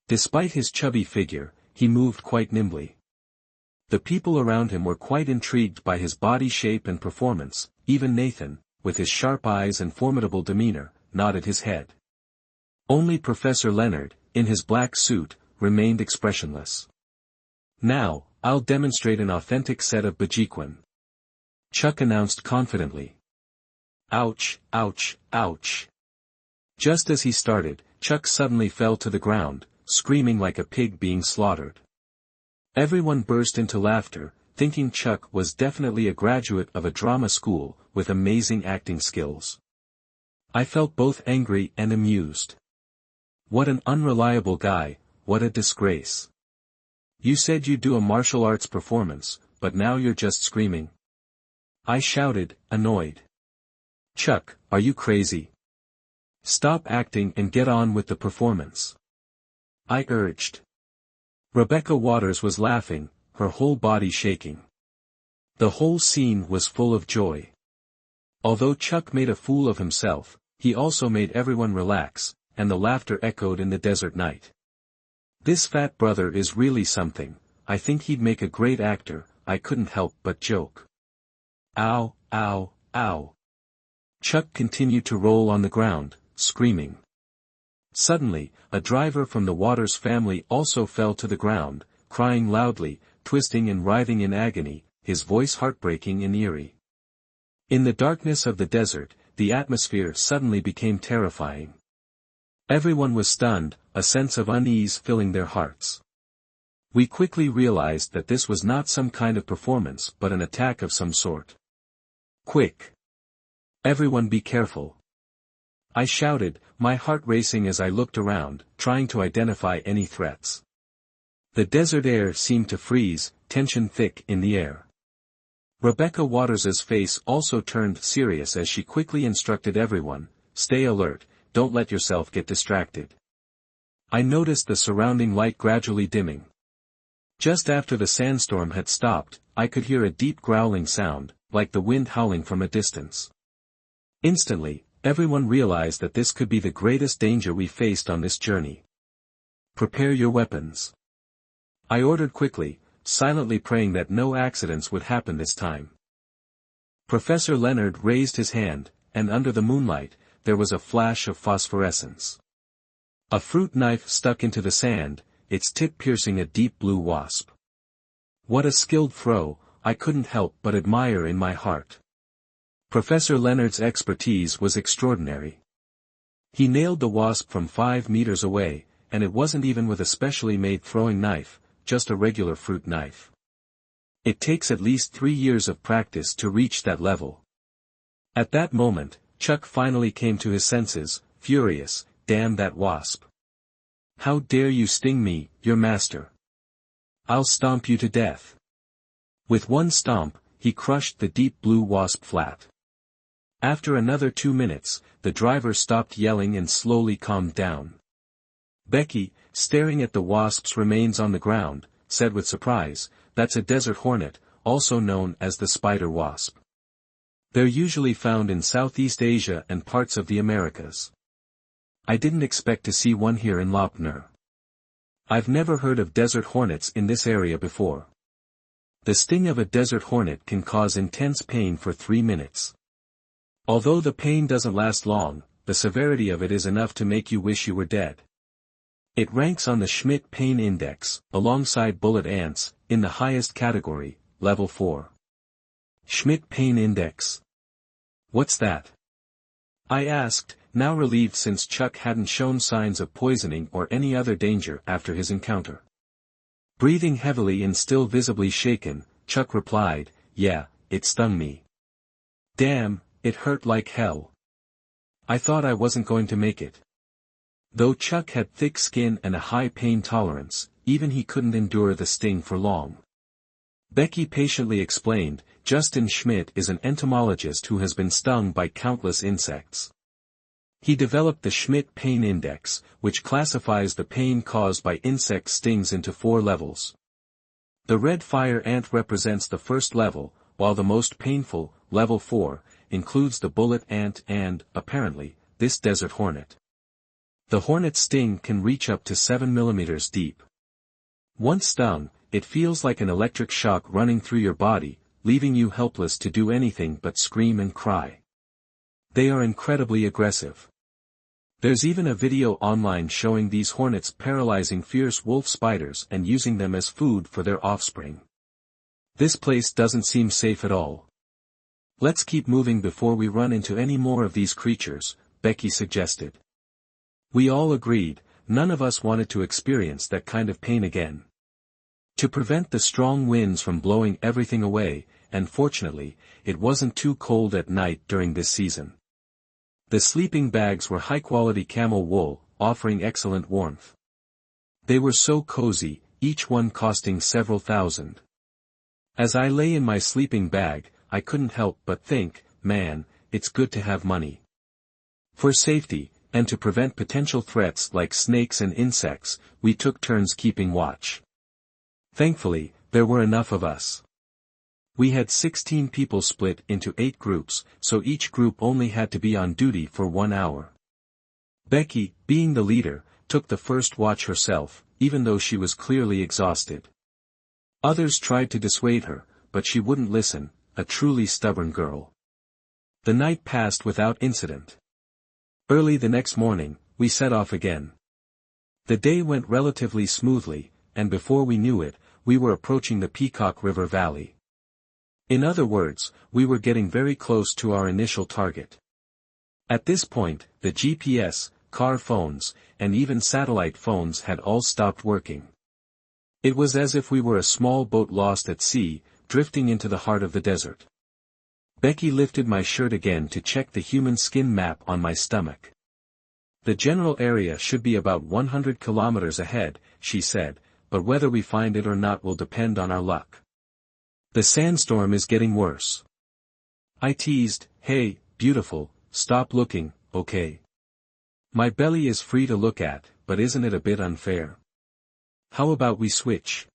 Speaker 1: Despite his chubby figure, he moved quite nimbly. The people around him were quite intrigued by his body shape and performance, even Nathan, with his sharp eyes and formidable demeanor, nodded his head. Only Professor Leonard, in his black suit, remained expressionless. Now, I'll demonstrate an authentic set of Bajiquan. Chuck announced confidently. Ouch, ouch, ouch. Just as he started, Chuck suddenly fell to the ground, screaming like a pig being slaughtered. Everyone burst into laughter, thinking Chuck was definitely a graduate of a drama school, with amazing acting skills. I felt both angry and amused. What an unreliable guy, what a disgrace. You said you'd do a martial arts performance, but now you're just screaming. I shouted, annoyed. Chuck, are you crazy? Stop acting and get on with the performance. I urged. Rebecca Waters was laughing, her whole body shaking. The whole scene was full of joy. Although Chuck made a fool of himself, he also made everyone relax, and the laughter echoed in the desert night. This fat brother is really something, I think he'd make a great actor, I couldn't help but joke. Ow, ow, ow. Chuck continued to roll on the ground, screaming. Suddenly, a driver from the Waters family also fell to the ground, crying loudly, twisting and writhing in agony, his voice heartbreaking and eerie. In the darkness of the desert, the atmosphere suddenly became terrifying. Everyone was stunned, a sense of unease filling their hearts. We quickly realized that this was not some kind of performance but an attack of some sort. Quick! Everyone be careful! I shouted, my heart racing as I looked around, trying to identify any threats. The desert air seemed to freeze, tension thick in the air. Rebecca Waters's face also turned serious as she quickly instructed everyone, "Stay alert, don't let yourself get distracted." I noticed the surrounding light gradually dimming. Just after the sandstorm had stopped, I could hear a deep growling sound, like the wind howling from a distance. Instantly, everyone realized that this could be the greatest danger we faced on this journey. "Prepare your weapons," I ordered quickly, silently praying that no accidents would happen this time. Professor Leonard raised his hand, and under the moonlight, there was a flash of phosphorescence. A fruit knife stuck into the sand, its tip piercing a deep blue wasp. What a skilled throw, I couldn't help but admire in my heart. Professor Leonard's expertise was extraordinary. He nailed the wasp from 5 meters away, and it wasn't even with a specially made throwing knife, just a regular fruit knife. It takes at least 3 years of practice to reach that level. At that moment, Chuck finally came to his senses, furious. "Damn that wasp. How dare you sting me, your master? I'll stomp you to death." With one stomp, he crushed the deep blue wasp flat. After another 2 minutes, the driver stopped yelling and slowly calmed down. Becky, staring at the wasp's remains on the ground, said with surprise, "That's a desert hornet, also known as the spider wasp. They're usually found in Southeast Asia and parts of the Americas. I didn't expect to see one here in Lopner. I've never heard of desert hornets in this area before." The sting of a desert hornet can cause intense pain for 3 minutes. Although the pain doesn't last long, the severity of it is enough to make you wish you were dead. It ranks on the Schmidt Pain Index, alongside bullet ants, in the highest category, level 4. Schmidt Pain Index. What's that? I asked, now relieved since Chuck hadn't shown signs of poisoning or any other danger after his encounter. Breathing heavily and still visibly shaken, Chuck replied, "Yeah, it stung me. Damn, it hurt like hell. I thought I wasn't going to make it." Though Chuck had thick skin and a high pain tolerance, even he couldn't endure the sting for long. Becky patiently explained, "Justin Schmidt is an entomologist who has been stung by countless insects. He developed the Schmidt Pain Index, which classifies the pain caused by insect stings into 4 levels. The red fire ant represents the first level, while the most painful, level 4, includes the bullet ant and, apparently, this desert hornet. The hornet's sting can reach up to 7 millimeters deep. Once stung, it feels like an electric shock running through your body, leaving you helpless to do anything but scream and cry. They are incredibly aggressive. There's even a video online showing these hornets paralyzing fierce wolf spiders and using them as food for their offspring. This place doesn't seem safe at all. Let's keep moving before we run into any more of these creatures," Becky suggested. We all agreed, none of us wanted to experience that kind of pain again. To prevent the strong winds from blowing everything away, and fortunately, it wasn't too cold at night during this season. The sleeping bags were high-quality camel wool, offering excellent warmth. They were so cozy, each one costing several thousand. As I lay in my sleeping bag, I couldn't help but think, man, it's good to have money. For safety, and to prevent potential threats like snakes and insects, we took turns keeping watch. Thankfully, there were enough of us. We had 16 people split into 8 groups, so each group only had to be on duty for 1 hour. Becky, being the leader, took the first watch herself, even though she was clearly exhausted. Others tried to dissuade her, but she wouldn't listen, a truly stubborn girl. The night passed without incident. Early the next morning, we set off again. The day went relatively smoothly, and before we knew it, we were approaching the Peacock River Valley. In other words, we were getting very close to our initial target. At this point, the GPS, car phones, and even satellite phones had all stopped working. It was as if we were a small boat lost at sea, drifting into the heart of the desert. Becky lifted my shirt again to check the human skin map on my stomach. The general area should be about 100 kilometers ahead, she said, but whether we find it or not will depend on our luck. The sandstorm is getting worse. I teased, hey, beautiful, stop looking, okay? My belly is free to look at, but isn't it a bit unfair? How about we switch?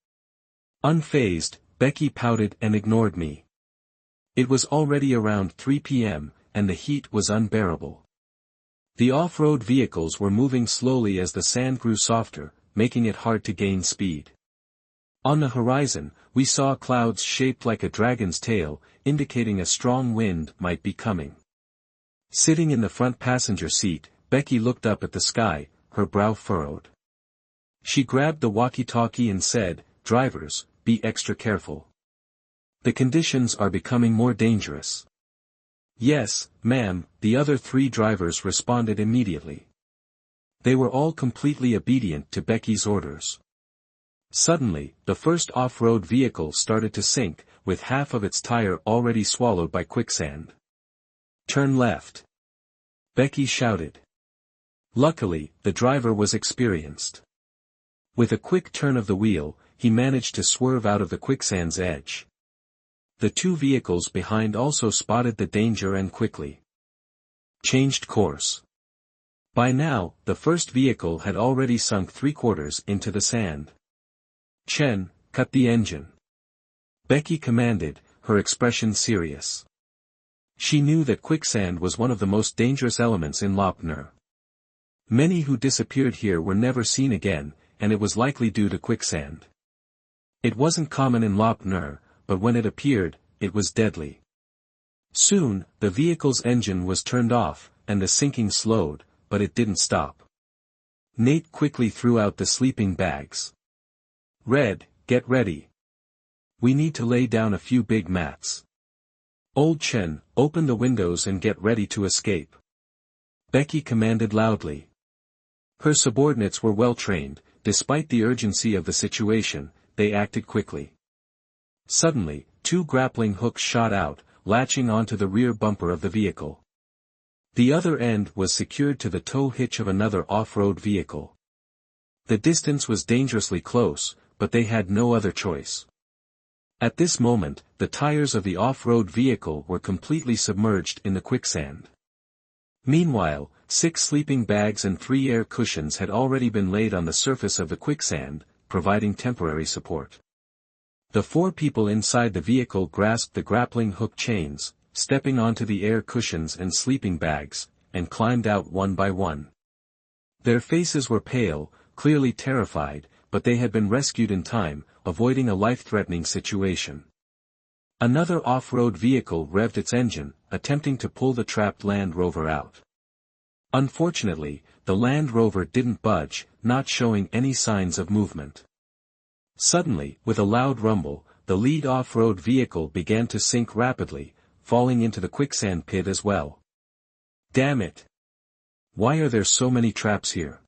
Speaker 1: Unfazed, Becky pouted and ignored me. It was already around 3 p.m., and the heat was unbearable. The off-road vehicles were moving slowly as the sand grew softer, making it hard to gain speed. On the horizon, we saw clouds shaped like a dragon's tail, indicating a strong wind might be coming. Sitting in the front passenger seat, Becky looked up at the sky, her brow furrowed. She grabbed the walkie-talkie and said, "Drivers, be extra careful. The conditions are becoming more dangerous." "Yes, ma'am," the other 3 drivers responded immediately. They were all completely obedient to Becky's orders. Suddenly, the first off-road vehicle started to sink, with half of its tire already swallowed by quicksand. "Turn left," Becky shouted. Luckily, the driver was experienced. With a quick turn of the wheel, he managed to swerve out of the quicksand's edge. The 2 vehicles behind also spotted the danger and quickly changed course. By now, the first vehicle had already sunk 3/4 into the sand. "Chen, cut the engine," Becky commanded, her expression serious. She knew that quicksand was one of the most dangerous elements in Lopner. Many who disappeared here were never seen again, and it was likely due to quicksand. It wasn't common in Lopner, but when it appeared, it was deadly. Soon, the vehicle's engine was turned off, and the sinking slowed, but it didn't stop. Nate quickly threw out the sleeping bags. "Red, get ready. We need to lay down a few big mats. Old Chen, open the windows and get ready to escape," Becky commanded loudly. Her subordinates were well trained. Despite the urgency of the situation, they acted quickly. Suddenly, 2 grappling hooks shot out, latching onto the rear bumper of the vehicle. The other end was secured to the tow hitch of another off-road vehicle. The distance was dangerously close, but they had no other choice. At this moment, the tires of the off-road vehicle were completely submerged in the quicksand. Meanwhile, 6 sleeping bags and 3 air cushions had already been laid on the surface of the quicksand, providing temporary support. The 4 people inside the vehicle grasped the grappling hook chains, stepping onto the air cushions and sleeping bags, and climbed out one by one. Their faces were pale, clearly terrified, but they had been rescued in time, avoiding a life-threatening situation. Another off-road vehicle revved its engine, attempting to pull the trapped Land Rover out. Unfortunately, the Land Rover didn't budge, not showing any signs of movement. Suddenly, with a loud rumble, the lead off-road vehicle began to sink rapidly, falling into the quicksand pit as well. "Damn it! Why are there so many traps here?"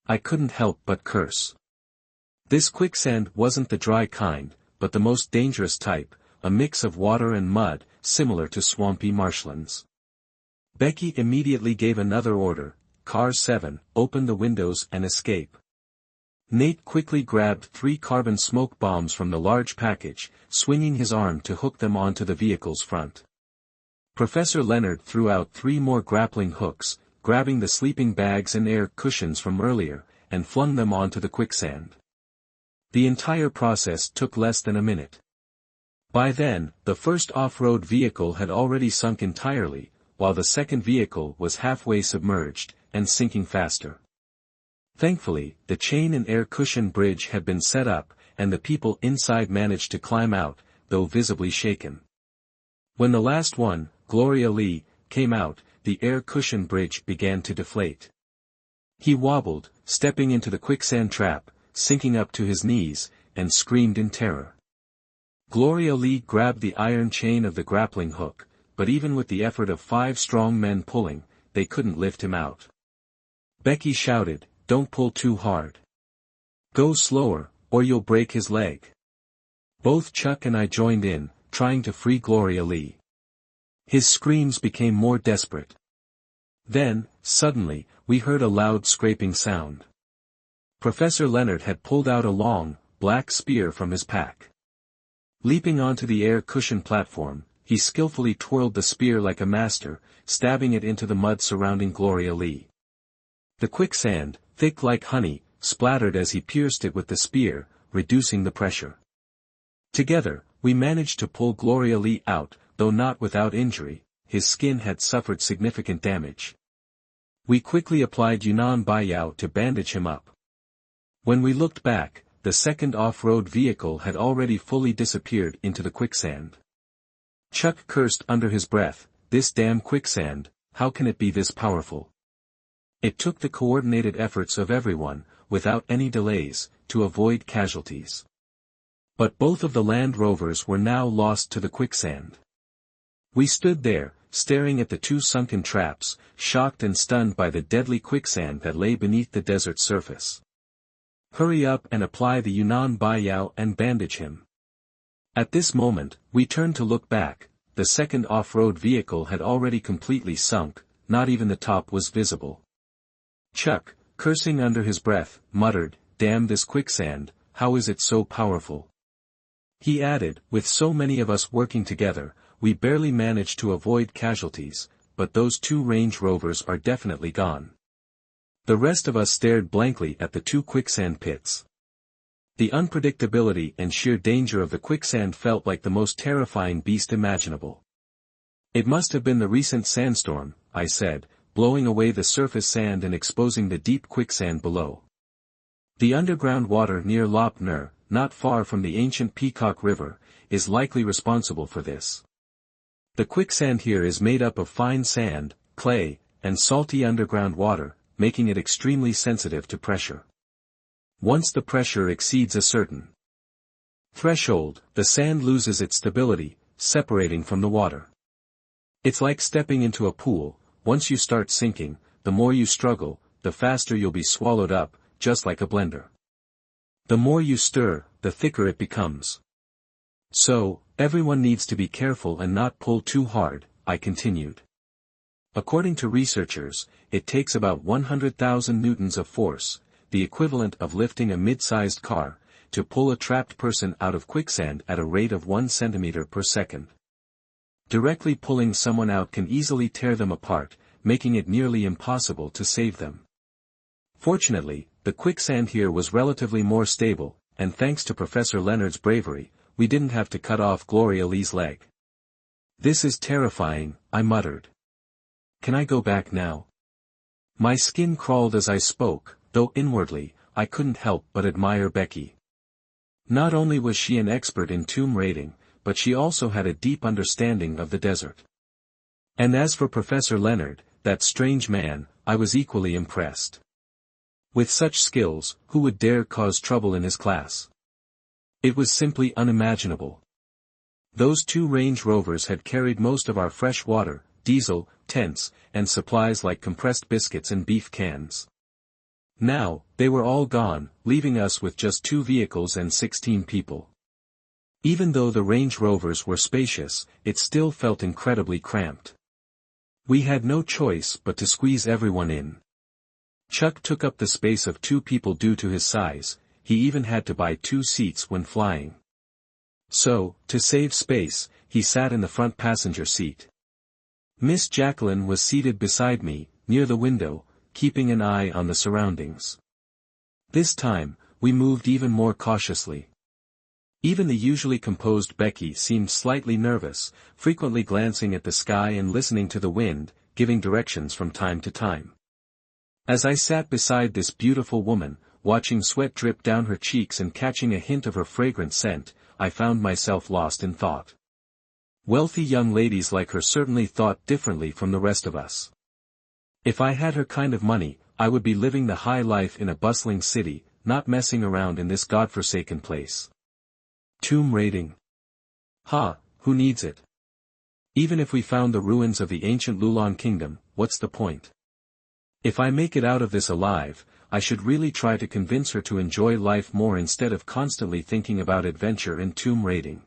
Speaker 1: I couldn't help but curse. This quicksand wasn't the dry kind, but the most dangerous type, a mix of water and mud, similar to swampy marshlands. Becky immediately gave another order, "Car 7, open the windows and escape." Nate quickly grabbed 3 carbon smoke bombs from the large package, swinging his arm to hook them onto the vehicle's front. Professor Leonard threw out 3 more grappling hooks, grabbing the sleeping bags and air cushions from earlier, and flung them onto the quicksand. The entire process took less than a minute. By then, the first off-road vehicle had already sunk entirely, while the second vehicle was halfway submerged, and sinking faster. Thankfully, the chain and air cushion bridge had been set up, and the people inside managed to climb out, though visibly shaken. When the last one, Gloria Lee, came out, the air cushion bridge began to deflate. He wobbled, stepping into the quicksand trap, sinking up to his knees, and screamed in terror. Gloria Lee grabbed the iron chain of the grappling hook, but even with the effort of 5 strong men pulling, they couldn't lift him out. Becky shouted, "Don't pull too hard. Go slower, or you'll break his leg." Both Chuck and I joined in, trying to free Gloria Lee. His screams became more desperate. Then, suddenly, we heard a loud scraping sound. Professor Leonard had pulled out a long, black spear from his pack. Leaping onto the air-cushioned platform, he skillfully twirled the spear like a master, stabbing it into the mud surrounding Gloria Lee. The quicksand, thick like honey, splattered as he pierced it with the spear, reducing the pressure. Together, we managed to pull Gloria Lee out, though not without injury. His skin had suffered significant damage. We quickly applied Yunnan Baiyao to bandage him up. When we looked back, the second off-road vehicle had already fully disappeared into the quicksand. Chuck cursed under his breath, "This damn quicksand, how can it be this powerful?" It took the coordinated efforts of everyone, without any delays, to avoid casualties. But both of the Land Rovers were now lost to the quicksand. We stood there, staring at the two sunken traps, shocked and stunned by the deadly quicksand that lay beneath the desert surface. "Hurry up and apply the Yunnan Baiyao and bandage him." At this moment, we turned to look back. The second off-road vehicle had already completely sunk, not even the top was visible. Chuck, cursing under his breath, muttered, "Damn this quicksand, how is it so powerful?" He added, "With so many of us working together, we barely managed to avoid casualties, but those two Range Rovers are definitely gone." The rest of us stared blankly at the two quicksand pits. The unpredictability and sheer danger of the quicksand felt like the most terrifying beast imaginable. "It must have been the recent sandstorm," I said, blowing away the surface sand and exposing the deep quicksand below. "The underground water near Lop Nur, not far from the ancient Peacock River, is likely responsible for this. The quicksand here is made up of fine sand, clay, and salty underground water, making it extremely sensitive to pressure. Once the pressure exceeds a certain threshold, the sand loses its stability, separating from the water. It's like stepping into a pool. Once you start sinking, the more you struggle, the faster you'll be swallowed up, just like a blender. The more you stir, the thicker it becomes. So, everyone needs to be careful and not pull too hard," I continued. "According to researchers, it takes about 100,000 newtons of force, the equivalent of lifting a mid-sized car, to pull a trapped person out of quicksand at a rate of 1 centimeter per second. Directly pulling someone out can easily tear them apart, making it nearly impossible to save them. Fortunately, the quicksand here was relatively more stable, and thanks to Professor Leonard's bravery, we didn't have to cut off Gloria Lee's leg." "This is terrifying," I muttered. "Can I go back now?" My skin crawled as I spoke, though inwardly, I couldn't help but admire Becky. Not only was she an expert in tomb raiding, but she also had a deep understanding of the desert. And as for Professor Leonard, that strange man, I was equally impressed. With such skills, who would dare cause trouble in his class? It was simply unimaginable. Those two Range Rovers had carried most of our fresh water, diesel, tents, and supplies like compressed biscuits and beef cans. Now, they were all gone, leaving us with just 2 vehicles and 16 people. Even though the Range Rovers were spacious, it still felt incredibly cramped. We had no choice but to squeeze everyone in. Chuck took up the space of 2 people due to his size. He even had to buy 2 seats when flying. So, to save space, he sat in the front passenger seat. Miss Jacqueline was seated beside me, near the window, keeping an eye on the surroundings. This time, we moved even more cautiously. Even the usually composed Becky seemed slightly nervous, frequently glancing at the sky and listening to the wind, giving directions from time to time. As I sat beside this beautiful woman, watching sweat drip down her cheeks and catching a hint of her fragrant scent, I found myself lost in thought. Wealthy young ladies like her certainly thought differently from the rest of us. If I had her kind of money, I would be living the high life in a bustling city, not messing around in this godforsaken place. Tomb raiding. Who needs it? Even if we found the ruins of the ancient Lulan kingdom, what's the point? If I make it out of this alive, I should really try to convince her to enjoy life more instead of constantly thinking about adventure and tomb raiding.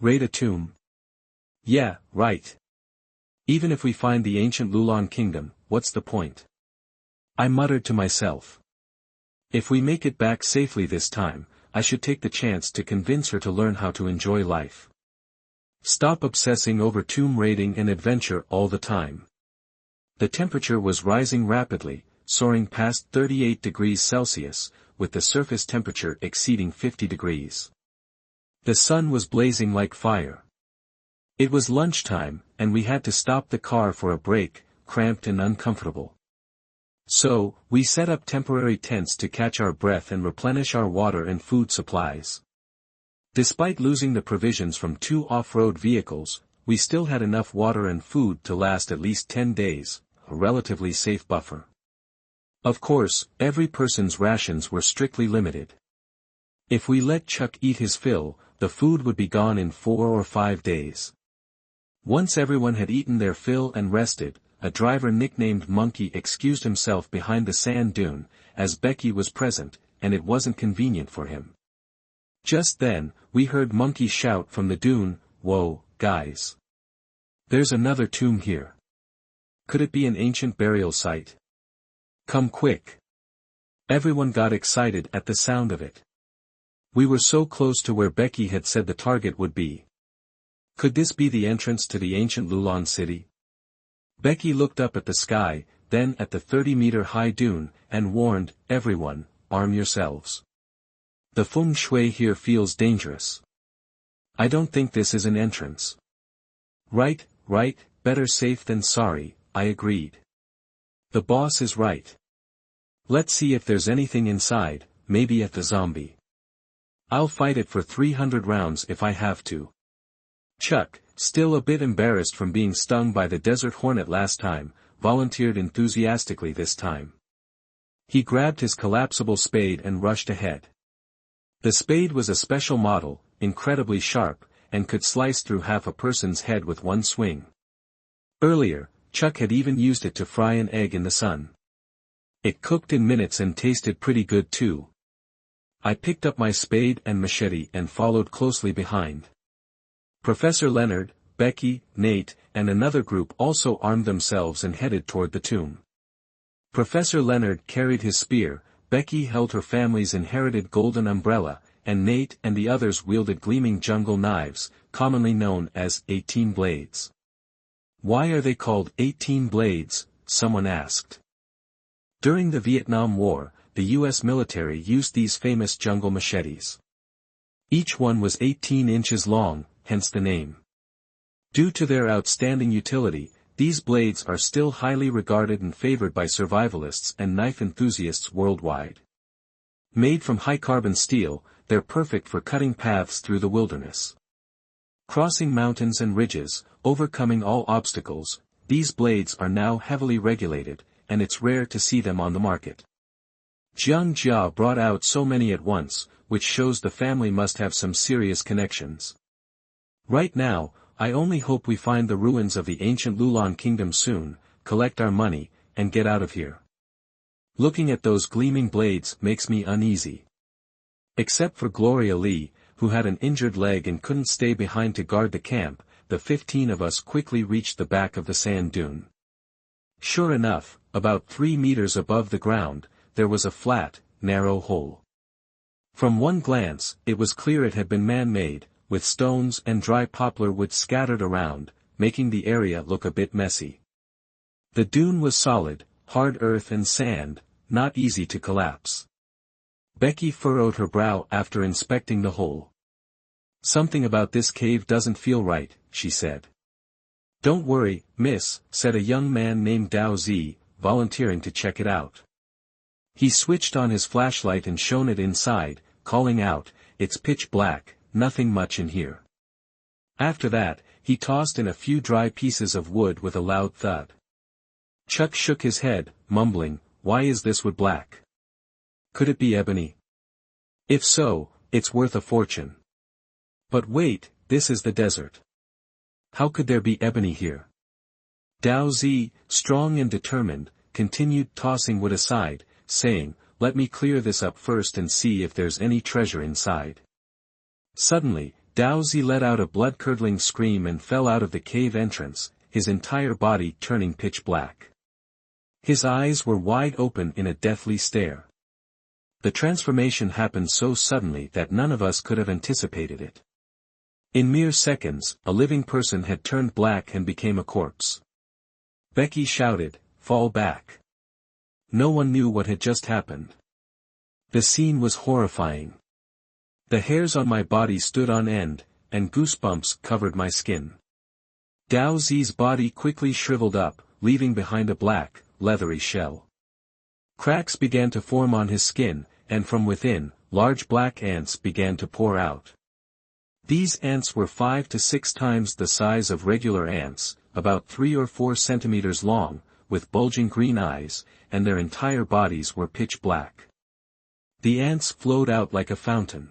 Speaker 1: Raid a tomb? Yeah, right. Even if we find the ancient Lulan kingdom, what's the point? I muttered to myself. If we make it back safely this time, I should take the chance to convince her to learn how to enjoy life. Stop obsessing over tomb raiding and adventure all the time. The temperature was rising rapidly, soaring past 38 degrees Celsius, with the surface temperature exceeding 50 degrees. The sun was blazing like fire. It was lunchtime, and we had to stop the car for a break, cramped and uncomfortable. So, we set up temporary tents to catch our breath and replenish our water and food supplies. Despite losing the provisions from 2 off-road vehicles, we still had enough water and food to last at least 10 days, a relatively safe buffer. Of course, every person's rations were strictly limited. If we let Chuck eat his fill, the food would be gone in 4 or 5 days. Once everyone had eaten their fill and rested, a driver nicknamed Monkey excused himself behind the sand dune, as Becky was present, and it wasn't convenient for him. Just then, we heard Monkey shout from the dune, "Whoa, guys! There's another tomb here. Could it be an ancient burial site? Come quick!" Everyone got excited at the sound of it. We were so close to where Becky had said the target would be. Could this be the entrance to the ancient Lulon city? Becky looked up at the sky, then at the 30-meter-high dune, and warned, "Everyone, arm yourselves. The feng shui here feels dangerous. I don't think this is an entrance." Right, better safe than sorry," I agreed. "The boss is right. Let's see if there's anything inside, maybe at the zombie. I'll fight it for 300 rounds if I have to." Chuck, still a bit embarrassed from being stung by the desert hornet last time, volunteered enthusiastically this time. He grabbed his collapsible spade and rushed ahead. The spade was a special model, incredibly sharp, and could slice through half a person's head with one swing. Earlier, Chuck had even used it to fry an egg in the sun. It cooked in minutes and tasted pretty good too. I picked up my spade and machete and followed closely behind. Professor Leonard, Becky, Nate, and another group also armed themselves and headed toward the tomb. Professor Leonard carried his spear, Becky held her family's inherited golden umbrella, and Nate and the others wielded gleaming jungle knives, commonly known as 18 blades. "Why are they called 18 blades?" someone asked. During the Vietnam War, the U.S. military used these famous jungle machetes. Each one was 18 inches long, hence the name. Due to their outstanding utility, these blades are still highly regarded and favored by survivalists and knife enthusiasts worldwide. Made from high-carbon steel, they're perfect for cutting paths through the wilderness. Crossing mountains and ridges, overcoming all obstacles, these blades are now heavily regulated, and it's rare to see them on the market. Jiang Jia brought out so many at once, which shows the family must have some serious connections. Right now, I only hope we find the ruins of the ancient Lulon kingdom soon, collect our money, and get out of here. Looking at those gleaming blades makes me uneasy. Except for Gloria Lee, who had an injured leg and couldn't stay behind to guard the camp, the 15 of us quickly reached the back of the sand dune. Sure enough, about 3 meters above the ground, there was a flat, narrow hole. From one glance, it was clear it had been man-made, with stones and dry poplar wood scattered around, making the area look a bit messy. The dune was solid, hard earth and sand, not easy to collapse. Becky furrowed her brow after inspecting the hole. "Something about this cave doesn't feel right," she said. "Don't worry, miss," said a young man named Dao Zi, volunteering to check it out. He switched on his flashlight and shone it inside, calling out, "It's pitch black, nothing much in here." After that, he tossed in a few dry pieces of wood with a loud thud. Chuck shook his head, mumbling, "Why is this wood black? Could it be ebony? If so, it's worth a fortune." But wait, this is the desert. How could there be ebony here? Dao Zi, strong and determined, continued tossing wood aside, saying, "Let me clear this up first and see if there's any treasure inside." Suddenly, Dao Zi let out a blood-curdling scream and fell out of the cave entrance, his entire body turning pitch black. His eyes were wide open in a deathly stare. The transformation happened so suddenly that none of us could have anticipated it. In mere seconds, a living person had turned black and became a corpse. Becky shouted, "Fall back." No one knew what had just happened. The scene was horrifying. The hairs on my body stood on end, and goosebumps covered my skin. Dao Zi's body quickly shriveled up, leaving behind a black, leathery shell. Cracks began to form on his skin, and from within, large black ants began to pour out. These ants were 5 to 6 times the size of regular ants, about 3 or 4 centimeters long, with bulging green eyes, and their entire bodies were pitch black. The ants flowed out like a fountain.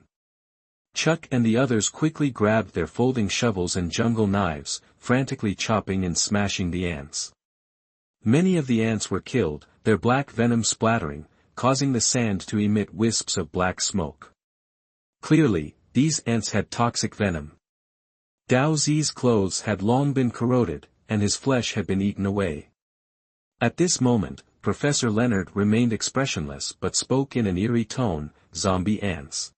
Speaker 1: Chuck and the others quickly grabbed their folding shovels and jungle knives, frantically chopping and smashing the ants. Many of the ants were killed, their black venom splattering, causing the sand to emit wisps of black smoke. Clearly, these ants had toxic venom. Dao Zi's clothes had long been corroded, and his flesh had been eaten away. At this moment, Professor Leonard remained expressionless but spoke in an eerie tone, "Zombie ants.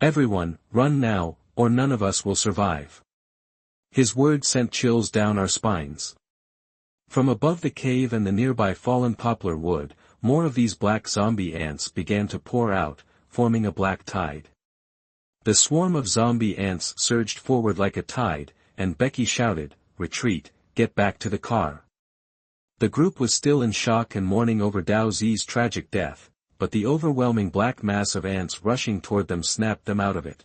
Speaker 1: Everyone, run now, or none of us will survive." His words sent chills down our spines. From above the cave and the nearby fallen poplar wood, more of these black zombie ants began to pour out, forming a black tide. The swarm of zombie ants surged forward like a tide, and Becky shouted, "Retreat, get back to the car." The group was still in shock and mourning over Dao Zi's tragic death, but the overwhelming black mass of ants rushing toward them snapped them out of it.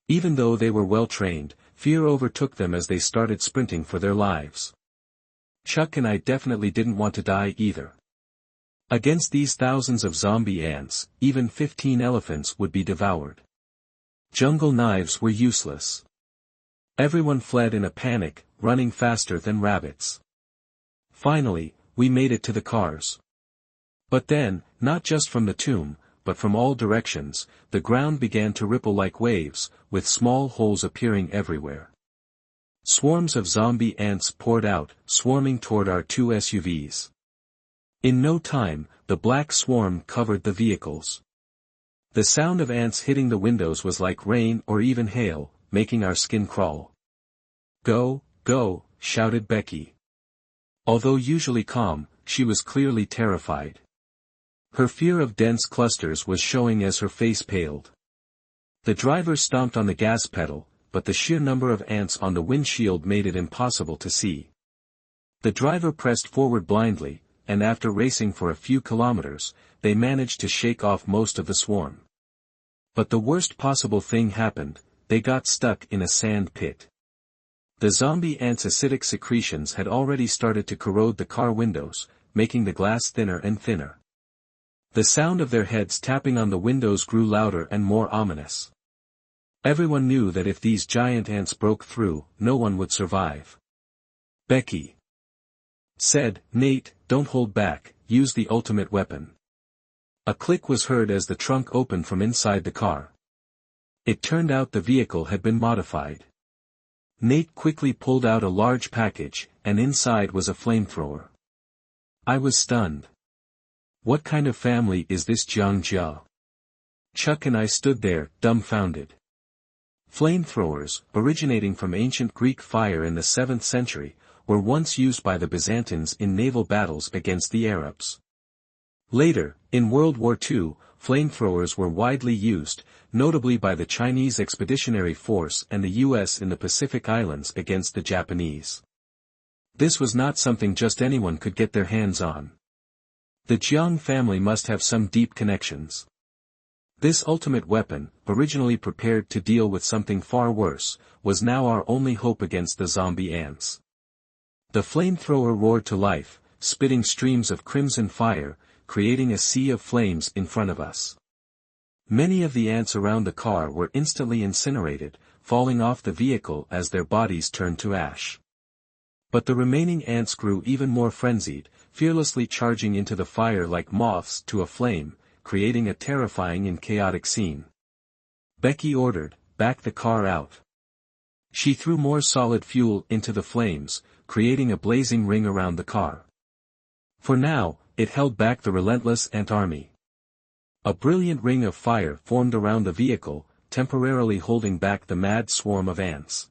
Speaker 1: Even though they were well trained, fear overtook them as they started sprinting for their lives. Chuck and I definitely didn't want to die either. Against these thousands of zombie ants, even 15 elephants would be devoured. Jungle knives were useless. Everyone fled in a panic, running faster than rabbits. Finally, we made it to the cars. But then, not just from the tomb, but from all directions, the ground began to ripple like waves, with small holes appearing everywhere. Swarms of zombie ants poured out, swarming toward our 2 SUVs. In no time, the black swarm covered the vehicles. The sound of ants hitting the windows was like rain or even hail, making our skin crawl. "Go, go," shouted Becky. Although usually calm, she was clearly terrified. Her fear of dense clusters was showing as her face paled. The driver stomped on the gas pedal, but the sheer number of ants on the windshield made it impossible to see. The driver pressed forward blindly, and after racing for a few kilometers, they managed to shake off most of the swarm. But the worst possible thing happened, they got stuck in a sand pit. The zombie ants' acidic secretions had already started to corrode the car windows, making the glass thinner and thinner. The sound of their heads tapping on the windows grew louder and more ominous. Everyone knew that if these giant ants broke through, no one would survive. Becky said, "Nate, don't hold back, use the ultimate weapon." A click was heard as the trunk opened from inside the car. It turned out the vehicle had been modified. Nate quickly pulled out a large package, and inside was a flamethrower. I was stunned. What kind of family is this Jiang Jia? Chuck and I stood there, dumbfounded. Flamethrowers, originating from ancient Greek fire in the 7th century, were once used by the Byzantines in naval battles against the Arabs. Later, in World War II, flamethrowers were widely used, notably by the Chinese Expeditionary Force and the U.S. in the Pacific Islands against the Japanese. This was not something just anyone could get their hands on. The Jiang family must have some deep connections. This ultimate weapon, originally prepared to deal with something far worse, was now our only hope against the zombie ants. The flamethrower roared to life, spitting streams of crimson fire, creating a sea of flames in front of us. Many of the ants around the car were instantly incinerated, falling off the vehicle as their bodies turned to ash. But the remaining ants grew even more frenzied, fearlessly charging into the fire like moths to a flame, creating a terrifying and chaotic scene. Becky ordered, "Back the car out." She threw more solid fuel into the flames, creating a blazing ring around the car. For now, it held back the relentless ant army. A brilliant ring of fire formed around the vehicle, temporarily holding back the mad swarm of ants.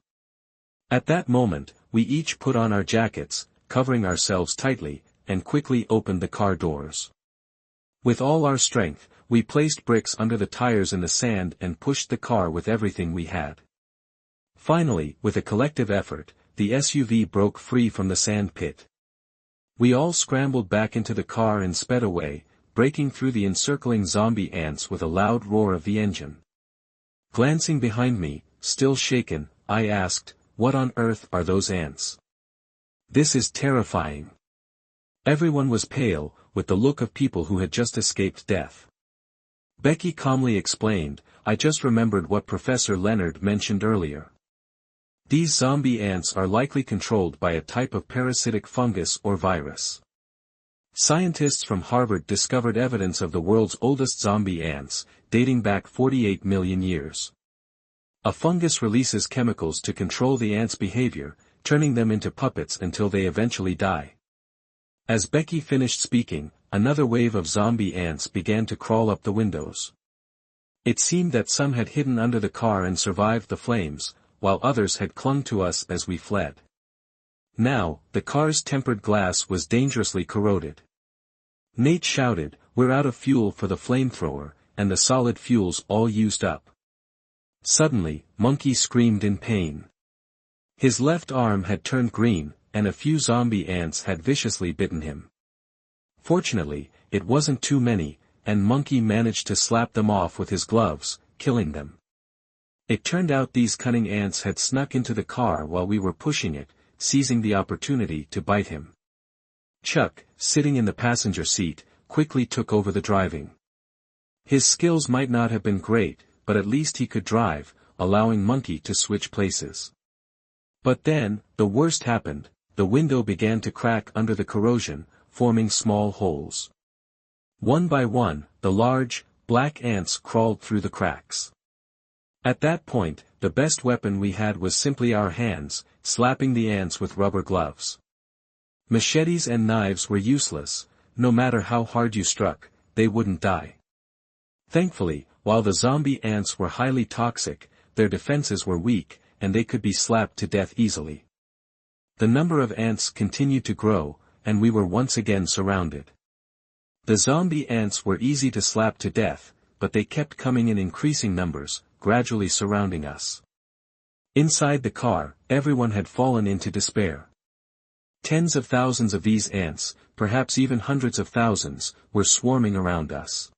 Speaker 1: At that moment, we each put on our jackets, covering ourselves tightly, and quickly opened the car doors. With all our strength, we placed bricks under the tires in the sand and pushed the car with everything we had. Finally, with a collective effort, the SUV broke free from the sand pit. We all scrambled back into the car and sped away, breaking through the encircling zombie ants with a loud roar of the engine. Glancing behind me, still shaken, I asked, "What on earth are those ants? This is terrifying." Everyone was pale, with the look of people who had just escaped death. Becky calmly explained, "I just remembered what Professor Leonard mentioned earlier. These zombie ants are likely controlled by a type of parasitic fungus or virus. Scientists from Harvard discovered evidence of the world's oldest zombie ants, dating back 48 million years. A fungus releases chemicals to control the ants' behavior, turning them into puppets until they eventually die." As Becky finished speaking, another wave of zombie ants began to crawl up the windows. It seemed that some had hidden under the car and survived the flames, while others had clung to us as we fled. Now, the car's tempered glass was dangerously corroded. Nate shouted, "We're out of fuel for the flamethrower, and the solid fuel's all used up." Suddenly, Monkey screamed in pain. His left arm had turned green, and a few zombie ants had viciously bitten him. Fortunately, it wasn't too many, and Monkey managed to slap them off with his gloves, killing them. It turned out these cunning ants had snuck into the car while we were pushing it, seizing the opportunity to bite him. Chuck, sitting in the passenger seat, quickly took over the driving. His skills might not have been great, but at least he could drive, allowing Monkey to switch places. But then, the worst happened. The window began to crack under the corrosion, forming small holes. One by one, the large, black ants crawled through the cracks. At that point, the best weapon we had was simply our hands, slapping the ants with rubber gloves. Machetes and knives were useless. No matter how hard you struck, they wouldn't die. Thankfully, while the zombie ants were highly toxic, their defenses were weak, and they could be slapped to death easily. The number of ants continued to grow, and we were once again surrounded. The zombie ants were easy to slap to death, but they kept coming in increasing numbers, gradually surrounding us. Inside the car, everyone had fallen into despair. Tens of thousands of these ants, perhaps even hundreds of thousands, were swarming around us.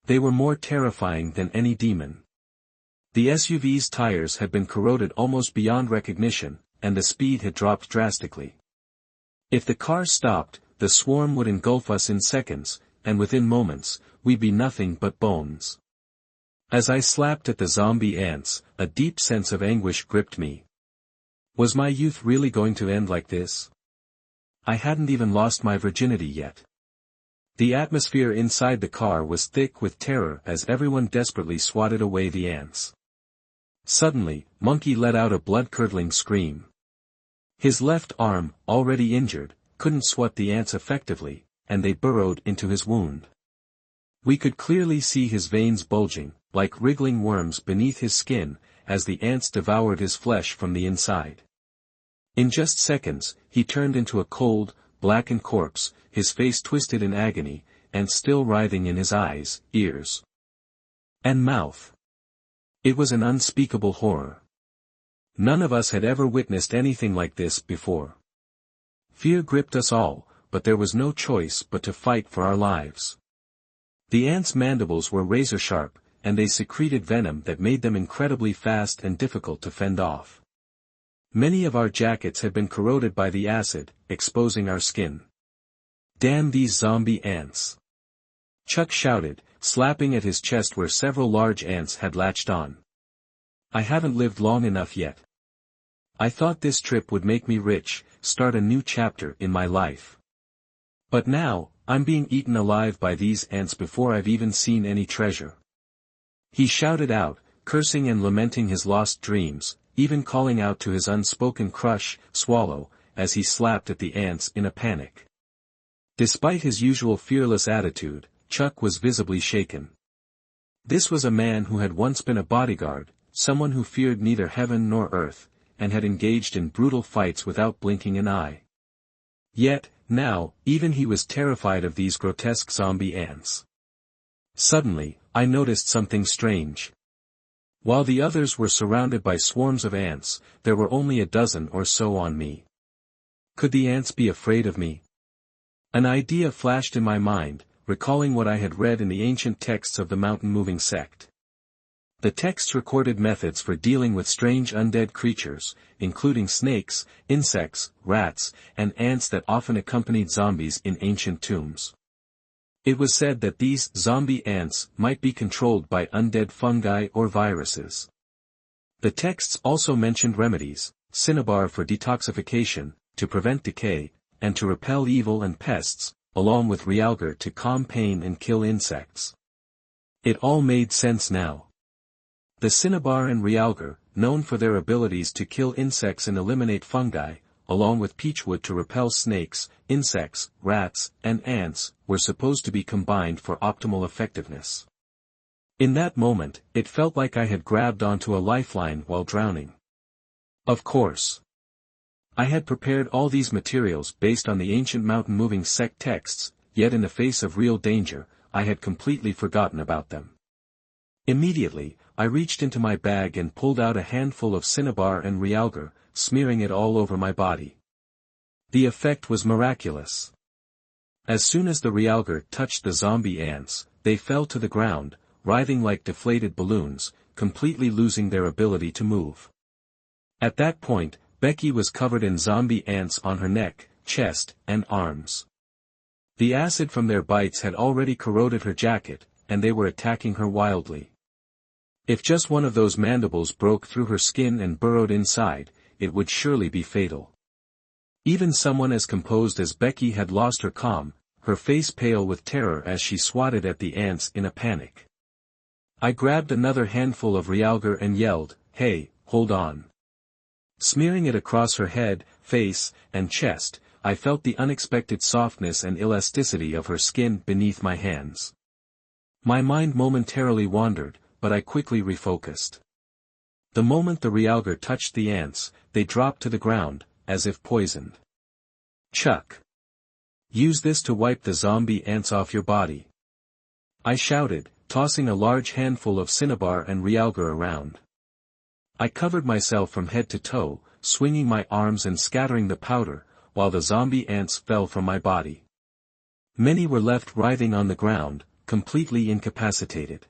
Speaker 1: They were more terrifying than any demon. The SUV's tires had been corroded almost beyond recognition, and the speed had dropped drastically. If the car stopped, the swarm would engulf us in seconds, and within moments, we'd be nothing but bones. As I slapped at the zombie ants, a deep sense of anguish gripped me. Was my youth really going to end like this? I hadn't even lost my virginity yet. The atmosphere inside the car was thick with terror as everyone desperately swatted away the ants. Suddenly, Monkey let out a blood-curdling scream. His left arm, already injured, couldn't swat the ants effectively, and they burrowed into his wound. We could clearly see his veins bulging, like wriggling worms beneath his skin, as the ants devoured his flesh from the inside. In just seconds, he turned into a cold, blackened corpse, his face twisted in agony, and still writhing in his eyes, ears, and mouth. It was an unspeakable horror. None of us had ever witnessed anything like this before. Fear gripped us all, but there was no choice but to fight for our lives. The ants' mandibles were razor-sharp, and they secreted venom that made them incredibly fast and difficult to fend off. Many of our jackets had been corroded by the acid, exposing our skin. "Damn these zombie ants!" Chuck shouted, slapping at his chest where several large ants had latched on. "I haven't lived long enough yet. I thought this trip would make me rich, start a new chapter in my life. But now, I'm being eaten alive by these ants before I've even seen any treasure." He shouted out, cursing and lamenting his lost dreams, even calling out to his unspoken crush, Swallow, as he slapped at the ants in a panic. Despite his usual fearless attitude, Chuck was visibly shaken. This was a man who had once been a bodyguard, someone who feared neither heaven nor earth, and had engaged in brutal fights without blinking an eye. Yet, now, even he was terrified of these grotesque zombie ants. Suddenly, I noticed something strange. While the others were surrounded by swarms of ants, there were only a dozen or so on me. Could the ants be afraid of me? An idea flashed in my mind, recalling what I had read in the ancient texts of the mountain-moving sect. The texts recorded methods for dealing with strange undead creatures, including snakes, insects, rats, and ants that often accompanied zombies in ancient tombs. It was said that these zombie ants might be controlled by undead fungi or viruses. The texts also mentioned remedies, cinnabar for detoxification, to prevent decay, and to repel evil and pests, along with realgar to calm pain and kill insects. It all made sense now. The cinnabar and realgar, known for their abilities to kill insects and eliminate fungi, along with peachwood to repel snakes, insects, rats, and ants, were supposed to be combined for optimal effectiveness. In that moment, it felt like I had grabbed onto a lifeline while drowning. Of course. I had prepared all these materials based on the ancient mountain-moving sect texts, yet in the face of real danger, I had completely forgotten about them. Immediately, I reached into my bag and pulled out a handful of cinnabar and realgar, smearing it all over my body. The effect was miraculous. As soon as the realgar touched the zombie ants, they fell to the ground, writhing like deflated balloons, completely losing their ability to move. At that point, Becky was covered in zombie ants on her neck, chest, and arms. The acid from their bites had already corroded her jacket, and they were attacking her wildly. If just one of those mandibles broke through her skin and burrowed inside, it would surely be fatal. Even someone as composed as Becky had lost her calm, her face pale with terror as she swatted at the ants in a panic. I grabbed another handful of realgar and yelled, "Hey, hold on." Smearing it across her head, face, and chest, I felt the unexpected softness and elasticity of her skin beneath my hands. My mind momentarily wandered, but I quickly refocused. The moment the realgar touched the ants, they dropped to the ground, as if poisoned. "Chuck! Use this to wipe the zombie ants off your body," I shouted, tossing a large handful of cinnabar and realgar around. I covered myself from head to toe, swinging my arms and scattering the powder, while the zombie ants fell from my body. Many were left writhing on the ground, completely incapacitated.